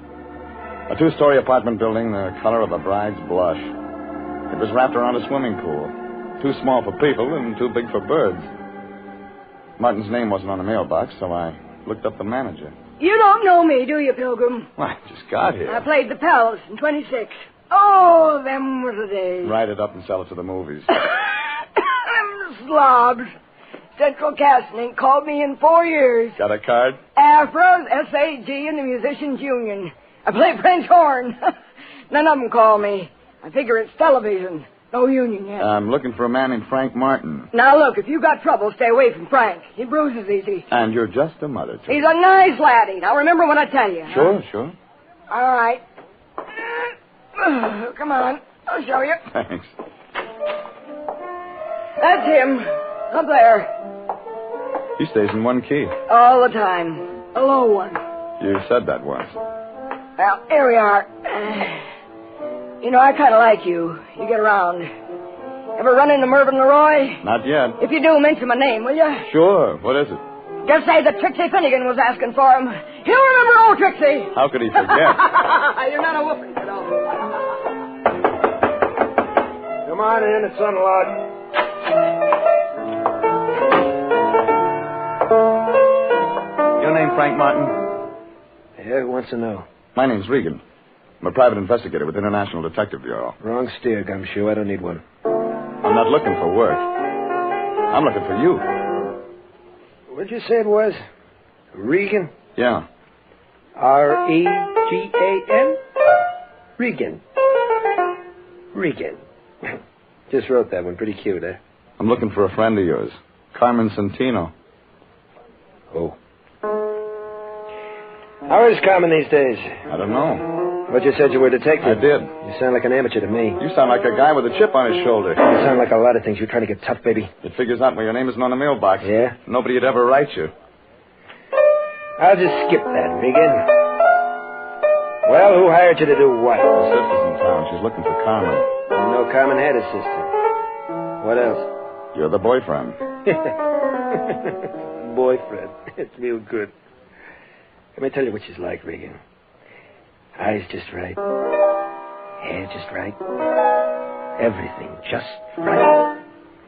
A 2-story apartment building the color of a bride's blush. It was wrapped around a swimming pool. Too small for people and too big for birds. Martin's name wasn't on the mailbox, so I looked up the manager. You don't know me, do you, Pilgrim? Well, I just got here. I played the Palace in 26. Oh, them were the days. Write it up and sell it to the movies. Them slobs. Central Casting ain't called me in 4 years. Got a card? Afros, SAG, and the Musicians Union. I play French horn. None of them call me. I figure it's television. No union yet. I'm looking for a man named Frank Martin. Now, look, if you got trouble, stay away from Frank. He bruises easy. And you're just a mother, too. He's a nice laddie. Now, remember what I tell you. Sure, sure. All right. Come on. I'll show you. Thanks. That's him. Up there. He stays in one key. All the time. A low one. You said that once. Well, here we are. You know, I kind of like you. You get around. Ever run into Mervyn Leroy? Not yet. If you do, mention my name, will you? Sure. What is it? Just say that Trixie Finnegan was asking for him. He'll remember old Trixie. How could he forget? You're not a whooping, you know. Come on in. It's unlocked. Your name Frank Martin? Yeah, who wants to know? My name's Regan. I'm a private investigator with International Detective Bureau. Wrong steer, Gumshoe. I don't need one. I'm not looking for work. I'm looking for you. What'd you say it was? Regan? Yeah. R-E-G-A-N? Regan. Regan. Just wrote that one. Pretty cute, eh? I'm looking for a friend of yours, Carmen Santino. Oh. How is Carmen these days? I don't know. But you said you were a detective. I did. You sound like an amateur to me. You sound like a guy with a chip on his shoulder. You sound like a lot of things. You're trying to get tough, baby. It figures out when your name isn't on the mailbox. Yeah? Nobody'd ever write you. I'll just skip that, Regan. Well, who hired you to do what? My sister's in town. She's looking for Carmen. You know Carmen had a sister. What else? You're the boyfriend. Boyfriend. It's real good. Let me tell you what she's like, Regan. Eyes just right. Hair just right. Everything just right.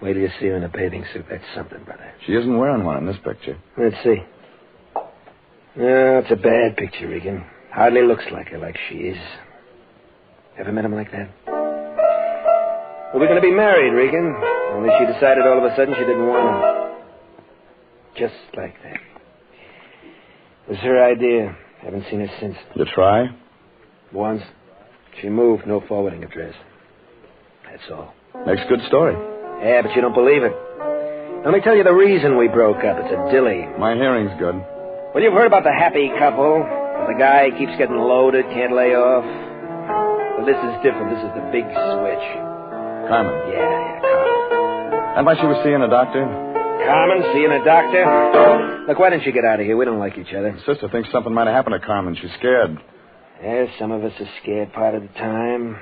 Wait till you see her in a bathing suit. That's something, brother. She isn't wearing one in this picture. Let's see. No, it's a bad picture, Regan. Hardly looks like her, like she is. Ever met him like that? Well, we're going to be married, Regan. Only she decided all of a sudden she didn't want him. Just like that. It was her idea. Haven't seen her since. You try? Once. She moved, no forwarding address. That's all. Makes a good story. Yeah, but you don't believe it. Let me tell you the reason we broke up. It's a dilly. My hearing's good. Well, you've heard about the happy couple. The guy keeps getting loaded, can't lay off. Well, this is different. This is the big switch. Carmen. Yeah, Carmen. And why she was seeing a doctor? Carmen, seeing a doctor? Look, why didn't you get out of here? We don't like each other. Sister thinks something might have happened to Carmen. She's scared. Yeah, some of us are scared part of the time.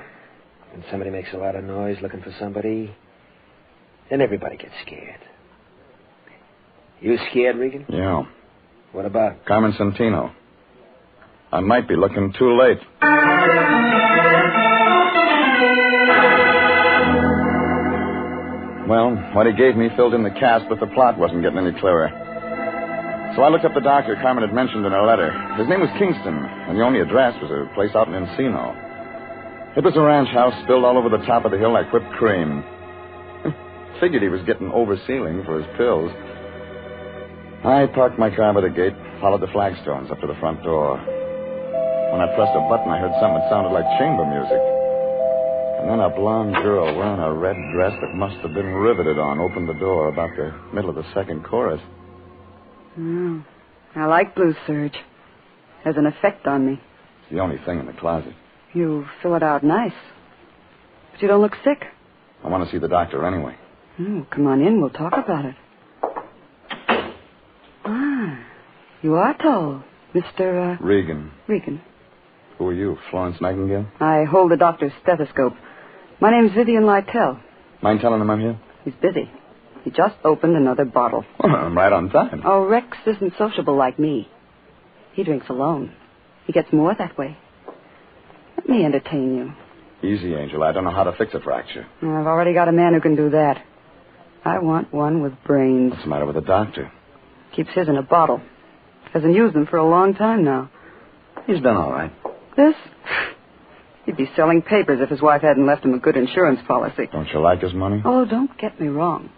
When somebody makes a lot of noise looking for somebody, then everybody gets scared. You scared, Regan? Yeah. What about? Carmen Santino. I might be looking too late. Well, what he gave me filled in the cast, but the plot wasn't getting any clearer. So I looked up the doctor Carmen had mentioned in her letter. His name was Kingston, and the only address was a place out in Encino. It was a ranch house built all over the top of the hill like whipped cream. Figured he was getting oversealing for his pills. I parked my car by the gate, followed the flagstones up to the front door. When I pressed a button, I heard something that sounded like chamber music. And then a blonde girl wearing a red dress that must have been riveted on opened the door about the middle of the second chorus. I like blue serge. Has an effect on me. It's the only thing in the closet. You fill it out nice. But you don't look sick. I want to see the doctor anyway. Come on in. We'll talk about it. You are tall, Mr. Regan. Regan. Who are you, Florence Nightingale? I hold the doctor's stethoscope. My name's Vivian Lytell. Mind telling him I'm here? He's busy. He just opened another bottle. Well, I'm right on time. Oh, Rex isn't sociable like me. He drinks alone. He gets more that way. Let me entertain you. Easy, Angel. I don't know how to fix a fracture. I've already got a man who can do that. I want one with brains. What's the matter with the doctor? Keeps his in a bottle. Hasn't used them for a long time now. He's been all right. This? He'd be selling papers if his wife hadn't left him a good insurance policy. Don't you like his money? Oh, don't get me wrong.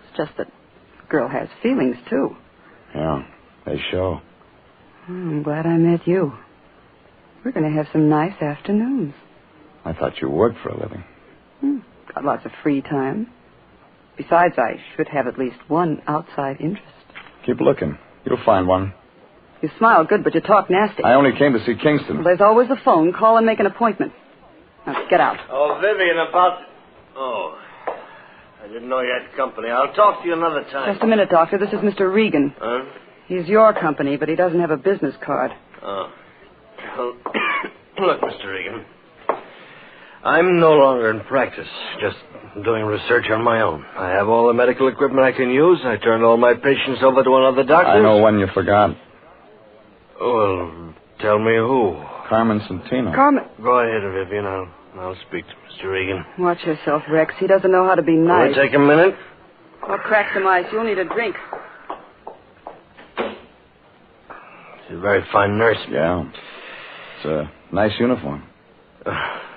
It's just that the girl has feelings, too. Yeah, they show. I'm glad I met you. We're going to have some nice afternoons. I thought you worked for a living. Got lots of free time. Besides, I should have at least one outside interest. Keep looking. You'll find one. You smile good, but you talk nasty. I only came to see Kingston. Well, there's always the phone. Call and make an appointment. Now, get out. Oh, Vivian, about... Oh, I didn't know you had company. I'll talk to you another time. Just a minute, Doctor. This is Mr. Regan. Huh? He's your company, but he doesn't have a business card. Oh. Well, look, Mr. Regan. I'm no longer in practice, just doing research on my own. I have all the medical equipment I can use. I turned all my patients over to another doctor. I know one you forgot. Well, tell me who. Carmen Santino. Carmen... Go ahead, Vivian. I'll speak to Mr. Regan. Watch yourself, Rex. He doesn't know how to be nice. Will it take a minute? I'll crack some ice. You'll need a drink. She's a very fine nurse. Yeah. It's a nice uniform.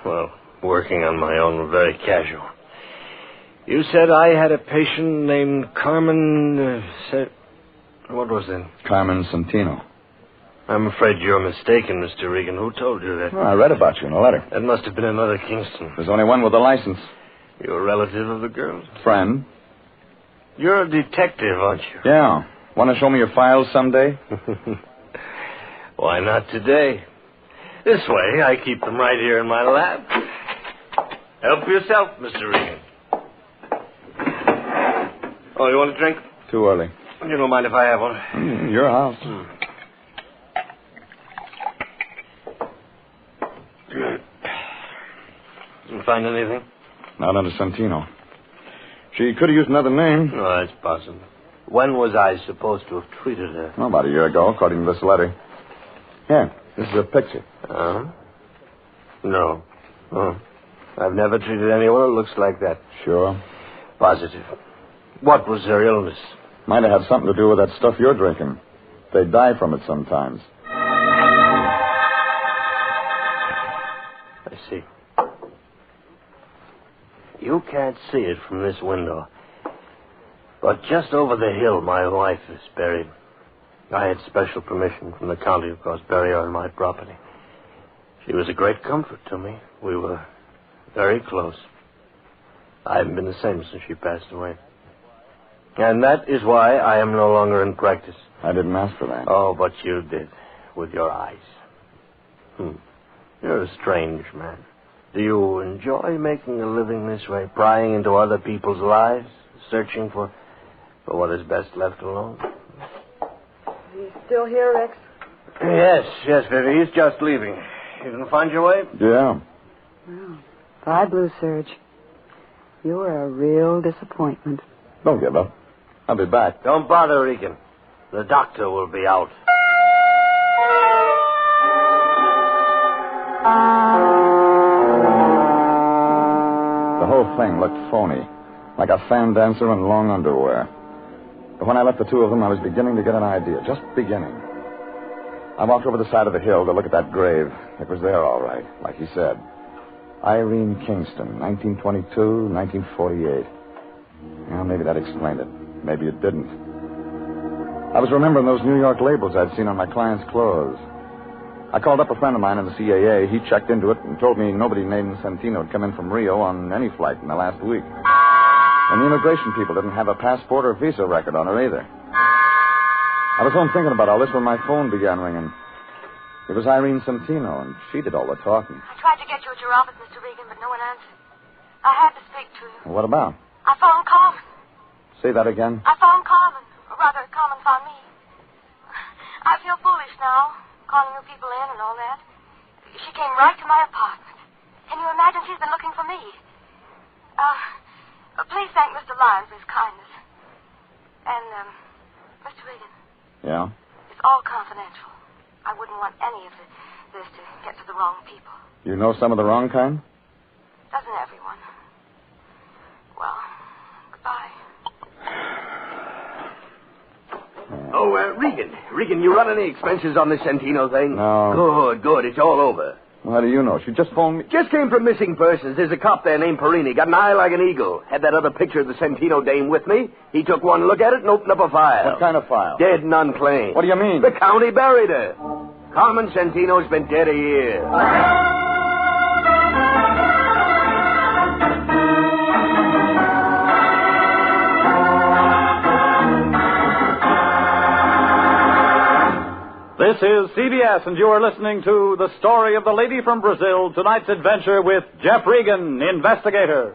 Well, working on my own, very casual. You said I had a patient named Carmen... What was it? Carmen Santino. I'm afraid you're mistaken, Mr. Regan. Who told you that? Well, I read about you in a letter. That must have been another Kingston. There's only one with a license. You're a relative of the girl? Friend. You're a detective, aren't you? Yeah. Want to show me your files someday? Why not today? This way, I keep them right here in my lab. Help yourself, Mr. Regan. Oh, you want a drink? Too early. You don't mind if I have one? Your house. Didn't find anything? Not under Santino. She could have used another name. Oh, that's possible. When was I supposed to have treated her? Oh, about a year ago, according to this letter. Here, this is a picture. No. Oh. I've never treated anyone who looks like that. Sure. Positive. What was her illness? Might have had something to do with that stuff you're drinking. They die from it sometimes. I see. You can't see it from this window. But just over the hill, my wife is buried. I had special permission from the county, of course, bury her on my property. She was a great comfort to me. We were very close. I haven't been the same since she passed away. And that is why I am no longer in practice. I didn't ask for that. Oh, but you did, with your eyes. You're a strange man. Do you enjoy making a living this way, prying into other people's lives, searching for what is best left alone? You still here, Rex? Yes, Vivi. He's just leaving. You can find your way? Yeah. Well, bye, Blue Serge. You were a real disappointment. Don't give up. I'll be back. Don't bother, Regan. The doctor will be out. The whole thing looked phony, like a fan dancer in long underwear. But when I left the two of them, I was beginning to get an idea, just beginning. I walked over the side of the hill to look at that grave. It was there, all right, like he said. Irene Kingston, 1922, 1948. Well, maybe that explained it. Maybe it didn't. I was remembering those New York labels I'd seen on my client's clothes. I called up a friend of mine in the CAA. He checked into it and told me nobody named Santino had come in from Rio on any flight in the last week. And the immigration people didn't have a passport or visa record on her either. I was home thinking about all this when my phone began ringing. It was Irene Santino, and she did all the talking. I tried to get you at your office, Mr. Regan, but no one answered. I had to speak to you. What about? I phoned Carmen. Say that again. I phoned Carmen. Or rather, Carmen found me. I feel foolish now, calling you people in and all that. She came right to my apartment. Can you imagine she's been looking for me? Please thank Mr. Lyons for his kindness. And, Mr. Regan. Yeah? It's all confidential. I wouldn't want any of this to get to the wrong people. You know some of the wrong kind? Doesn't everyone? Well, goodbye. Oh, Regan, you run any expenses on this Santino thing? No. Good. It's all over. Well, how do you know? She just phoned me. Just came from missing persons. There's a cop there named Perini. Got an eye like an eagle. Had that other picture of the Santino dame with me. He took one look at it and opened up a file. What kind of file? Dead and unclaimed. What do you mean? The county buried her. Carmen Santino's been dead a year. This is CBS, and you are listening to The Story of the Lady from Brazil, tonight's adventure with Jeff Regan, Investigator.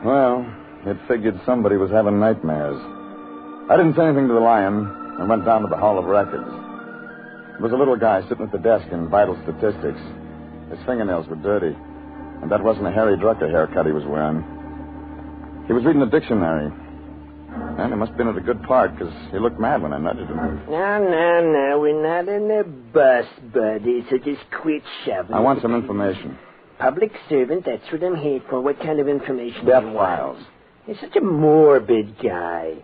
Well, it figured somebody was having nightmares. I didn't say anything to the lion and went down to the Hall of Records. There was a little guy sitting at the desk in vital statistics. His fingernails were dirty, and that wasn't a Harry Drucker haircut he was wearing. He was reading a dictionary, and he must have been at a good part, because he looked mad when I nudged him. No, we're not in a bus, buddy, so just quit shoving. I want some information. Public servant, that's what I'm here for. What kind of information Death do you want? files. You're such a morbid guy.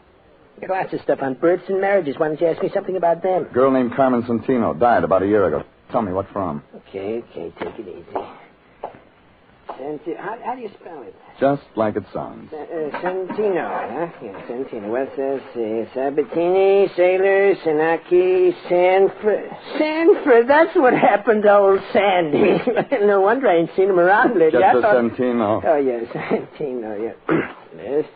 You got lots of stuff on births and marriages. Why don't you ask me something about them? Girl named Carmen Santino died about a year ago. Tell me, what from? Okay, take it easy. How do you spell it? Just like it sounds. Santino, huh? Yeah, Santino. What's this? Sabatini, Sailor, Senaki, Sanford. That's what happened to old Sandy. No wonder I ain't seen him around lately. Just a Santino. Oh, yes, Santino, yeah. Yes.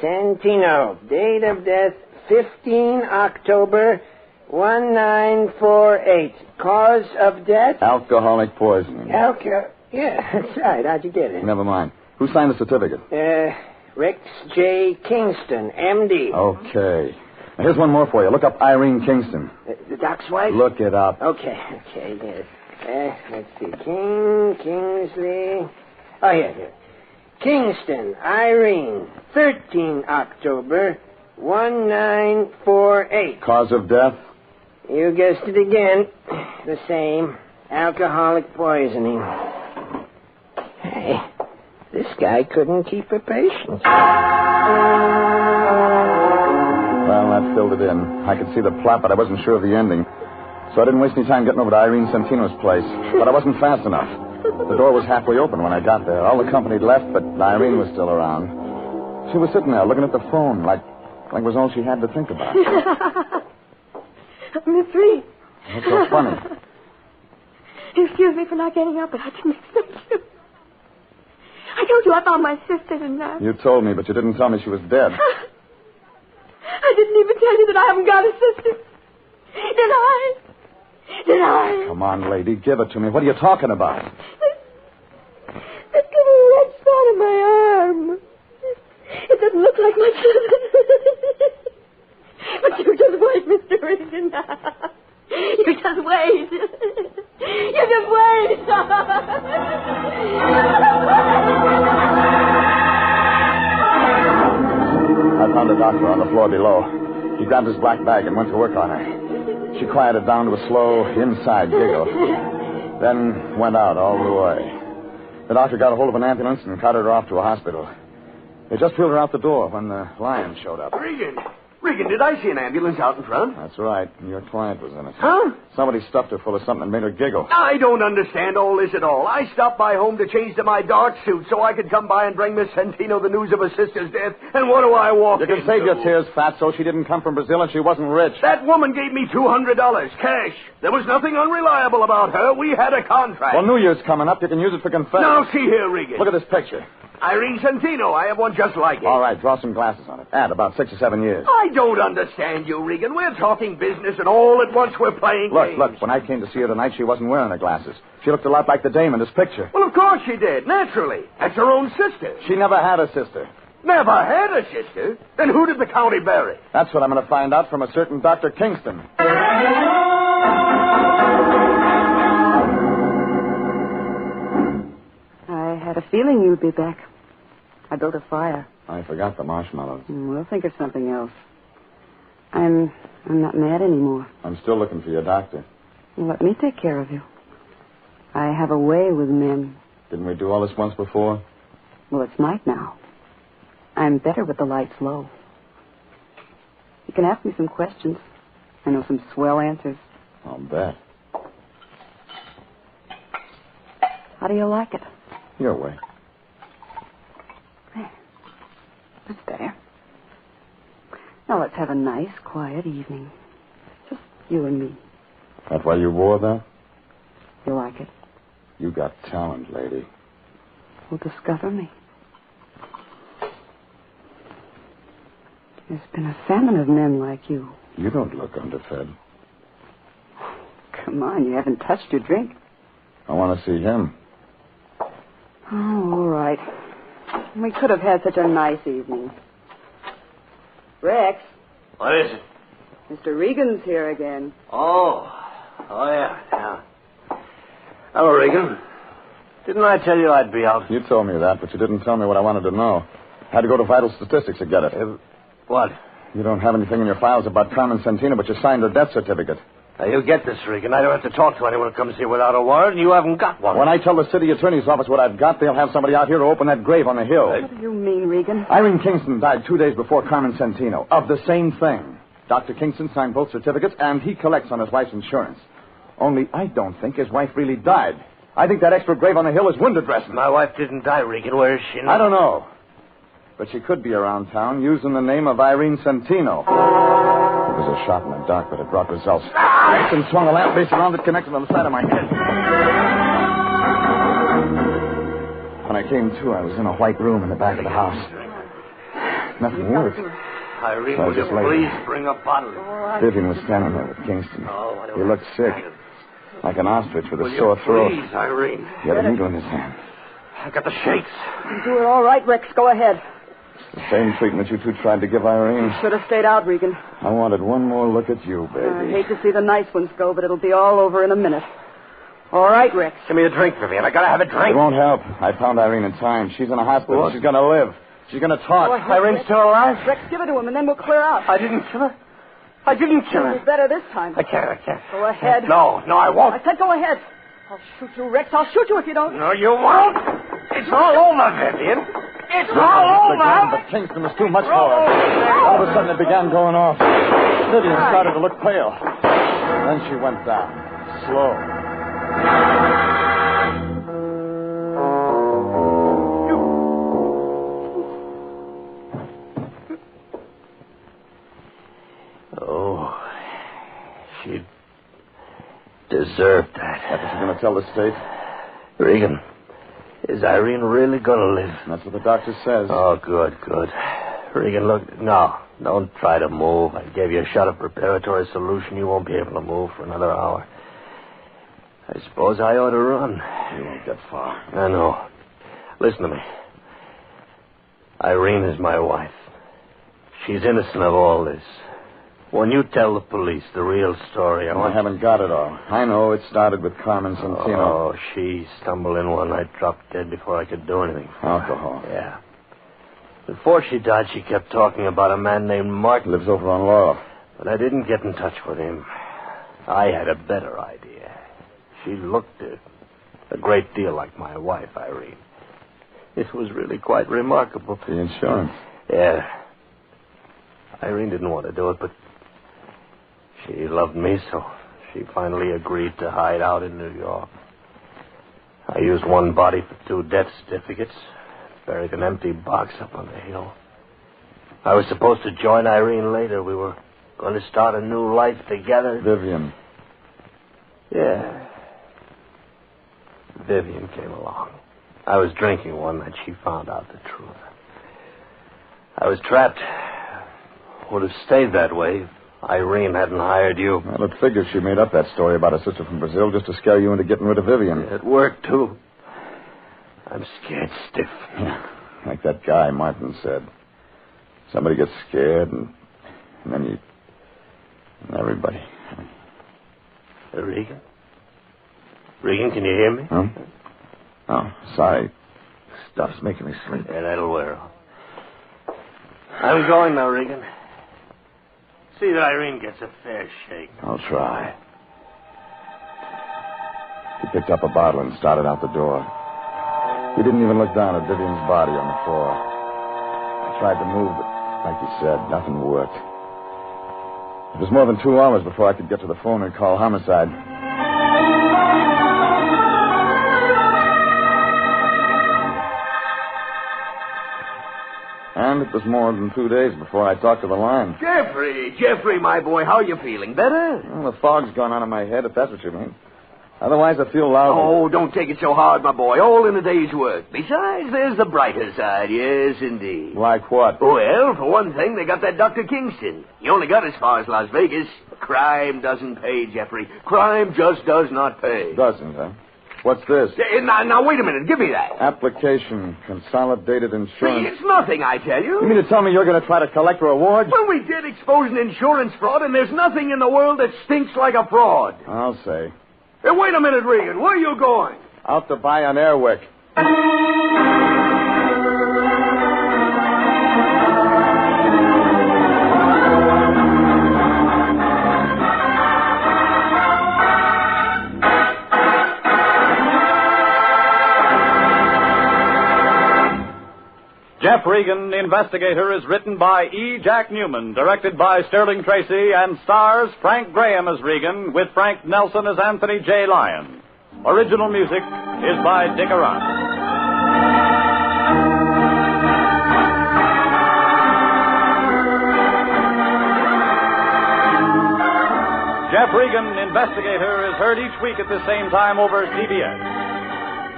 Santino. Date of death, 15 October 1948. Cause of death? Alcoholic poisoning. Yeah, that's right. How'd you get it? Never mind. Who signed the certificate? Rex J. Kingston, M.D. Okay. Now, here's one more for you. Look up Irene Kingston. The doc's wife? Look it up. Okay, yes. Let's see. Kingsley. Oh, here. Kingston, Irene, 13 October, 1948. Cause of death? You guessed it again. The same. Alcoholic poisoning. Hey, this guy couldn't keep a patient. Well, that filled it in. I could see the plot, but I wasn't sure of the ending. So I didn't waste any time getting over to Irene Santino's place. But I wasn't fast enough. The door was halfway open when I got there. All the company had left, but Irene was still around. She was sitting there looking at the phone like it was all she had to think about. Miss Reed. What's so funny? Excuse me for not getting up, but I didn't expect you. I told you I found my sister and You told me, but you didn't tell me she was dead. I didn't even tell you that I haven't got a sister. Did I? Come on, lady, give it to me. What are you talking about? That little red spot on my arm. It doesn't look like much. But you just wait, Mr. Regan. You just wait. You just wait. I found a doctor on the floor below. He grabbed his black bag and went to work on her. She quieted down to a slow, inside giggle. Then went out all the way. The doctor got a hold of an ambulance and carted her off to a hospital. They just wheeled her out the door when the lion showed up. Regan, Regan, did I see an ambulance out in front? That's right. And your client was in it. Huh? Somebody stuffed her full of something and made her giggle. I don't understand all this at all. I stopped by home to change to my dark suit so I could come by and bring Miss Santino the news of her sister's death. And what do I walk You can into? save your tears, Fatso. She didn't come from Brazil and she wasn't rich. That woman gave me $200 cash. There was nothing unreliable about her. We had a contract. Well, New Year's coming up. You can use it for confetti. Now, see here, Regan. Look at this picture. Irene Santino. I have one just like it. All right, draw some glasses on it. Add about 6 or 7 years. I don't understand you, Regan. We're talking business, and all at once we're playing games. Look, when I came to see her tonight, she wasn't wearing her glasses. She looked a lot like the dame in this picture. Well, of course she did, naturally. That's her own sister. She never had a sister. Never had a sister? Then who did the county bury? That's what I'm going to find out from a certain Dr. Kingston. I had a feeling you'd be back. I built a fire. I forgot the marshmallows. We'll think of something else. I'm not mad anymore. I'm still looking for your doctor. Well, let me take care of you. I have a way with men. Didn't we do all this once before? Well, it's night now. I'm better with the lights low. You can ask me some questions. I know some swell answers. I'll bet. How do you like it? Your way. There. That's better. Now let's have a nice, quiet evening. Just you and me. That why you wore that? You like it? You got talent, lady. Well, discover me. There's been a famine of men like you. You don't look underfed. Come on, you haven't touched your drink. I want to see him. Oh, all right. We could have had such a nice evening. Rex. What is it? Mr. Regan's here again. Oh, yeah. Hello, Regan. Didn't I tell you I'd be out? You told me that, but you didn't tell me what I wanted to know. Had to go to Vital Statistics to get it. What? You don't have anything in your files about Carmen Santino, but you signed her death certificate. Now, you get this, Regan. I don't have to talk to anyone who comes here without a warrant, and you haven't got one. When I tell the city attorney's office what I've got, they'll have somebody out here to open that grave on the hill. What do you mean, Regan? Irene Kingston died 2 days before Carmen Santino of the same thing. Dr. Kingston signed both certificates, and he collects on his wife's insurance. Only I don't think his wife really died. I think that extra grave on the hill is window dressing. My wife didn't die, Regan. Where is she now? I don't know. But she could be around town using the name of Irene Santino. It was a shot in the dark, but it brought results. Kingston swung a lamp base around it, connected on the side of my head. When I came to, I was in a white room in the back of the house. Nothing worked. Irene, So I will you just lay please there. bring a bottle? Vivian was standing there with Kingston. He looked sick, like an ostrich with a Will sore you throat. please, Irene? He had a needle in his hand. I got the shakes. You do it all right, Rex. Go ahead. The same treatment you two tried to give Irene. Should have stayed out, Regan. I wanted one more look at you, baby. I hate to see the nice ones go, but it'll be all over in a minute. All right, Rex. Give me a drink, Vivian. I gotta have a drink. It won't help. I found Irene in time. She's in a hospital. What? She's going to live. She's going to talk. Go ahead, Irene's Rex. still alive? Rex, give it to him, and then we'll clear out. I didn't kill her. I didn't kill her. It'll be better this time. I can't. Go ahead. No, I won't. I said go ahead. I'll shoot you, Rex. I'll shoot you if you don't. No, you won't. It's all over, Vivian. It's all over. But Kingston was too much for her. All of a sudden, it began going off. Vivian started to look pale. Then she went down. Slow. Oh, she deserved that. That's what you're going to tell the state? Regan, is Irene really going to live? That's what the doctor says. Oh, good. Regan, look, no, don't try to move. I gave you a shot of preparatory solution. You won't be able to move for another hour. I suppose I ought to run. You won't get far. I know. Listen to me. Irene is my wife. She's innocent of all this. When you tell the police the real story, I haven't got it all. I know it started with Carmen Santino. Oh, she stumbled in one night, dropped dead before I could do anything. Alcohol. Yeah. Before she died, she kept talking about a man named Martin. Lives over on Laurel. But I didn't get in touch with him. I had a better idea. She looked a great deal like my wife, Irene. It was really quite remarkable. The insurance. Yeah. Irene didn't want to do it, but she loved me, so she finally agreed to hide out in New York. I used one body for 2 death certificates, buried an empty box up on the hill. I was supposed to join Irene later. We were going to start a new life together. Vivian. Yeah. Vivian came along. I was drinking one night. She found out the truth. I was trapped. Would have stayed that way if Irene hadn't hired you. Well, it figures she made up that story about her sister from Brazil just to scare you into getting rid of Vivian. It worked, too. I'm scared stiff. Yeah, like that guy Martin said. Somebody gets scared, and then you... And everybody. Regan? Regan, can you hear me? Huh? Oh, sorry. Stuff's making me sleep. Yeah, that'll wear off. I'm going now, Regan. See that Irene gets a fair shake. I'll try. He picked up a bottle and started out the door. He didn't even look down at Vivian's body on the floor. I tried to move, but like you said, nothing worked. It was more than 2 hours before I could get to the phone and call homicide. And it was more than 2 days before I talked to the line. Jeffrey, my boy, how are you feeling? Better? Well, the fog's gone out of my head, if that's what you mean. Otherwise, I feel lousy. Oh, don't take it so hard, my boy. All in a day's work. Besides, there's the brighter side. Yes, indeed. Like what? Well, for one thing, they got that Dr. Kingston. He only got as far as Las Vegas. Crime doesn't pay, Jeffrey. Crime just does not pay. Doesn't, huh? What's this? Now, wait a minute. Give me that. Application, Consolidated Insurance. It's nothing, I tell you. You mean to tell me you're going to try to collect rewards? Well, we did expose an insurance fraud, and there's nothing in the world that stinks like a fraud. I'll say. Hey, wait a minute, Regan. Where are you going? Out to buy an Airwick. Jeff Regan, Investigator, is written by E. Jack Newman, directed by Sterling Tracy, and stars Frank Graham as Regan, with Frank Nelson as Anthony J. Lyon. Original music is by Dick Arant. Jeff Regan, Investigator, is heard each week at the same time over CBS.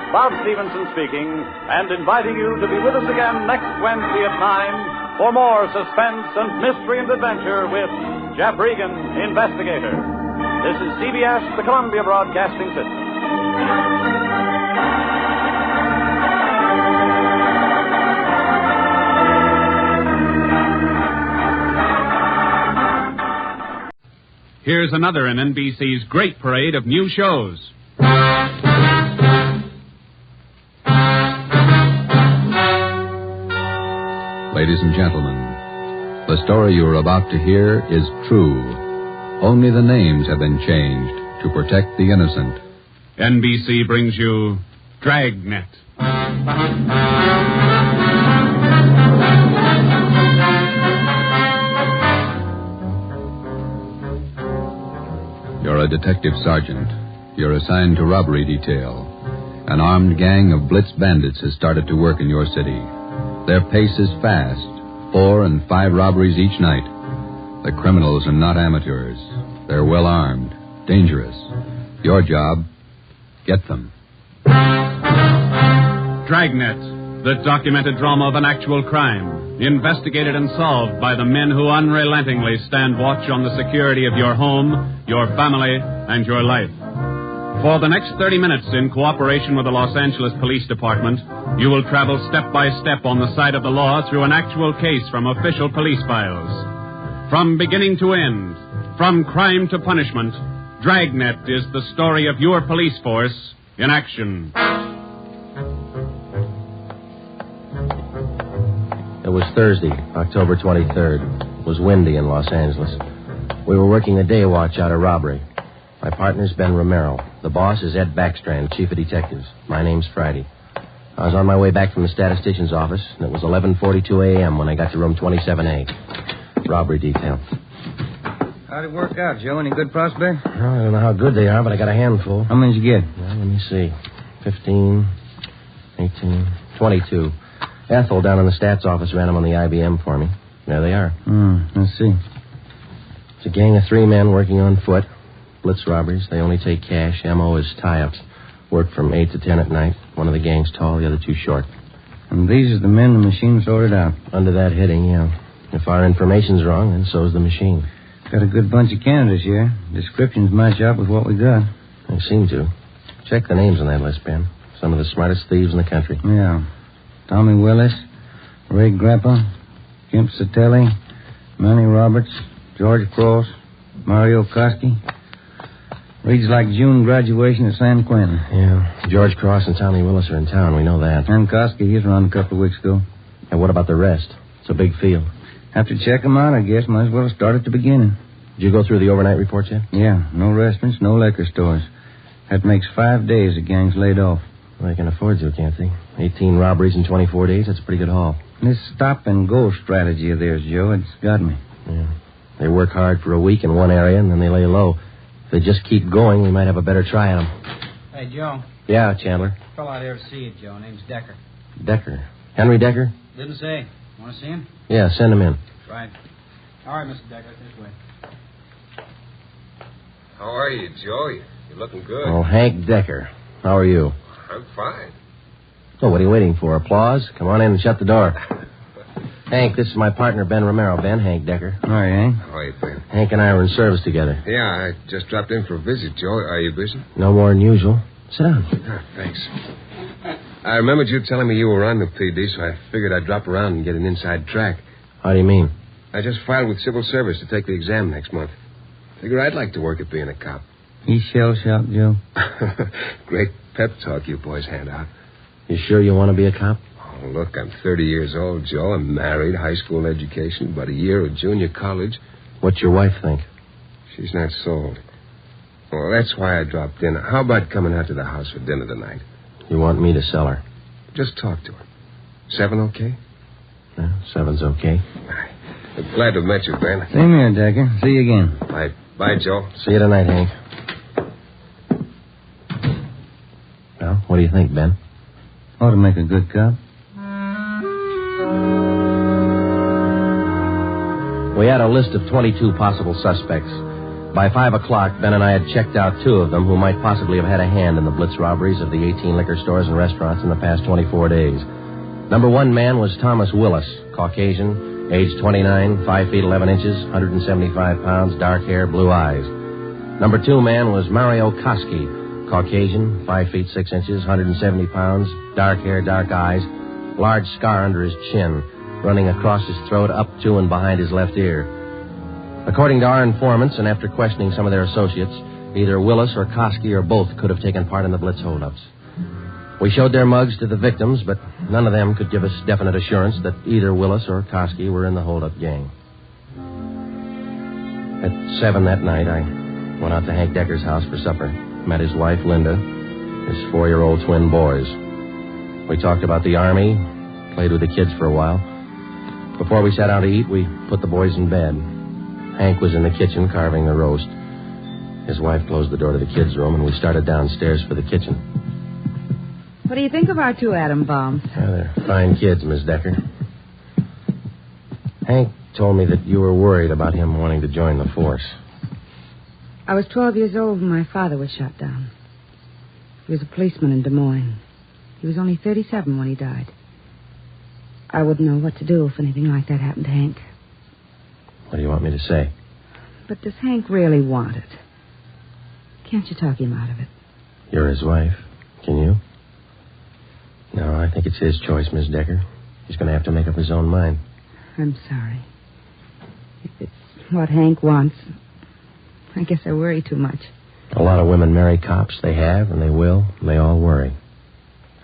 Bob Stevenson speaking, and inviting you to be with us again next Wednesday at 9 for more suspense and mystery and adventure with Jeff Regan, Investigator. This is CBS, the Columbia Broadcasting System. Here's another in NBC's great parade of new shows. Ladies and gentlemen, the story you are about to hear is true. Only the names have been changed to protect the innocent. NBC brings you Dragnet. You're a detective sergeant. You're assigned to robbery detail. An armed gang of blitz bandits has started to work in your city. Their pace is fast, 4 and 5 robberies each night. The criminals are not amateurs. They're well armed, dangerous. Your job, get them. Dragnet, the documented drama of an actual crime, investigated and solved by the men who unrelentingly stand watch on the security of your home, your family, and your life. For the next 30 minutes, in cooperation with the Los Angeles Police Department, you will travel step by step on the side of the law through an actual case from official police files. From beginning to end, from crime to punishment, Dragnet is the story of your police force in action. It was Thursday, October 23rd. It was windy in Los Angeles. We were working a day watch out of robbery. My partner's Ben Romero. The boss is Ed Backstrand, chief of detectives. My name's Friday. I was on my way back from the statistician's office, and it was 11:42 a.m. when I got to room 27A. Robbery detail. How'd it work out, Joe? Any good prospects? Well, I don't know how good they are, but I got a handful. How many did you get? Well, let me see. 15, 18, 22. Ethel down in the stats office ran them on the IBM for me. There they are. Let's see. It's a gang of 3 men working on foot. Blitz robberies. They only take cash. MO is tie-ups. Work from 8 to 10 at night. One of the gang's tall, the other 2 short. And these are the men the machine sorted out? Under that heading, yeah. If our information's wrong, then so's the machine. Got a good bunch of candidates here. Descriptions match up with what we got. They seem to. Check the names on that list, Ben. Some of the smartest thieves in the country. Yeah. Tommy Willis, Ray Grappa, Kemp Satelli, Manny Roberts, George Cross, Mario Koski. Reads like June graduation at San Quentin. Yeah. George Cross and Tommy Willis are in town. We know that. And Koski, he's around a couple of weeks ago. And what about the rest? It's a big field. Have to check them out, I guess. Might as well start at the beginning. Did you go through the overnight reports yet? Yeah. No restaurants, no liquor stores. That makes 5 days the gang's laid off. Well, they can afford to, can't they? 18 robberies in 24 days, that's a pretty good haul. This stop-and-go strategy of theirs, Joe, it's got me. Yeah. They work hard for a week in one area, and then they lay low. If they just keep going, we might have a better try at them. Hey, Joe. Yeah, Chandler. Fellow out here to see you, Joe. Name's Decker. Decker. Henry Decker? Didn't say. Want to see him? Yeah, send him in. Right. All right, Mr. Decker, this way. How are you, Joe? You're looking good. Oh, Hank Decker. How are you? I'm fine. Oh, what are you waiting for? Applause? Come on in and shut the door. Hank, this is my partner, Ben Romero. Ben, Hank Decker. All right, Hank. How are you, Ben? Hank and I were in service together. Yeah, I just dropped in for a visit, Joe. Are you busy? No more than usual. Sit down. Thanks. I remembered you telling me you were on the PD, so I figured I'd drop around and get an inside track. How do you mean? I just filed with Civil Service to take the exam next month. Figure I'd like to work at being a cop. He's shell-shocked, Joe. Great pep talk you boys hand out. You sure you want to be a cop? Oh, look, I'm 30 years old, Joe. I'm married, high school education, about a year of junior college. What's your wife think? She's not sold. Well, that's why I dropped in. How about coming out to the house for dinner tonight? You want me to sell her? Just talk to her. 7 okay? Yeah, 7's okay. I'm glad to have met you, Ben. Same here, Decker. See you again. Bye, Joe. See you tonight, Hank. Well, what do you think, Ben? Ought to make a good cop. We had a list of 22 possible suspects. By 5 o'clock, Ben and I had checked out 2 of them who might possibly have had a hand in the blitz robberies of the 18 liquor stores and restaurants in the past 24 days. Number 1 man was Thomas Willis, Caucasian, age 29, 5 feet 11 inches, 175 pounds, dark hair, blue eyes. Number 2 man was Mario Koski, Caucasian, 5 feet 6 inches, 170 pounds, dark hair, dark eyes, large scar under his chin, running across his throat, up to and behind his left ear. According to our informants, and after questioning some of their associates, either Willis or Koski or both could have taken part in the blitz holdups. We showed their mugs to the victims, but none of them could give us definite assurance that either Willis or Koski were in the holdup gang. At 7 that night, I went out to Hank Decker's house for supper. Met his wife, Linda, his 4-year-old twin boys. We talked about the Army, played with the kids for a while. Before we sat down to eat, we put the boys in bed. Hank was in the kitchen carving the roast. His wife closed the door to the kids' room, and we started downstairs for the kitchen. What do you think of our 2 atom bombs? Yeah, they're fine kids, Miss Decker. Hank told me that you were worried about him wanting to join the force. I was 12 years old when my father was shot down. He was a policeman in Des Moines. He was only 37 when he died. I wouldn't know what to do if anything like that happened to Hank. What do you want me to say? But does Hank really want it? Can't you talk him out of it? You're his wife. Can you? No, I think it's his choice, Miss Decker. He's going to have to make up his own mind. I'm sorry. If it's what Hank wants, I guess I worry too much. A lot of women marry cops. They have, and they will, and they all worry.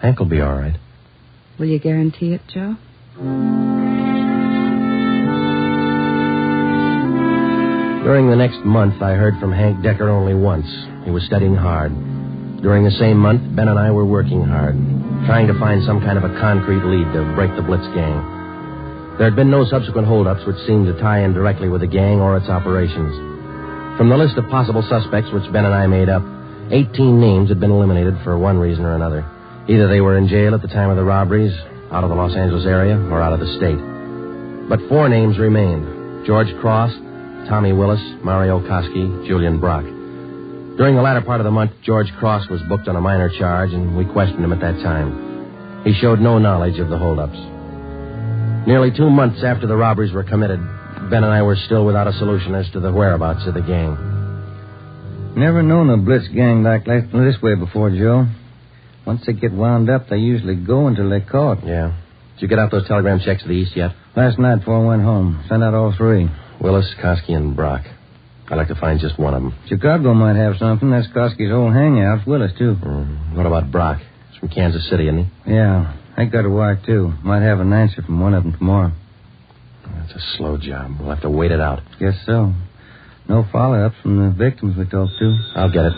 Hank will be all right. Will you guarantee it, Joe? During the next month, I heard from Hank Decker only once. He was studying hard. During the same month, Ben and I were working hard, trying to find some kind of a concrete lead to break the blitz gang. There had been no subsequent holdups which seemed to tie in directly with the gang or its operations. From the list of possible suspects which Ben and I made up, 18 names had been eliminated for one reason or another. Either they were in jail at the time of the robberies, out of the Los Angeles area, or out of the state. But 4 names remained: George Cross, Tommy Willis, Mario Koski, Julian Brock. During the latter part of the month, George Cross was booked on a minor charge, and we questioned him at that time. He showed no knowledge of the holdups. Nearly 2 months after the robberies were committed, Ben and I were still without a solution as to the whereabouts of the gang. Never known a blitz gang like this way before, Joe. Once they get wound up, they usually go until they're caught. Yeah. Did you get out those telegram checks to the east yet? Last night before I went home. Sent out all 3. Willis, Koski, and Brock. I'd like to find just one of them. Chicago might have something. That's Koski's old hangout. Willis, too. What about Brock? He's from Kansas City, isn't he? Yeah. I got a wire, too. Might have an answer from one of them tomorrow. That's a slow job. We'll have to wait it out. Guess so. No follow-ups from the victims we talked to. I'll get it.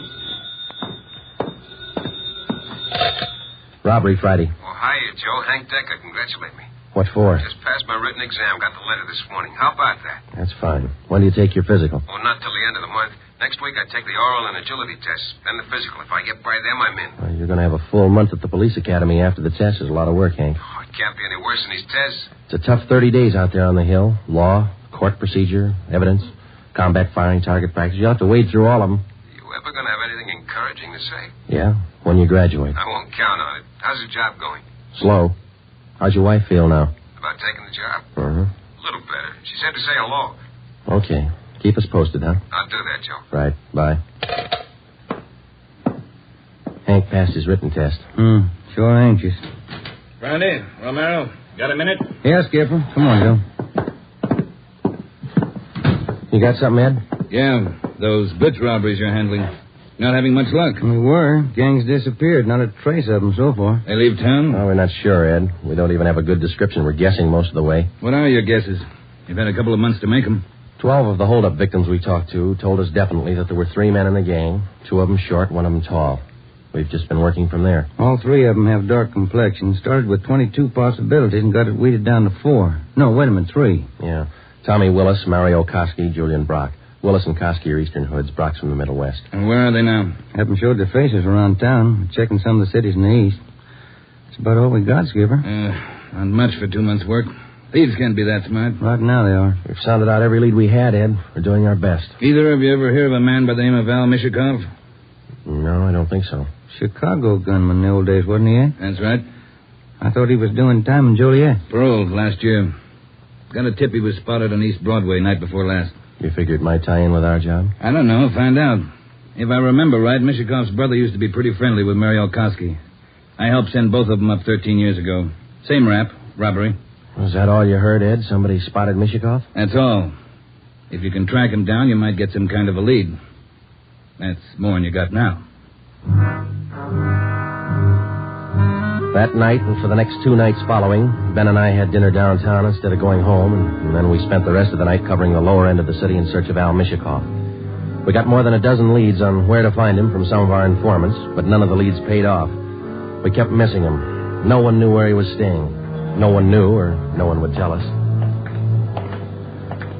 Robbery Friday. Oh, hiya, Joe. Hank Decker. Congratulate me. What for? Just passed my written exam. Got the letter this morning. How about that? That's fine. When do you take your physical? Oh, not till the end of the month. Next week I take the oral and agility tests. Then the physical. If I get by them, I'm in. Well, you're going to have a full month at the police academy after the test. There's a lot of work, Hank. Oh, it can't be any worse than these tests. It's a tough 30 days out there on the Hill. Law, court procedure, evidence, combat firing, target practice. You'll have to wade through all of them. You ever going to have anything encouraging to say? Yeah, when you graduate. I won't count on it. How's the job going? Slow. How's your wife feel now? About taking the job? Uh-huh. A little better. She said to say hello. Okay. Keep us posted, huh? I'll do that, Joe. Right. Bye. Hank passed his written test. Sure anxious. Brandy, Romero, got a minute? Yeah, Skipper. Come on, Joe. You got something, Ed? Yeah, those blitz robberies you're handling. Not having much luck. We were. Gangs disappeared. Not a trace of them so far. They leave town? Oh, we're not sure, Ed. We don't even have a good description. We're guessing most of the way. What are your guesses? You've had a couple of months to make them. 12 of the holdup victims we talked to told us definitely that there were 3 men in the gang. 2 of them short, 1 of them tall. We've just been working from there. All 3 of them have dark complexions. Started with 22 possibilities and got it weeded down to 4. No, wait a minute, 3. Yeah. Tommy Willis, Mario Koski, Julian Brock. Willis and Koski are Eastern Hoods. Brock's from the Middle West. And where are they now? Haven't showed their faces around town. We're checking some of the cities in the east. That's about all we got, Skipper. Not much for 2 months' work. Thieves can't be that smart. Right now they are. We've sounded out every lead we had, Ed. We're doing our best. Either of you ever hear of a man by the name of Al Mishikov? No, I don't think so. Chicago gunman in the old days, wasn't he, Ed? That's right. I thought he was doing time in Joliet. Paroled last year. Got a tip he was spotted on East Broadway night before last. You figure it might tie in with our job? I don't know. Find out. If I remember right, Mishikov's brother used to be pretty friendly with Mario Koski. I helped send both of them up 13 years ago. Same rap, robbery. Was that all you heard, Ed? Somebody spotted Mishikov? That's all. If you can track him down, you might get some kind of a lead. That's more than you got now. That night and for the next 2 nights following, Ben and I had dinner downtown instead of going home, and then we spent the rest of the night covering the lower end of the city in search of Al Mishikov. We got more than a dozen leads on where to find him from some of our informants, but none of the leads paid off. We kept missing him. No one knew where he was staying. No one knew, or no one would tell us.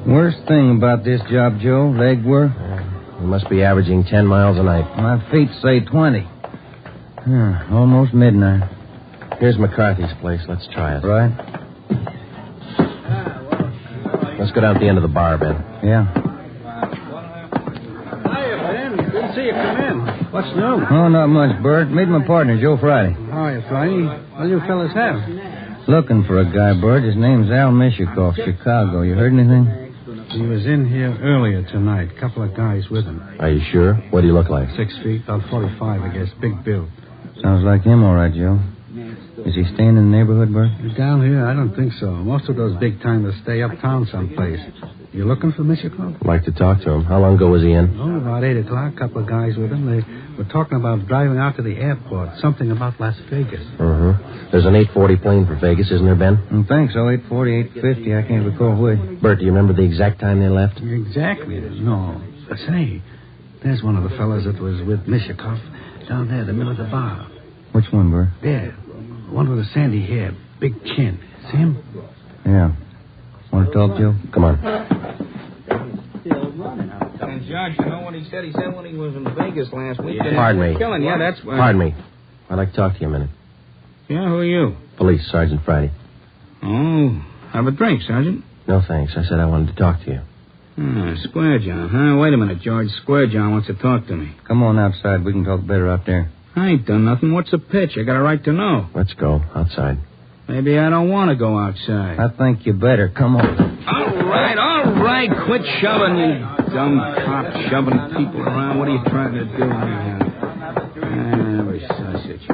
Worst thing about this job, Joe, leg work. We must be averaging 10 miles a night. My feet say 20. Almost midnight. Here's McCarthy's place. Let's try it. Right. Let's go down at the end of the bar, Ben. Yeah. Hiya, Ben. Didn't see you come in. What's new? Oh, not much, Bert. Meet my partner, Joe Friday. Hiya, Friday. What do you fellas have? Looking for a guy, Bert. His name's Al Mishikov, Chicago. You heard anything? He was in here earlier tonight. Couple of guys with him. Are you sure? What do you look like? 6 feet, about 45, I guess. Big build. Sounds like him, all right, Joe. Is he staying in the neighborhood, Bert? Down here, I don't think so. Most of those big-timers stay uptown someplace. You looking for Mishikov? I'd like to talk to him. How long ago was he in? Oh, about 8 o'clock. Couple of guys with him. They were talking about driving out to the airport. Something about Las Vegas. There's an 840 plane for Vegas, isn't there, Ben? I think so. 840, 850. I can't recall which. Bert, do you remember the exact time they left? Exactly. No. Say, there's one of the fellas that was with Mishikov down there in the middle of the bar. Which one, Bert? There. One with a sandy hair, big chin. See him? Yeah. Want to talk, Joe? Come on. And Judge, you know what he said? He said when he was in Vegas last week. that Pardon he me. was Killing. Yeah, that's why. Pardon me. I'd like to talk to you a minute. Yeah, who are you? Police, Sergeant Friday. Oh, have a drink, Sergeant. No, thanks. I said I wanted to talk to you. Square John, huh? Wait a minute, George. Square John wants to talk to me. Come on outside. We can talk better out there. I ain't done nothing. What's the pitch? I got a right to know. Let's go. Outside. Maybe I don't want to go outside. I think you better. Come on. All right. Quit shoving, you dumb cop, shoving people around. What are you trying to do anyhow? Sausage.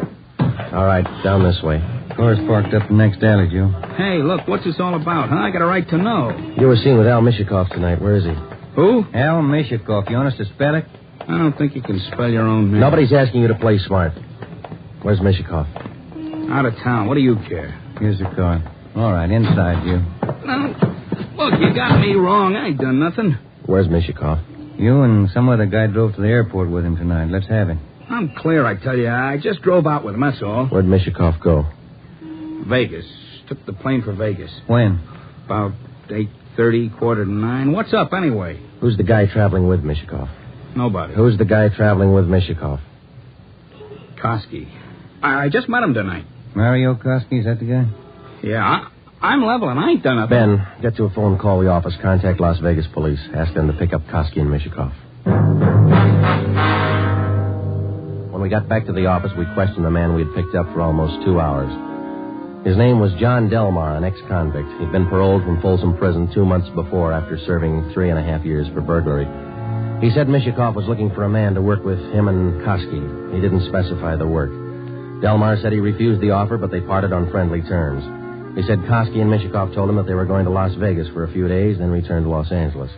All right, down this way. Car's parked up the next alley, Joe. Hey, look, what's this all about, huh? I got a right to know. You were seen with Al Mishikoff tonight. Where is he? Who? Al Mishikoff. You want us to spell it? I don't think you can spell your own name. Nobody's asking you to play smart. Where's Mishikoff? Out of town. What do you care? Here's the car. All right, inside, you. No. Look, you got me wrong. I ain't done nothing. Where's Mishikoff? You and some other guy drove to the airport with him tonight. Let's have him. I'm clear, I tell you. I just drove out with him, that's all. Where'd Mishikoff go? Vegas. Took the plane for Vegas. When? About 8:30, 8:45. What's up, anyway? Who's the guy traveling with Mishikoff? Nobody. Who's the guy traveling with Mishikoff? Koski. I just met him tonight. Mario Koski, is that the guy? Yeah, I'm leveling. I ain't done nothing. Ben, get to a phone, call the office, contact Las Vegas police. Ask them to pick up Koski and Mishikoff. When we got back to the office, we questioned the man we had picked up for almost 2 hours. His name was John Delmar, an ex-convict. He'd been paroled from Folsom Prison 2 months before after serving 3.5 years for burglary. He said Mishikoff was looking for a man to work with him and Koski. He didn't specify the work. Delmar said he refused the offer, but they parted on friendly terms. He said Koski and Mishikoff told him that they were going to Las Vegas for a few days, then return to Los Angeles.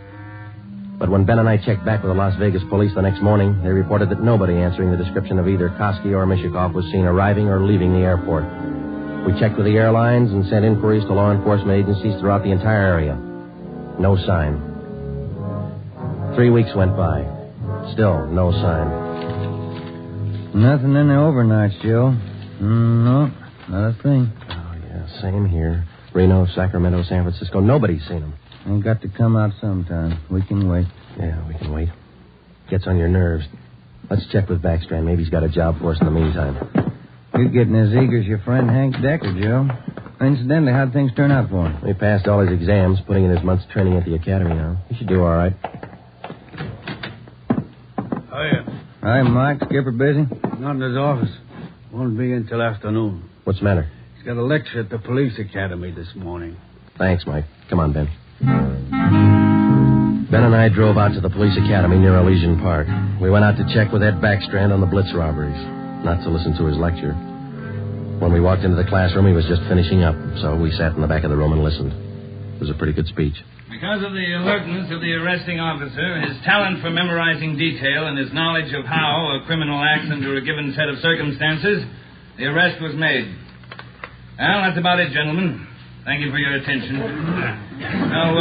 But when Ben and I checked back with the Las Vegas police the next morning, they reported that nobody answering the description of either Koski or Mishikoff was seen arriving or leaving the airport. We checked with the airlines and sent inquiries to law enforcement agencies throughout the entire area. No sign. 3 weeks went by. Still no sign. Nothing in the overnights, Joe. No, not a thing. Oh, yeah, same here. Reno, Sacramento, San Francisco. Nobody's seen them. Ain't got to come out sometime. We can wait. Yeah, we can wait. Gets on your nerves. Let's check with Backstrand. Maybe he's got a job for us in the meantime. You're getting as eager as your friend Hank Decker, Joe. Incidentally, how'd things turn out for him? He passed all his exams, putting in his month's training at the academy now. He should do all right. Hiya. Hi, Mike. Skipper busy? Not in his office. Won't be in till afternoon. What's the matter? He's got a lecture at the police academy this morning. Thanks, Mike. Come on, Ben. Ben and I drove out to the police academy near Elysian Park. We went out to check with Ed Backstrand on the Blitz robberies, not to listen to his lecture. When we walked into the classroom, he was just finishing up, so we sat in the back of the room and listened. It was a pretty good speech. Because of the alertness of the arresting officer, his talent for memorizing detail, and his knowledge of how a criminal acts under a given set of circumstances, the arrest was made. Well, that's about it, gentlemen. Thank you for your attention. Now,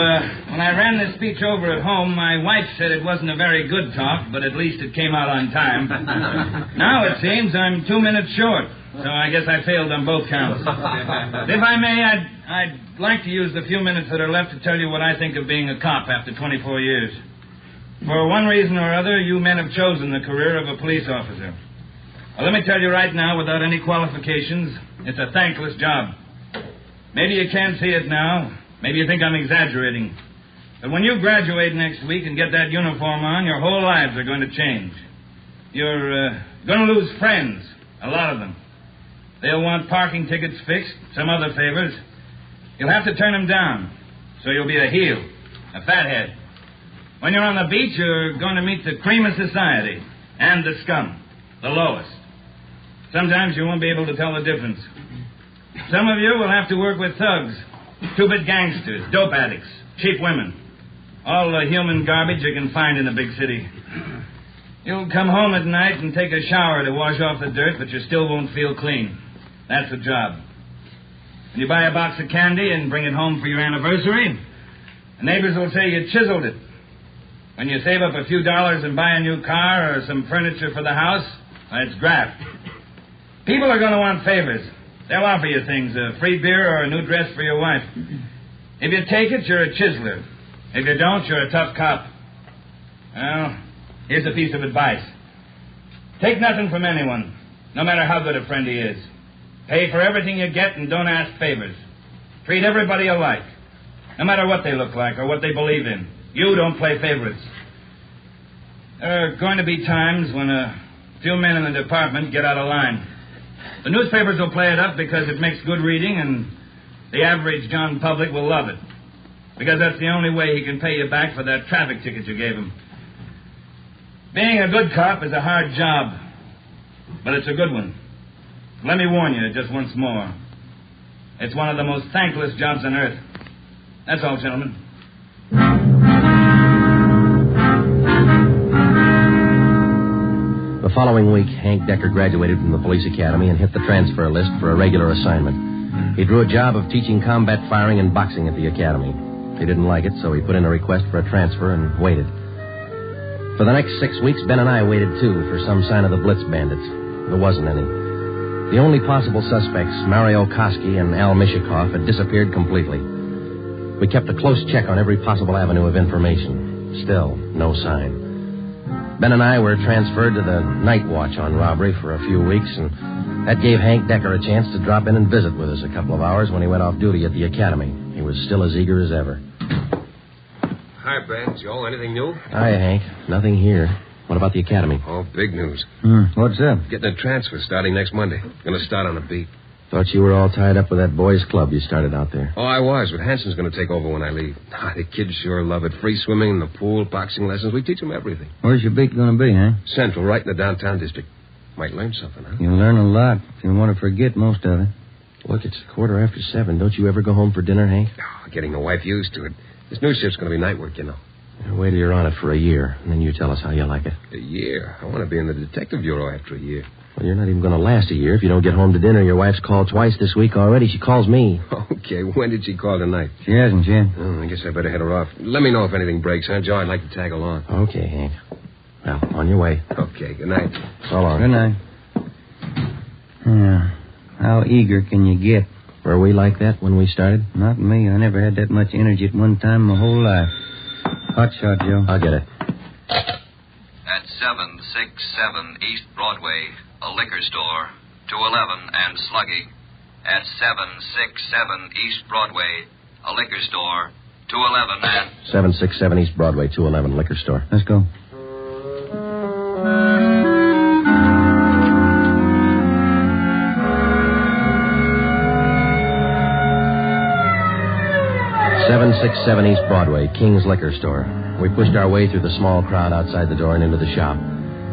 when I ran this speech over at home, my wife said it wasn't a very good talk, but at least it came out on time. Now, it seems I'm 2 minutes short, so I guess I failed on both counts. If I may, I'd like to use the few minutes that are left to tell you what I think of being a cop after 24 years. For one reason or other, you men have chosen the career of a police officer. Well, let me tell you right now, without any qualifications, it's a thankless job. Maybe you can't see it now. Maybe you think I'm exaggerating. But when you graduate next week and get that uniform on, your whole lives are going to change. You're going to lose friends, a lot of them. They'll want parking tickets fixed, some other favors. You'll have to turn them down, so you'll be a heel, a fathead. When you're on the beach, you're going to meet the cream of society and the scum, the lowest. Sometimes you won't be able to tell the difference. Some of you will have to work with thugs, two-bit gangsters, dope addicts, cheap women. All the human garbage you can find in a big city. You'll come home at night and take a shower to wash off the dirt, but you still won't feel clean. That's the job. When you buy a box of candy and bring it home for your anniversary, the neighbors will say you chiseled it. When you save up a few dollars and buy a new car or some furniture for the house, it's graft. People are going to want favors. They'll offer you things, a free beer or a new dress for your wife. If you take it, you're a chiseler. If you don't, you're a tough cop. Well, here's a piece of advice. Take nothing from anyone, no matter how good a friend he is. Pay for everything you get and don't ask favors. Treat everybody alike, no matter what they look like or what they believe in. You don't play favorites. There are going to be times when a few men in the department get out of line. The newspapers will play it up because it makes good reading, and the average John public will love it. Because that's the only way he can pay you back for that traffic ticket you gave him. Being a good cop is a hard job, but it's a good one. Let me warn you just once more. It's one of the most thankless jobs on earth. That's all, gentlemen. The following week, Hank Decker graduated from the police academy and hit the transfer list for a regular assignment. He drew a job of teaching combat firing and boxing at the academy. He didn't like it, so he put in a request for a transfer and waited. For the next 6 weeks, Ben and I waited, too, for some sign of the Blitz bandits. There wasn't any. The only possible suspects, Mario Koski and Al Mishikoff, had disappeared completely. We kept a close check on every possible avenue of information. Still, no sign. Ben and I were transferred to the night watch on robbery for a few weeks, and that gave Hank Decker a chance to drop in and visit with us a couple of hours when he went off duty at the academy. He was still as eager as ever. Hi, Ben. Joe, anything new? Hi, Hank. Nothing here. What about the academy? Oh, big news. What's up? Getting a transfer starting next Monday. Gonna start on a beat. Thought you were all tied up with that boys' club you started out there. Oh, I was, but Hanson's gonna take over when I leave. The kids sure love it. Free swimming in the pool, boxing lessons. We teach them everything. Where's your beat going to be, huh? Central, right in the downtown district. Might learn something, huh? You'll learn a lot if you want to forget most of it. Look, it's 7:15. Don't you ever go home for dinner, Hank? Oh, getting the wife used to it. This new shift's gonna be night work, you know. Wait till you're on it for a year, and then you tell us how you like it. A year? I want to be in the detective bureau after a year. Well, you're not even going to last a year if you don't get home to dinner. Your wife's called twice this week already. She calls me. Okay, when did she call tonight? She hasn't yet. Oh, I guess I better head her off. Let me know if anything breaks, huh, Joe? I'd like to tag along. Okay, Hank. Well, on your way. Okay, good night. So long. Good night. Yeah. How eager can you get? Were we like that when we started? Not me. I never had that much energy at one time my whole life. Hot shot, Joe. I'll get it. At 767 East Broadway, a liquor store, 211 and Sluggy. At 767 East Broadway, a liquor store, 211 and... 767 East Broadway, 211 liquor store. Let's go. .767 East Broadway, King's Liquor Store. We pushed our way through the small crowd outside the door and into the shop.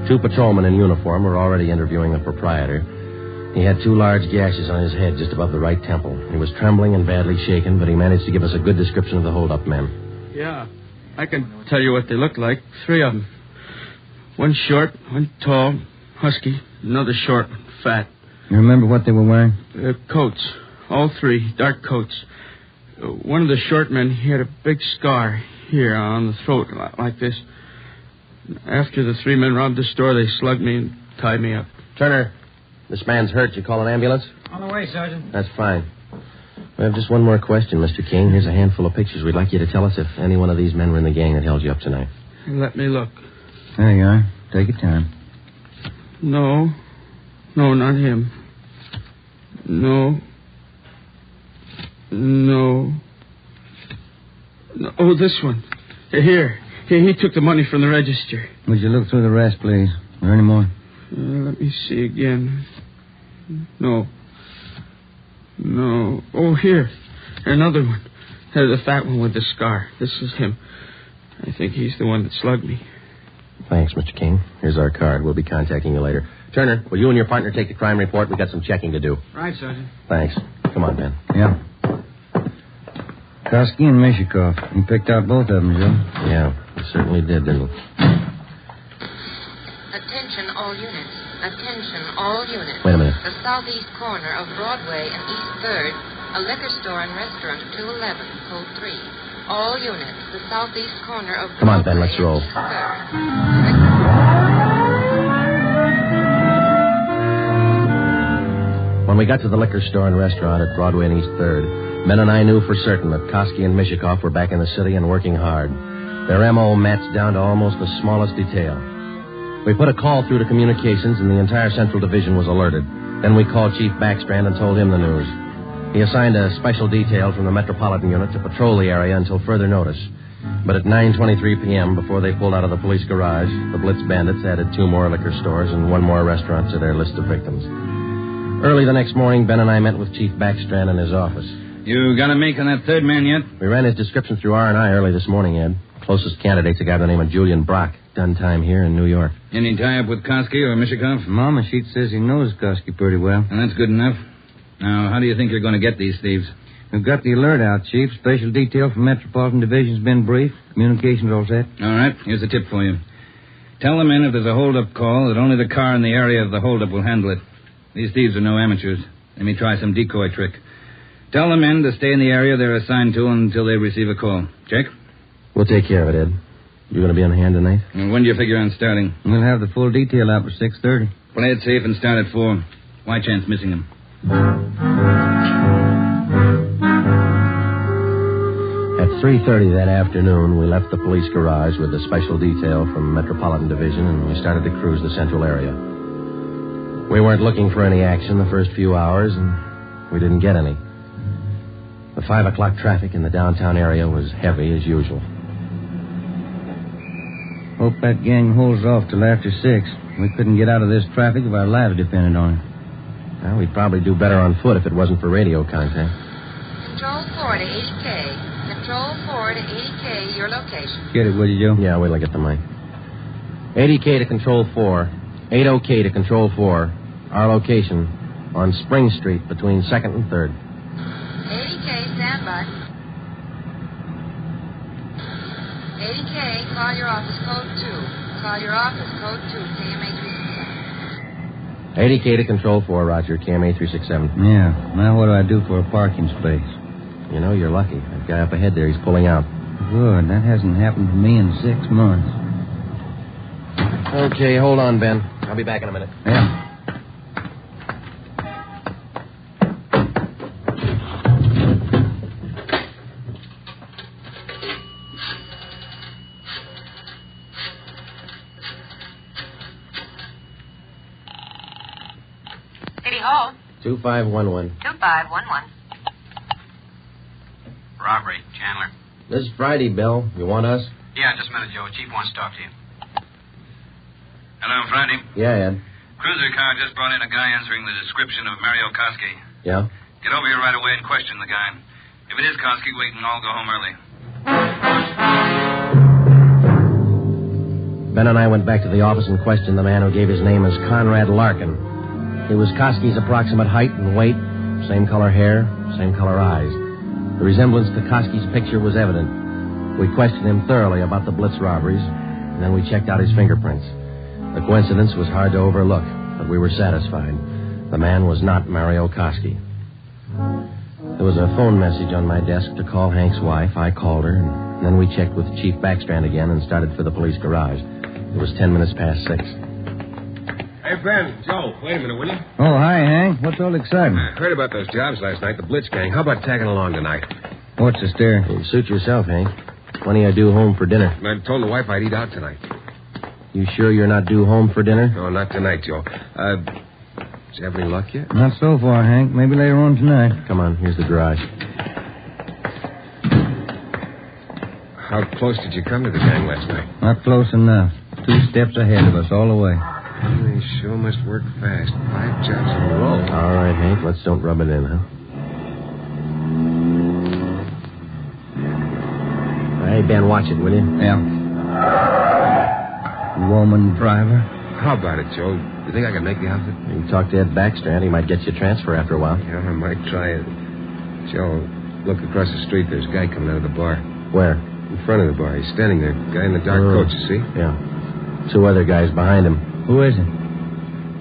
2 patrolmen in uniform were already interviewing the proprietor. He had 2 large gashes on his head just above the right temple. He was trembling and badly shaken, but he managed to give us a good description of the hold-up men. Yeah, I can tell you what they look like. 3 of them. One short, one tall, husky, another short, fat. You remember what they were wearing? Coats. All 3, dark coats. One of the short men, he had a big scar here on the throat, like this. After the 3 men robbed the store, they slugged me and tied me up. Turner, this man's hurt. You call an ambulance? On the way, Sergeant. That's fine. We have just one more question, Mr. King. Here's a handful of pictures. We'd like you to tell us if any one of these men were in the gang that held you up tonight. Let me look. There you are. Take your time. No, not him. No. Oh, this one. Here. He took the money from the register. Would you look through the rest, please? Are there any more? Let me see again. No. Oh, here. Another one. The fat one with the scar. This is him. I think he's the one that slugged me. Thanks, Mr. King. Here's our card. We'll be contacting you later. Turner, will you and your partner take the crime report? We've got some checking to do. Right, Sergeant. Thanks. Come on, Ben. Yeah. Koski and Mishikoff. You picked out both of them, Joe. Yeah, we certainly did, didn't we? Attention all units. Attention all units. Wait a minute. The southeast corner of Broadway and East 3rd, a liquor store and restaurant 211, code 3. All units, the southeast corner of Broadway. Come on, Ben, let's roll. East 3rd. When we got to the liquor store and restaurant at Broadway and East 3rd, Ben and I knew for certain that Koski and Mishikoff were back in the city and working hard. Their M.O. matched down to almost the smallest detail. We put a call through to communications, and the entire Central Division was alerted. Then we called Chief Backstrand and told him the news. He assigned a special detail from the Metropolitan Unit to patrol the area until further notice. But at 9:23 p.m., before they pulled out of the police garage, the Blitz bandits added 2 more liquor stores and 1 more restaurant to their list of victims. Early the next morning, Ben and I met with Chief Backstrand in his office. You got a make on that third man yet? We ran his description through R&I early this morning, Ed. Closest candidate's a guy by the name of Julian Brock. Done time here in New York. Any tie-up with Koski or Mishikoff? Mama sheet says he knows Koski pretty well. And that's good enough. Now, how do you think you're going to get these thieves? We've got the alert out, Chief. Special detail from Metropolitan Division's been briefed. Communications all set. All right. Here's a tip for you. Tell the men if there's a hold-up call that only the car in the area of the hold-up will handle it. These thieves are no amateurs. They may try some decoy trick. Tell the men to stay in the area they're assigned to until they receive a call. Check? We'll take care of it, Ed. You going to be on hand tonight? And when do you figure on starting? We'll have the full detail out by 6:30. Play it safe and start at 4. Why chance missing them? At 3:30 that afternoon, we left the police garage with a special detail from Metropolitan Division, and we started to cruise the central area. We weren't looking for any action the first few hours, and we didn't get any. The 5 o'clock traffic in the downtown area was heavy as usual. Hope that gang holds off till after 6. We couldn't get out of this traffic if our lives depended on it. Well, we'd probably do better on foot if it wasn't for radio contact. Control 4 to 80K. Control 4 to 80K, your location. Get it, will you, Joe? Yeah, wait till I get the mic. 80K to Control 4. 80K to Control 4. Our location on Spring Street between 2nd and 3rd. 80K, stand by. 80K, call your office code 2. Call your office code 2, KMA 367. 80K to Control 4, Roger, KMA 367. Yeah, now what do I do for a parking space? You know, you're lucky. That guy up ahead there, he's pulling out. Good, that hasn't happened to me in 6 months. Okay, hold on, Ben. I'll be back in a minute. Yeah. City Hall. 2511. 2511. Robbery, Chandler. This is Friday, Bill. You want us? Yeah, just a minute, Joe. Chief wants to talk to you. Hello, Friday. Yeah, Ed. Cruiser car just brought in a guy answering the description of Mario Koski. Yeah? Get over here right away and question the guy. If it is Koski, we can all go home early. Ben and I went back to the office and questioned the man who gave his name as Conrad Larkin. He was Koski's approximate height and weight, same color hair, same color eyes. The resemblance to Koski's picture was evident. We questioned him thoroughly about the Blitz robberies, and then we checked out his fingerprints. The coincidence was hard to overlook, but we were satisfied. The man was not Mario Koski. There was a phone message on my desk to call Hank's wife. I called her, and then we checked with Chief Backstrand again and started for the police garage. It was 10 minutes past 6. Hey, Ben, Joe, wait a minute, will you? Oh, hi, Hank. What's all the excitement? I heard about those jobs last night, the Blitz gang. How about tagging along tonight? What's the stare? You suit yourself, Hank. When are you due home for dinner? I told the wife I'd eat out tonight. You sure you're not due home for dinner? No, not tonight, Joe. Did you have any luck yet? Not so far, Hank. Maybe later on tonight. Come on, here's the garage. How close did you come to the gang last night? Not close enough. 2 steps ahead of us all the way. They sure must work fast. 5 jobs in a row. All right, Hank, let's don't rub it in, huh? Hey, Ben, watch it, will you? Yeah. Woman driver. How about it, Joe? You think I can make the outfit? You can talk to Ed Backstrand. He might get you a transfer after a while. Yeah, I might try it. Joe, look across the street. There's a guy coming out of the bar. Where? In front of the bar. He's standing there. Guy in the dark coat, you see? Yeah. 2 other guys behind him. Who is it?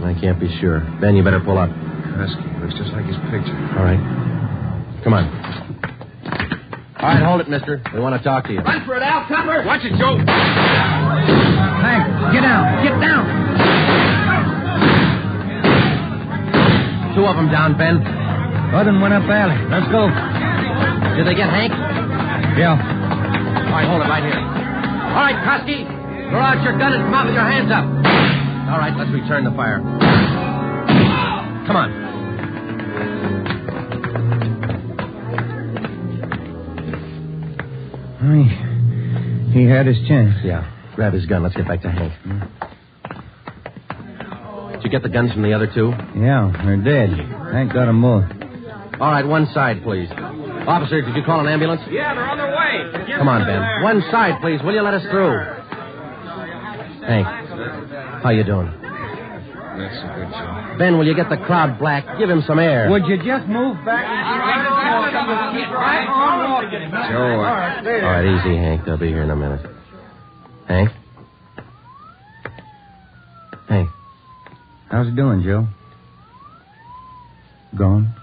I can't be sure. Ben, you better pull up. Koski. Looks just like his picture. All right. Come on. All right, hold it, mister. We want to talk to you. Run for it, Al. Cover. Watch it, Joe. Hank, get down. Get down. 2 of them down, Ben. Other one went up alley. Let's go. Did they get Hank? Yeah. All right, hold it right here. All right, Koski. Throw out your gun and come out with your hands up. All right, let's return the fire. Come on. He had his chance. Yeah. Grab his gun. Let's get back to Hank. Did you get the guns from the other two? Yeah, they're dead. Hank got them both. All right, one side, please. Officer, did you call an ambulance? Yeah, they're on their way. Come on, Ben. One side, please. Will you let us through? Hank, how you doing? That's a good job. Ben, will you get the crowd black? Give him some air. Would you just move back? Joe. All right, easy, Hank. They'll be here in a minute. Hank? Hank. How's it doing, Joe? Gone?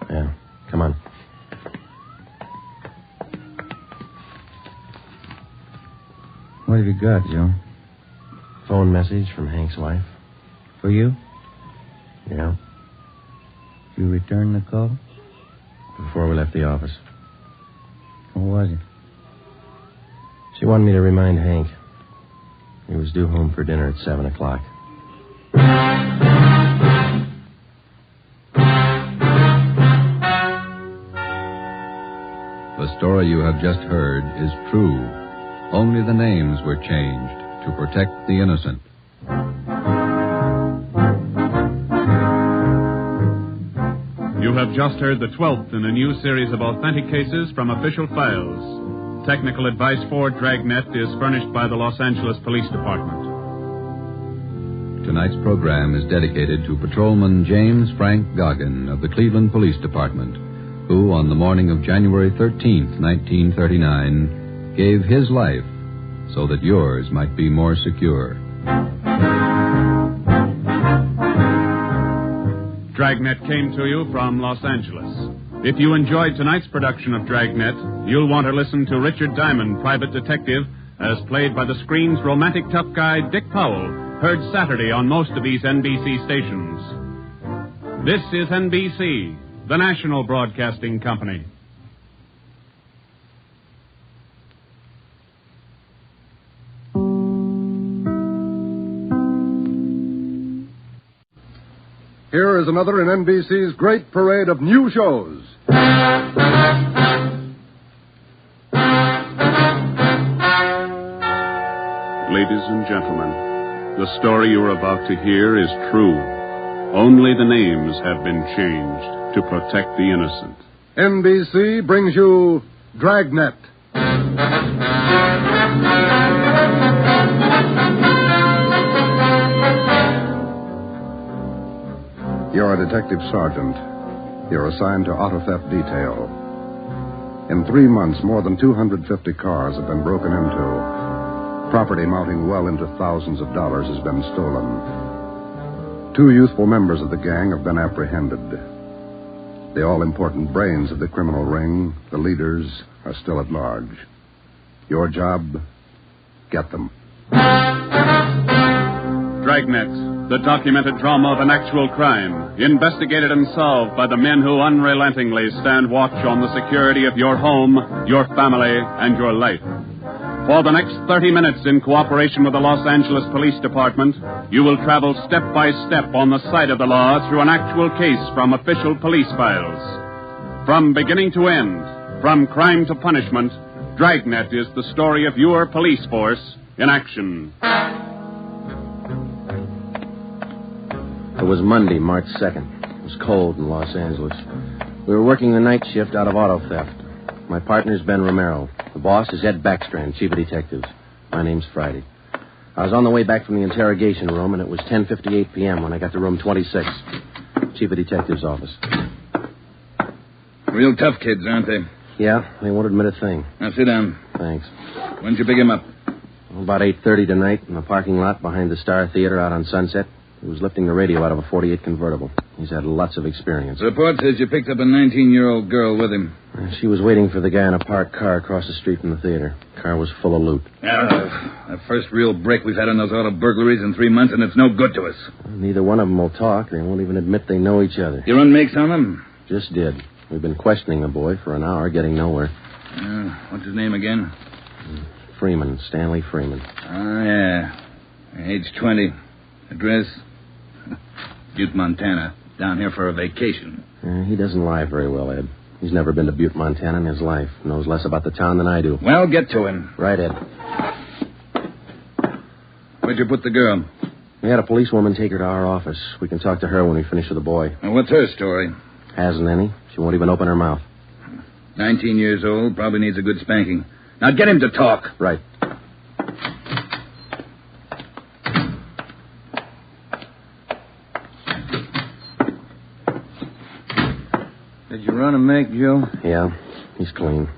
Yeah. Come on. What have you got, Joe? Phone message from Hank's wife. For you? Yeah. Did you return the call? Before we left the office. What was it? She wanted me to remind Hank. He was due home for dinner at 7 o'clock. The story you have just heard is true. Only the names were changed to protect the innocent. You have just heard the 12th in a new series of authentic cases from official files. Technical advice for Dragnet is furnished by the Los Angeles Police Department. Tonight's program is dedicated to Patrolman James Frank Goggin of the Cleveland Police Department, who, on the morning of January 13th, 1939, gave his life so that yours might be more secure. Dragnet came to you from Los Angeles. If you enjoyed tonight's production of Dragnet, you'll want to listen to Richard Diamond, private detective, as played by the screen's romantic tough guy, Dick Powell, heard Saturday on most of these NBC stations. This is NBC, the national broadcasting company. Here is another in NBC's great parade of new shows. Ladies and gentlemen, the story you're about to hear is true. Only the names have been changed to protect the innocent. NBC brings you Dragnet. You're a detective sergeant. You're assigned to auto theft detail. In 3 months, more than 250 cars have been broken into. Property mounting well into thousands of dollars has been stolen. 2 youthful members of the gang have been apprehended. The all-important brains of the criminal ring, the leaders, are still at large. Your job, get them. Dragnet, the documented drama of an actual crime, investigated and solved by the men who unrelentingly stand watch on the security of your home, your family, and your life. For the next 30 minutes, in cooperation with the Los Angeles Police Department, you will travel step by step on the side of the law through an actual case from official police files. From beginning to end, from crime to punishment, Dragnet is the story of your police force in action. It was Monday, March 2nd. It was cold in Los Angeles. We were working the night shift out of auto theft. My partner's Ben Romero. The boss is Ed Backstrand, chief of detectives. My name's Friday. I was on the way back from the interrogation room, and it was 10:58 p.m. when I got to room 26, chief of detectives' office. Real tough kids, aren't they? Yeah, they won't admit a thing. Now, sit down. Thanks. When'd you pick him up? About 8:30 tonight in the parking lot behind the Star Theater out on Sunset. He was lifting the radio out of a 48 convertible. He's had lots of experience. The report says you picked up a 19-year-old girl with him. She was waiting for the guy in a parked car across the street from the theater. Car was full of loot. The first real break we've had on those auto burglaries in 3 months, and it's no good to us. Neither one of them will talk. They won't even admit they know each other. You run makes on them? Just did. We've been questioning the boy for an hour, getting nowhere. What's his name again? Freeman, Stanley Freeman. Oh, yeah. Age 20. Address? Butte, Montana. Down here for a vacation. He doesn't lie very well, Ed. He's never been to Butte, Montana in his life. Knows less about the town than I do. Well, get to him. Right, Ed. Where'd you put the girl? We had a policewoman take her to our office. We can talk to her when we finish with the boy. Well, what's her story? Hasn't any. She won't even open her mouth. 19 years old, probably needs a good spanking. Now get him to talk. Right. Did you run a make, Joe? Yeah, he's clean.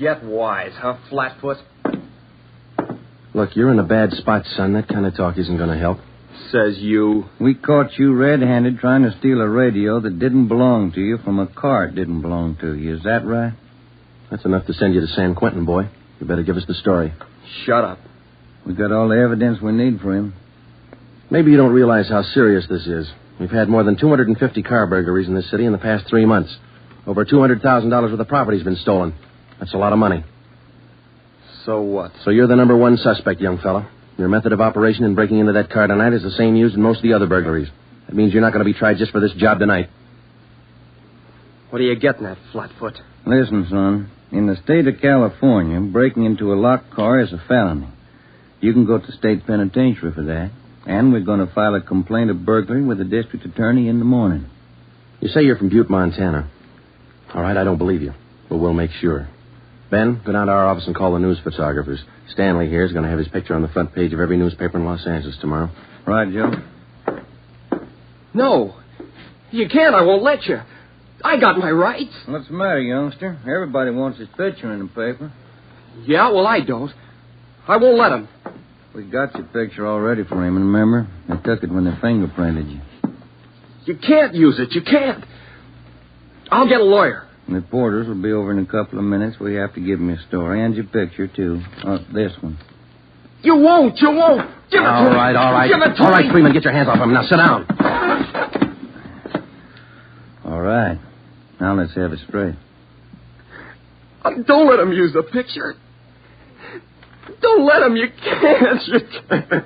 Get wise, huh, Flatfoot? Look, you're in a bad spot, son. That kind of talk isn't going to help. Says you. We caught you red-handed trying to steal a radio that didn't belong to you from a car it didn't belong to you. Is that right? That's enough to send you to San Quentin, boy. You better give us the story. Shut up. We got all the evidence we need for him. Maybe you don't realize how serious this is. We've had more than 250 car burglaries in this city in the past 3 months. Over $200,000 worth of property's been stolen. That's a lot of money. So what? So you're the number one suspect, young fella. Your method of operation in breaking into that car tonight is the same used in most of the other burglaries. That means you're not going to be tried just for this job tonight. What are you getting at, Flatfoot? Listen, son. In the state of California, breaking into a locked car is a felony. You can go to state penitentiary for that. And we're going to file a complaint of burglary with the district attorney in the morning. You say you're from Butte, Montana. All right, I don't believe you, but we'll make sure. Ben, go down to our office and call the news photographers. Stanley here is going to have his picture on the front page of every newspaper in Los Angeles tomorrow. Right, Joe? No. You can't. I won't let you. I got my rights. What's the matter, youngster? Everybody wants his picture in the paper. Yeah, well, I don't. I won't let him. We got your picture already for him, remember? They took it when they fingerprinted you. You can't use it. You can't. I'll get a lawyer. The reporters will be over in a couple of minutes. We have to give them your story and your picture, too. This one. You won't. You won't. Give it to me. All right. Give it to all me. right, Freeman, get your hands off him. Now, sit down. All right. Now let's have it straight. Don't let him use the picture. Don't let him. You can't. You can't.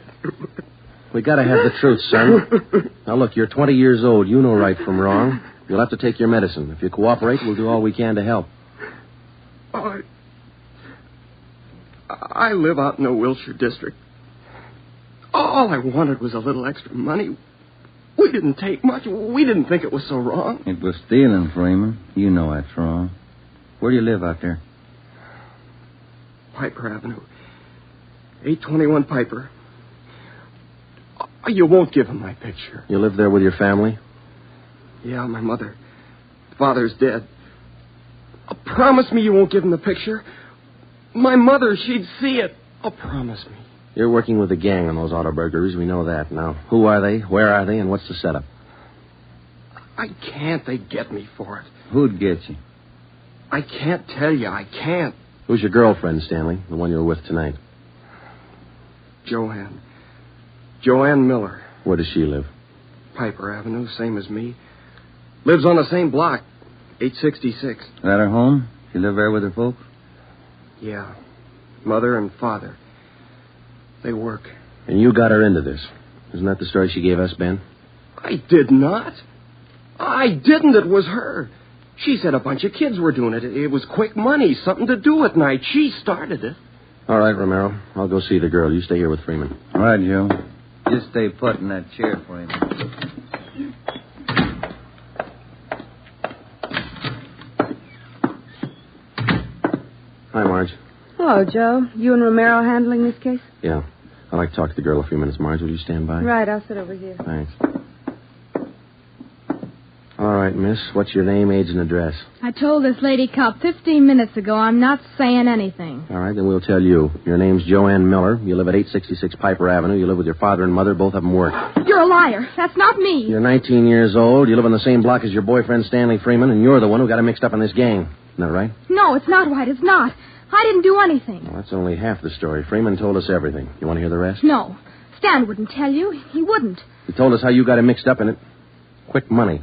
We got to have the truth, son. Now, look, you're 20 years old. You know right from wrong. You'll have to take your medicine. If you cooperate, we'll do all we can to help. I live out in the Wilshire district. All I wanted was a little extra money. We didn't take much. We didn't think it was so wrong. It was stealing, Freeman. You know that's wrong. Where do you live out there? Piper Avenue. 821 Piper. You won't give him my picture. You live there with your family? Yeah, my mother. Father's dead. Promise me you won't give him the picture. My mother, she'd see it. Promise me. You're working with a gang on those auto burglaries. We know that. Now, who are they? Where are they? And what's the setup? I can't. They'd get me for it. Who'd get you? I can't tell you. I can't. Who's your girlfriend, Stanley? The one you were with tonight? Joanne Miller. Where does she live? Piper Avenue, same as me. Lives on the same block, 866. Is that her home? She live there with her folks? Yeah. Mother and father. They work. And you got her into this. Isn't that the story she gave us, Ben? I did not. I didn't. It was her. She said a bunch of kids were doing it. It was quick money, something to do at night. She started it. All right, Romero. I'll go see the girl. You stay here with Freeman. All right, Joe. Just stay put in that chair for him. Hi, Marge. Hello, Joe. You and Romero handling this case? Yeah. I'd like to talk to the girl a few minutes. Marge, will you stand by? Right, I'll sit over here. Thanks. All right, miss. What's your name, age, and address? I told this lady cop 15 minutes ago I'm not saying anything. All right, then we'll tell you. Your name's Joanne Miller. You live at 866 Piper Avenue. You live with your father and mother. Both of them work. You're a liar. That's not me. You're 19 years old. You live on the same block as your boyfriend, Stanley Freeman, and you're the one who got him mixed up in this gang. Isn't that right? No, it's not right. It's not. I didn't do anything. Well, that's only half the story. Freeman told us everything. You want to hear the rest? No. Stan wouldn't tell you. He wouldn't. He told us how you got him mixed up in it. Quick money.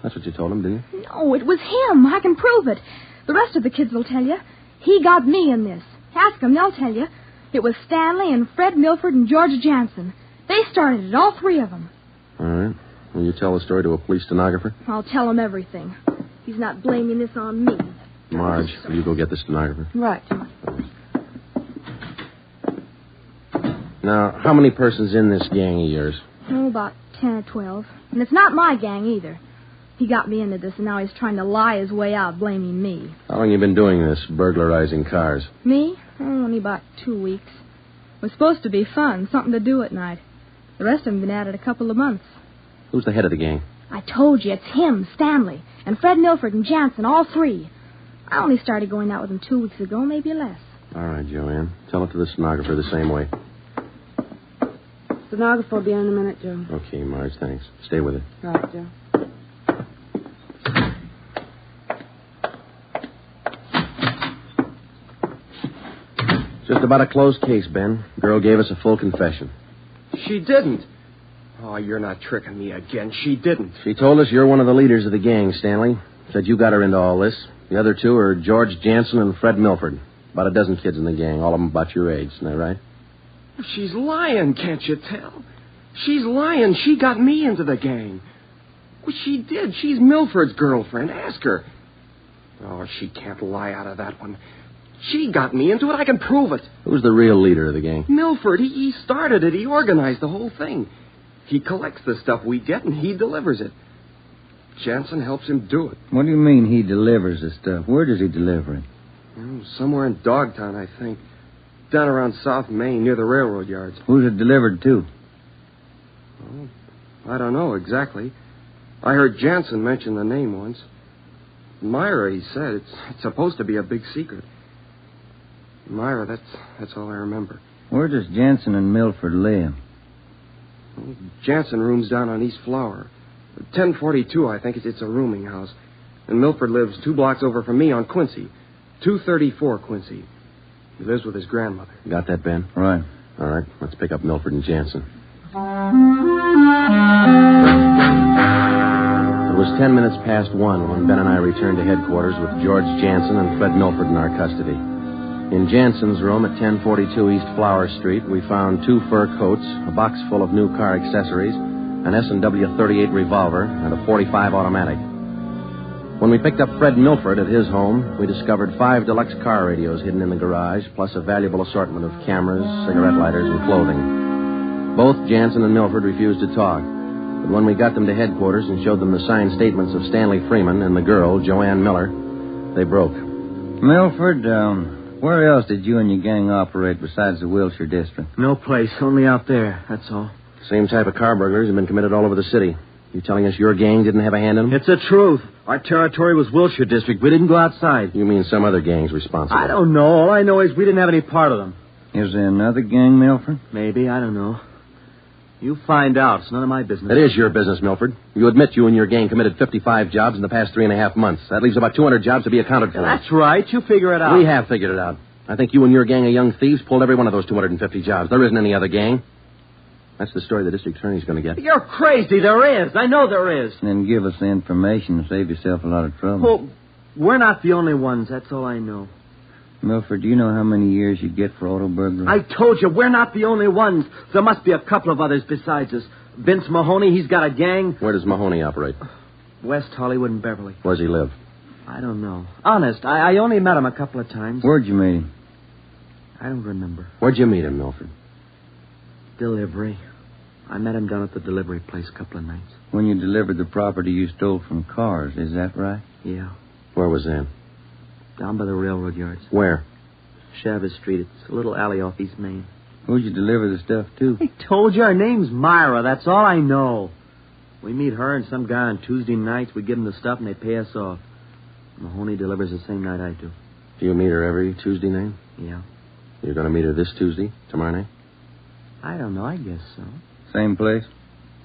That's what you told him, didn't you? No, it was him. I can prove it. The rest of the kids will tell you. He got me in this. Ask them, they'll tell you. It was Stanley and Fred Milford and George Jansen. They started it, all three of them. All right. Will you tell the story to a police stenographer? I'll tell him everything. He's not blaming this on me. Marge, will you go get the stenographer? Right. Now, how many persons in this gang of yours? Oh, about 10 or 12. And it's not my gang either. He got me into this, and now he's trying to lie his way out, blaming me. How long you been doing this, burglarizing cars? Me? Oh, only about 2 weeks. It was supposed to be fun, something to do at night. The rest of them been at it a couple of months. Who's the head of the gang? I told you, it's him, Stanley, and Fred Milford and Jansen, all three. I only started going out with him 2 weeks ago, maybe less. All right, Joanne. Tell it to the stenographer the same way. Stenographer will be in a minute, Joe. Okay, Marge, thanks. Stay with it. Right, Joe. Just about a closed case, Ben. Girl gave us a full confession. She didn't. Oh, you're not tricking me again. She didn't. She told us you're one of the leaders of the gang, Stanley. Said you got her into all this. The other two are George Jansen and Fred Milford. About a dozen kids in the gang, all of them about your age. Isn't that right? She's lying, can't you tell? She's lying. She got me into the gang. Well, she did. She's Milford's girlfriend. Ask her. Oh, she can't lie out of that one. She got me into it. I can prove it. Who's the real leader of the gang? Milford. He started it. He organized the whole thing. He collects the stuff we get, and he delivers it. Jansen helps him do it. What do you mean he delivers the stuff? Where does he deliver it? Somewhere in Dogtown, I think. Down around South Main, near the railroad yards. Who's it delivered to? Oh, I don't know exactly. I heard Jansen mention the name once. Myra, he said. It's supposed to be a big secret. Myra, that's all I remember. Where does Jansen and Milford live? Well, Jansen rooms down on East Flower. 1042, I think. It's a rooming house. And Milford lives 2 blocks over from me on Quincy. 234 Quincy. He lives with his grandmother. Got that, Ben? Right. All right, let's pick up Milford and Jansen. It was 10 minutes past 1 when Ben and I returned to headquarters with George Jansen and Fred Milford in our custody. In Jansen's room at 1042 East Flower Street, we found 2 fur coats, a box full of new car accessories, an S&W .38 revolver, and a .45 automatic. When we picked up Fred Milford at his home, we discovered 5 deluxe car radios hidden in the garage, plus a valuable assortment of cameras, cigarette lighters, and clothing. Both Jansen and Milford refused to talk, but when we got them to headquarters and showed them the signed statements of Stanley Freeman and the girl, Joanne Miller, they broke. Milford, where else did you and your gang operate besides the Wilshire district? No place, only out there, that's all. Same type of car burglars have been committed all over the city. You telling us your gang didn't have a hand in them? It's the truth. Our territory was Wilshire district. We didn't go outside. You mean some other gang's responsible? I don't know. All I know is we didn't have any part of them. Is there another gang, Milford? Maybe, I don't know. You find out. It's none of my business. It is your business, Milford. You admit you and your gang committed 55 jobs in the past 3.5 months. That leaves about 200 jobs to be accounted for. That's right. You figure it out. We have figured it out. I think you and your gang of young thieves pulled every one of those 250 jobs. There isn't any other gang. That's the story the district attorney's going to get. You're crazy. There is. I know there is. Then give us the information and save yourself a lot of trouble. Well, we're not the only ones. That's all I know. Milford, do you know how many years you get for auto burglary? I told you, we're not the only ones. There must be a couple of others besides us. Vince Mahoney, he's got a gang. Where does Mahoney operate? West Hollywood and Beverly. Where does he live? I don't know. Honest, I only met him a couple of times. Where'd you meet him? I don't remember. Where'd you meet him, Milford? Delivery. I met him down at the delivery place a couple of nights. When you delivered the property you stole from cars, is that right? Yeah. Where was that? Down by the railroad yards. Where? Chavez Street. It's a little alley off East Main. Who'd you deliver the stuff to? I told you, her name's Myra. That's all I know. We meet her and some guy on Tuesday nights. We give them the stuff and they pay us off. Mahoney delivers the same night I do. Do you meet her every Tuesday night? Yeah. You're going to meet her this Tuesday, tomorrow night? I don't know. I guess so. Same place?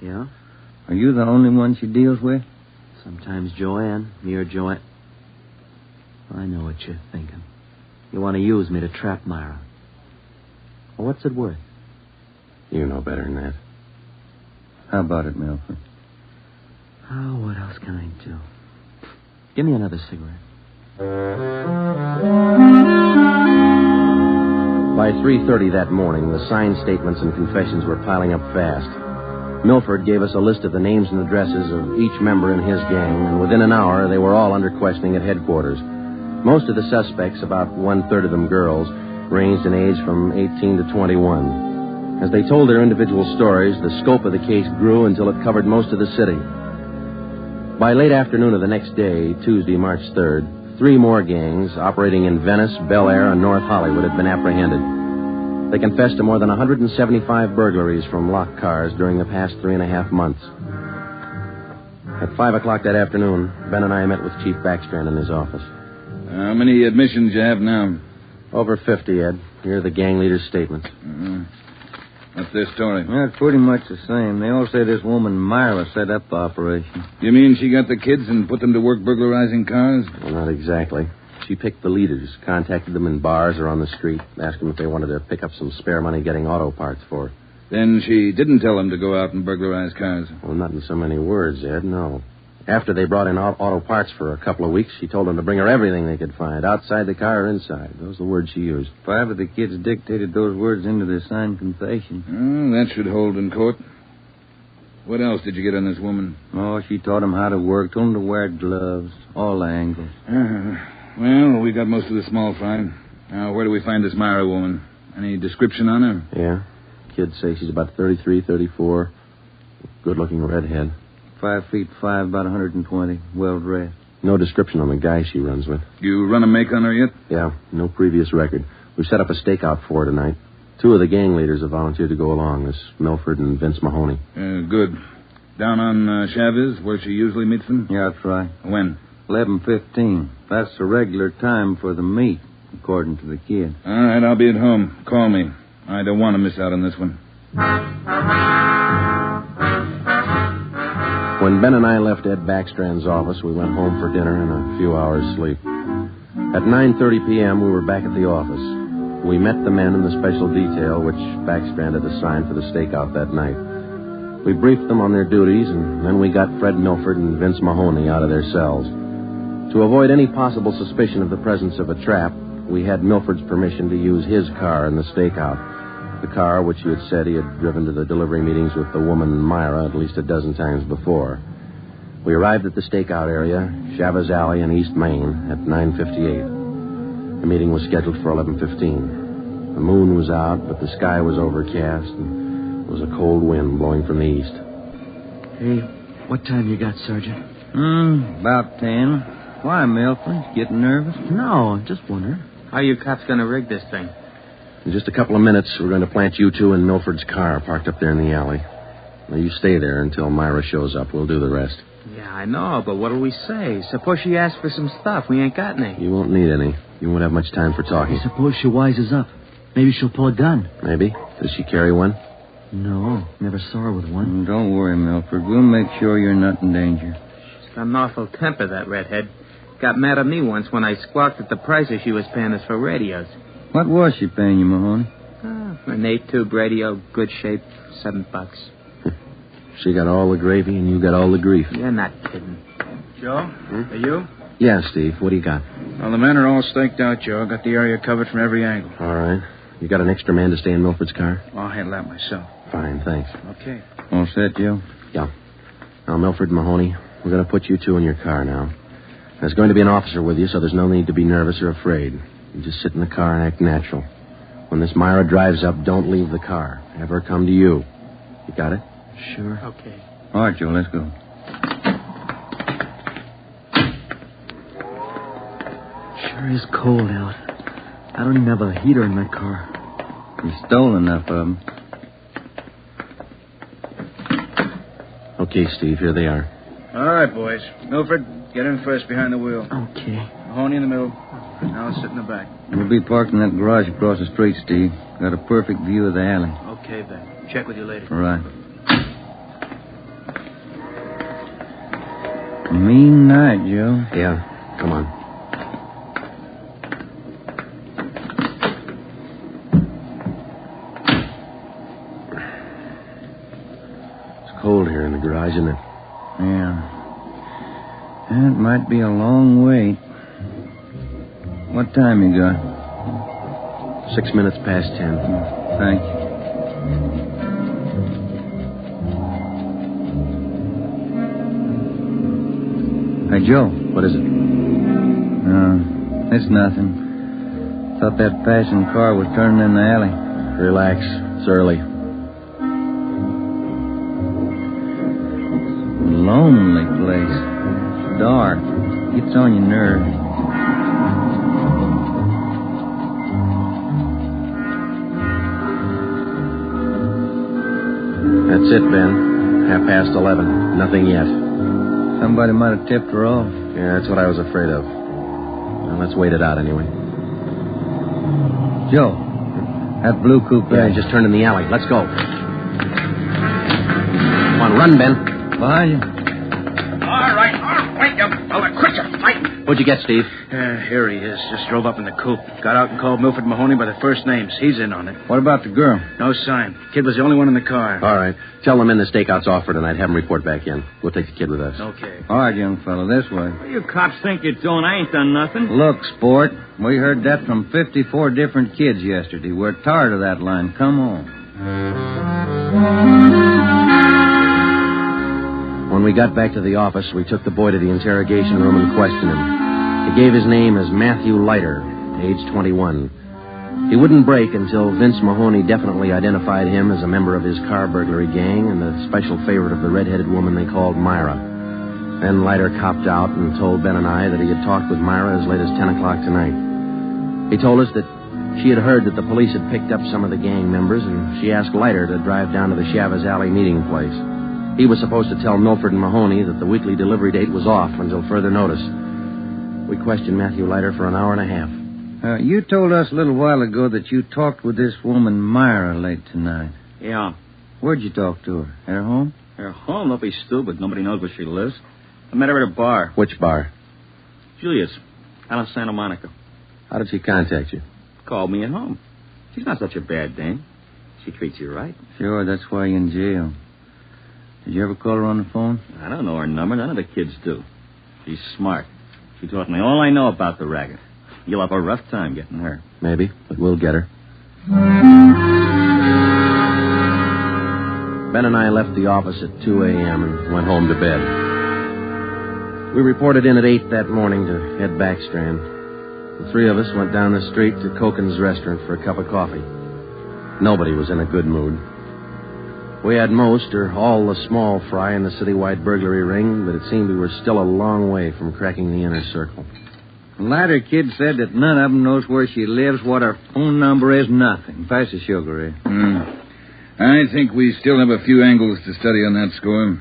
Yeah. Are you the only one she deals with? Sometimes Joanne. Me or Joanne. I know what you're thinking. You want to use me to trap Myra. Well, what's it worth? You know better than that. How about it, Milford? Oh, what else can I do? Give me another cigarette. By 3:30 that morning, the signed statements and confessions were piling up fast. Milford gave us a list of the names and addresses of each member in his gang, and within an hour, they were all under questioning at headquarters. Most of the suspects, about one-third of them girls, ranged in age from 18 to 21. As they told their individual stories, the scope of the case grew until it covered most of the city. By late afternoon of the next day, Tuesday, March 3rd, 3 more gangs operating in Venice, Bel Air, and North Hollywood had been apprehended. They confessed to more than 175 burglaries from locked cars during the past 3.5 months. At 5 o'clock that afternoon, Ben and I met with Chief Backstrand in his office. How many admissions you have now? Over 50, Ed. Here are the gang leaders' statements. What's their story? Yeah, it's pretty much the same. They all say this woman, Myra, set up the operation. You mean she got the kids and put them to work burglarizing cars? Well, not exactly. She picked the leaders, contacted them in bars or on the street, asked them if they wanted to pick up some spare money getting auto parts for her. Then she didn't tell them to go out and burglarize cars? Well, not in so many words, Ed, no. After they brought in auto parts for a couple of weeks, she told them to bring her everything they could find, outside the car or inside. Those are the words she used. 5 of the kids dictated those words into their signed confession. Oh, that should hold in court. What else did you get on this woman? Oh, she taught them how to work, told them to wear gloves, all angles. Well, we got most of the small fry. Now, where do we find this Myra woman? Any description on her? Yeah. Kids say she's about 33, 34. Good-looking redhead. 5'5", about 120, well-dressed. No description on the guy she runs with. You run a make on her yet? Yeah, no previous record. We've set up a stakeout for her tonight. 2 of the gang leaders have volunteered to go along, this Milford and Vince Mahoney. Good. Down on Chavez, where she usually meets them? Yeah, that's right. When? 11:15. That's the regular time for the meet, according to the kid. All right, I'll be at home. Call me. I don't want to miss out on this one. When Ben and I left Ed Backstrand's office, we went home for dinner and a few hours' sleep. At 9:30 p.m., we were back at the office. We met the men in the special detail which Backstrand had assigned for the stakeout that night. We briefed them on their duties, and then we got Fred Milford and Vince Mahoney out of their cells. To avoid any possible suspicion of the presence of a trap, we had Milford's permission to use his car in the stakeout. The car which he had said he had driven to the delivery meetings with the woman Myra at least a dozen times before. We arrived at the stakeout area, Chavez Alley in East Main, at 9:58. The meeting was scheduled for 11:15. The moon was out, but the sky was overcast, and there was a cold wind blowing from the east. Hey, what time you got, Sergeant? About 10. Why, Milford? Getting nervous? No, I'm just wondering. How you cops gonna rig this thing? In just a couple of minutes, we're going to plant you 2 in Milford's car parked up there in the alley. Now, you stay there until Myra shows up. We'll do the rest. Yeah, I know, but what'll we say? Suppose she asks for some stuff. We ain't got any. You won't need any. You won't have much time for talking. Suppose she wises up. Maybe she'll pull a gun. Maybe. Does she carry one? No, never saw her with one. Don't worry, Milford. We'll make sure you're not in danger. She's got an awful temper, that redhead. Got mad at me once when I squawked at the prices she was paying us for radios. What was she paying you, Mahoney? An 8-tube radio, good shape, $7. She got all the gravy and you got all the grief. You're not kidding. Joe, are you? Yeah, Steve. What do you got? Well, the men are all staked out, Joe. Got the area covered from every angle. All right. You got an extra man to stay in Milford's car? I'll handle that myself. Fine, thanks. Okay. All set, Joe? Yeah. Now, Milford and Mahoney, we're going to put you 2 in your car now. There's going to be an officer with you, so there's no need to be nervous or afraid. You just sit in the car and act natural. When this Myra drives up, don't leave the car. Have her come to you. You got it? Sure. Okay. All right, Joe, let's go. Sure is cold out. I don't even have a heater in my car. You stole enough of them. Okay, Steve, here they are. All right, boys. Milford, get in first behind the wheel. Okay. Mahoney in the middle. Now I'll sit in the back. We'll be parked in that garage across the street, Steve. Got a perfect view of the alley. Okay, Ben. Check with you later. All right. A mean night, Joe. Yeah, come on. It's cold here in the garage, isn't it? Yeah. It might be a long wait. What time you got? 6 minutes past 10. Thank you. Hey, Joe. What is it? It's nothing. Thought that passing car was turning in the alley. Relax. It's early. Lonely place. Dark. Gets on your nerves. That's it, Ben. 11:30. Nothing yet. Somebody might have tipped her off. Yeah, that's what I was afraid of. Well, let's wait it out anyway. Joe, that blue coupe. Yeah, just turned in the alley. Let's go. Come on, run, Ben. Behind you. All right, wait, you fella. Quit your fighting. What'd you get, Steve? Here he is. Just drove up in the coupe. Got out and called Milford Mahoney by the first names. He's in on it. What about the girl? No sign. Kid was the only one in the car. All right. Tell them in the stakeout's offer tonight. Have them report back in. We'll take the kid with us. Okay. All right, young fellow, this way. What do you cops think you're doing? I ain't done nothing. Look, sport, we heard that from 54 different kids yesterday. We're tired of that line. Come on. When we got back to the office, we took the boy to the interrogation room and questioned him. He gave his name as Matthew Leiter, age 21. He wouldn't break until Vince Mahoney definitely identified him as a member of his car burglary gang and the special favorite of the red-headed woman they called Myra. Then Leiter copped out and told Ben and I that he had talked with Myra as late as 10 o'clock tonight. He told us that she had heard that the police had picked up some of the gang members, and she asked Leiter to drive down to the Chavez Alley meeting place. He was supposed to tell Milford and Mahoney that the weekly delivery date was off until further notice. We questioned Matthew Leiter for an hour and a half. You told us a little while ago that you talked with this woman, Myra, late tonight. Yeah. Where'd you talk to her? At her home? Her home? Don't be stupid. Nobody knows where she lives. I met her at a bar. Which bar? Julia's. Out of Santa Monica. How did she contact you? Called me at home. She's not such a bad dame. She treats you right. Sure, that's why you're in jail. Did you ever call her on the phone? I don't know her number. None of the kids do. She's smart. She taught me all I know about the racket. You'll have a rough time getting her. Maybe, but we'll get her. Ben and I left the office at 2 a.m. and went home to bed. We reported in at 8 that morning to head back Strand. The three of us went down the street to Koken's restaurant for a cup of coffee. Nobody was in a good mood. We had most or all the small fry in the citywide burglary ring, but it seemed we were still a long way from cracking the inner circle. The latter kid said that none of them knows where she lives, what her phone number is, nothing. Pass the sugar, eh? I think we still have a few angles to study on that score.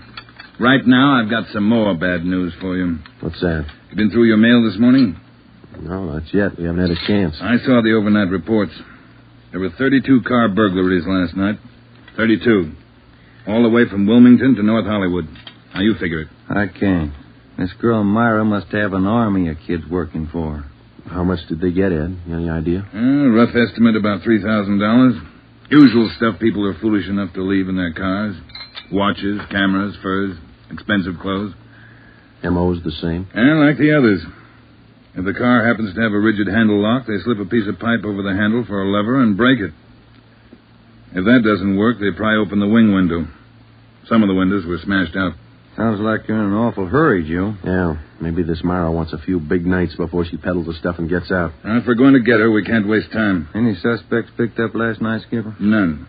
Right now, I've got some more bad news for you. What's that? You been through your mail this morning? No, not yet. We haven't had a chance. I saw the overnight reports. There were 32 car burglaries last night. 32. All the way from Wilmington to North Hollywood. Now, you figure it. I can't. This girl Myra must have an army of kids working for her. How much did they get, Ed? Any idea? Rough estimate, about $3,000. Usual stuff people are foolish enough to leave in their cars. Watches, cameras, furs, expensive clothes. M.O.'s the same? And like the others. If the car happens to have a rigid handle lock, they slip a piece of pipe over the handle for a lever and break it. If that doesn't work, they pry open the wing window. Some of the windows were smashed out. Sounds like you're in an awful hurry, Joe. Yeah, maybe this Myra wants a few big nights before she peddles the stuff and gets out. If we're going to get her, we can't waste time. Any suspects picked up last night, Skipper? None.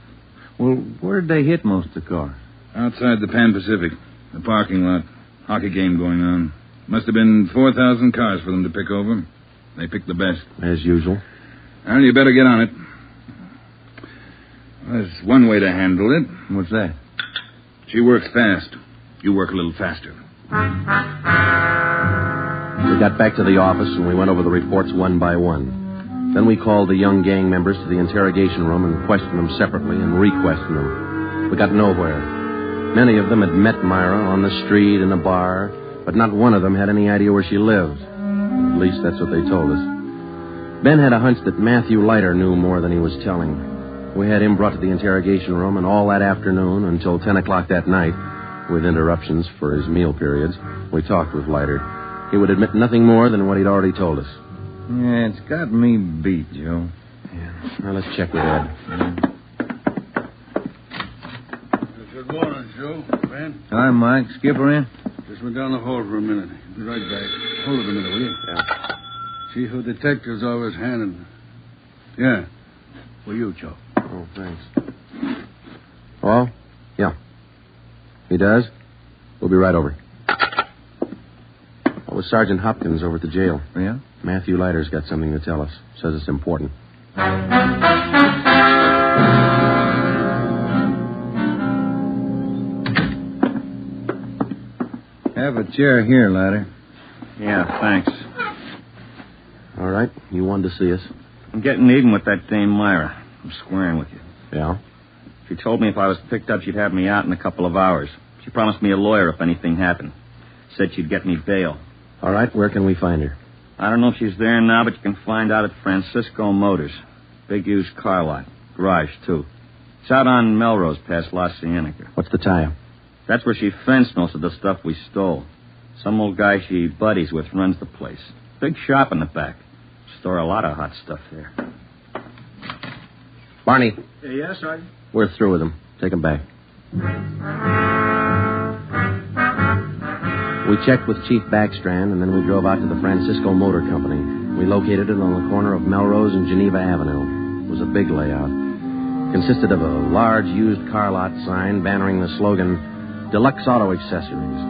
Well, where did they hit most of the car? Outside the Pan Pacific. The parking lot. Hockey game going on. Must have been 4,000 cars for them to pick over. They picked the best. As usual. Well, you better get on it. There's one way to handle it. What's that? She works fast. You work a little faster. We got back to the office and we went over the reports one by one. Then we called the young gang members to the interrogation room and questioned them separately and re-questioned them. We got nowhere. Many of them had met Myra on the street, in a bar, but not one of them had any idea where she lived. At least that's what they told us. Ben had a hunch that Matthew Leiter knew more than he was telling. We had him brought to the interrogation room, and all that afternoon until 10 o'clock that night, with interruptions for his meal periods, we talked with Leiter. He would admit nothing more than what he'd already told us. Yeah, it's got me beat, Joe. Yeah. Now, let's check with Ed. Good morning, Joe. Ben? Hi, Mike. Skipper in? Just went down the hall for a minute. Be right back. Hold it a minute, will you? Yeah. Chief of Detectives always handing. Yeah. For you, Joe. Oh, thanks. Hello? Yeah. He does? We'll be right over. That was Sergeant Hopkins over at the jail. Yeah? Matthew Leiter's got something to tell us. Says it's important. Have a chair here, Leiter. Yeah, thanks. All right. You wanted to see us. I'm getting even with that dame Myra. I'm squaring with you. Yeah? She told me if I was picked up, she'd have me out in a couple of hours. She promised me a lawyer if anything happened. Said she'd get me bail. All right. Where can we find her? I don't know if she's there now, but you can find out at Francisco Motors. Big used car lot. Garage, too. It's out on Melrose past La Cienega. What's the tie-up? That's where she fenced most of the stuff we stole. Some old guy she buddies with runs the place. Big shop in the back. Store a lot of hot stuff there. Barney. Yes, Sergeant? We're through with him. Take him back. We checked with Chief Backstrand, and then we drove out to the Francisco Motor Company. We located it on the corner of Melrose and Geneva Avenue. It was a big layout. Consisted of a large used car lot sign bannering the slogan, Deluxe Auto Accessories,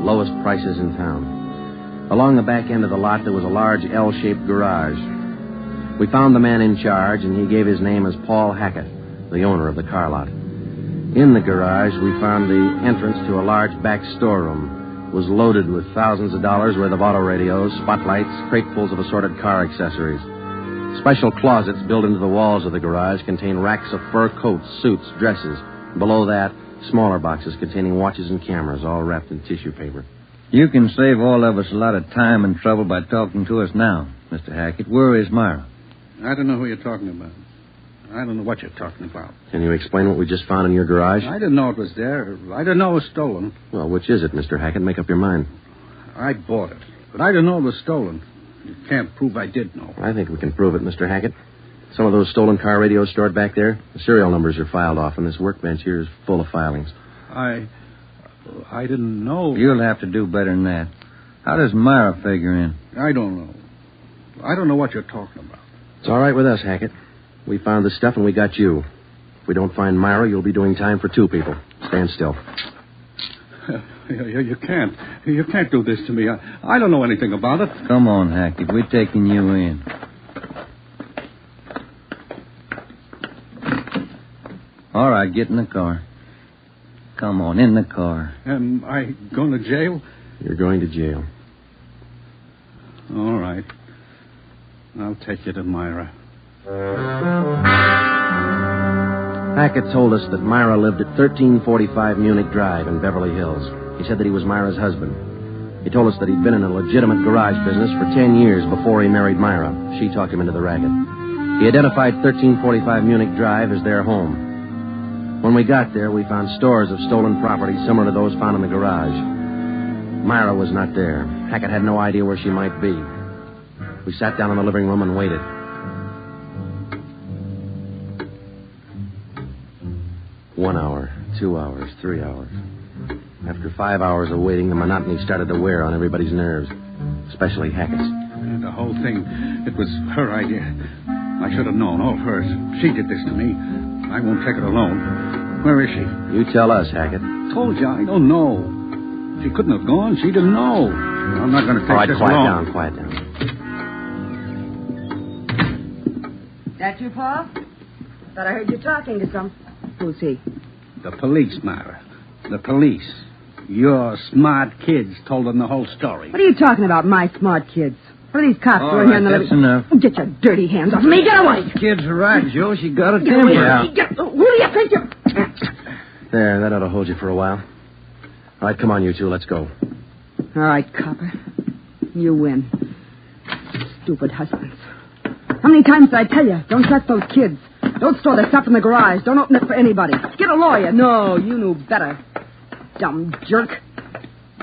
lowest prices in town. Along the back end of the lot, there was a large L-shaped garage. We found the man in charge, and he gave his name as Paul Hackett, the owner of the car lot. In the garage, we found the entrance to a large back storeroom. It was loaded with thousands of dollars worth of auto radios, spotlights, cratefuls of assorted car accessories. Special closets built into the walls of the garage contain racks of fur coats, suits, dresses. Below that, smaller boxes containing watches and cameras, all wrapped in tissue paper. You can save all of us a lot of time and trouble by talking to us now, Mr. Hackett. Where is Myra? I don't know who you're talking about. I don't know what you're talking about. Can you explain what we just found in your garage? I didn't know it was there. I didn't know it was stolen. Well, which is it, Mr. Hackett? Make up your mind. I bought it, but I didn't know it was stolen. You can't prove I did know. I think we can prove it, Mr. Hackett. Some of those stolen car radios stored back there, the serial numbers are filed off, and this workbench here is full of filings. I didn't know. You'll have to do better than that. How does Myra figure in? I don't know. I don't know what you're talking about. It's all right with us, Hackett. We found the stuff and we got you. If we don't find Myra, you'll be doing time for two people. Stand still. You can't. You can't do this to me. I don't know anything about it. Come on, Hackett. We're taking you in. All right, get in the car. Come on, in the car. Am I going to jail? You're going to jail. All right. I'll take you to Myra. Hackett told us that Myra lived at 1345 Munich Drive in Beverly Hills. He said that he was Myra's husband. He told us that he'd been in a legitimate garage business for 10 years before he married Myra. She talked him into the racket. He identified 1345 Munich Drive as their home. When we got there, we found stores of stolen property similar to those found in the garage. Myra was not there. Hackett had no idea where she might be. We sat down in the living room and waited. One hour, 2 hours, 3 hours. After 5 hours of waiting, the monotony started to wear on everybody's nerves, especially Hackett's. The whole thing, it was her idea. I should have known, all hers. She did this to me. I won't take it alone. Where is she? You tell us, Hackett. Told you, I don't know. She couldn't have gone. She didn't know. I'm not going to take this alone. Quiet down. That you, Paul? Thought I heard you talking to some. Who's he? The police, Myra. The police. Your smart kids told them the whole story. What are you talking about, my smart kids? What are these cops doing here in the that's enough. Oh, get your dirty hands off me. Get away. Kids are right, Joe. She got a Get away. temper. Who do you think you're... There, that ought to hold you for a while. All right, come on, you two. Let's go. All right, copper. You win. Stupid husbands. How many times did I tell you? Don't trust those kids. Don't store the stuff in the garage. Don't open it for anybody. Get a lawyer. No, you knew better. Dumb jerk.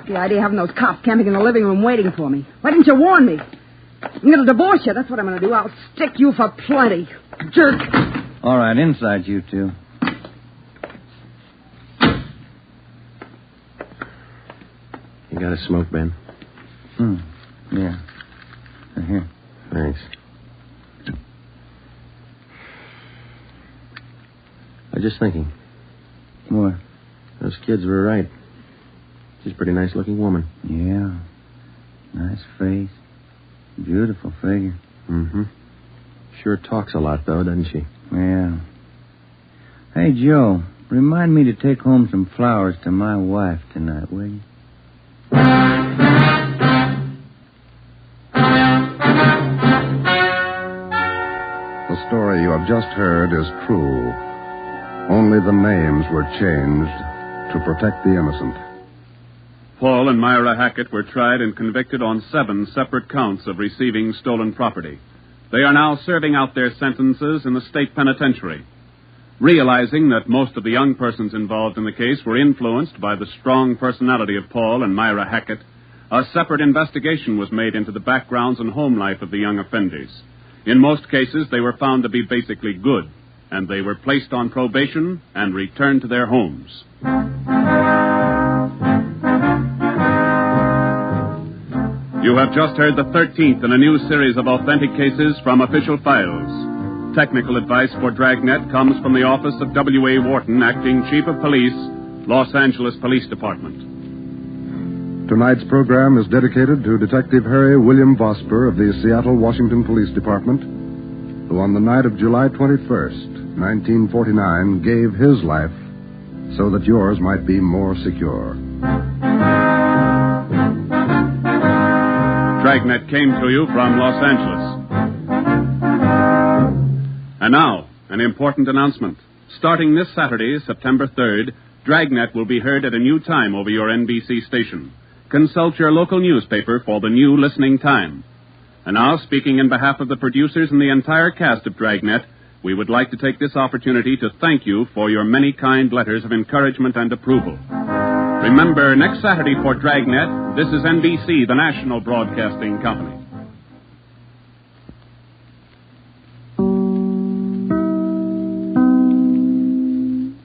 The idea of having those cops camping in the living room waiting for me. Why didn't you warn me? I'm going to divorce you. That's what I'm going to do. I'll stick you for plenty. Jerk. All right, inside, you two. You got a smoke, Ben? Yeah. Here. Thanks. I was just thinking. What? Those kids were right. She's a pretty nice-looking woman. Yeah. Nice face. Beautiful figure. Mm-hmm. Sure talks a lot, though, doesn't she? Yeah. Hey, Joe, remind me to take home some flowers to my wife tonight, will you? The story you have just heard is true. Only the names were changed to protect the innocent. Paul and Myra Hackett were tried and convicted on 7 separate counts of receiving stolen property. They are now serving out their sentences in the state penitentiary. Realizing that most of the young persons involved in the case were influenced by the strong personality of Paul and Myra Hackett, a separate investigation was made into the backgrounds and home life of the young offenders. In most cases, they were found to be basically good, and they were placed on probation and returned to their homes. You have just heard the 13th in a new series of authentic cases from official files. Technical advice for Dragnet comes from the office of W.A. Wharton, Acting Chief of Police, Los Angeles Police Department. Tonight's program is dedicated to Detective Harry William Vosper of the Seattle, Washington Police Department, who on the night of July 21st, 1949, gave his life so that yours might be more secure. Dragnet came to you from Los Angeles. And now, an important announcement. Starting this Saturday, September 3rd, Dragnet will be heard at a new time over your NBC station. Consult your local newspaper for the new listening time. And now, speaking in behalf of the producers and the entire cast of Dragnet, we would like to take this opportunity to thank you for your many kind letters of encouragement and approval. Remember, next Saturday for Dragnet, this is NBC, the national broadcasting company.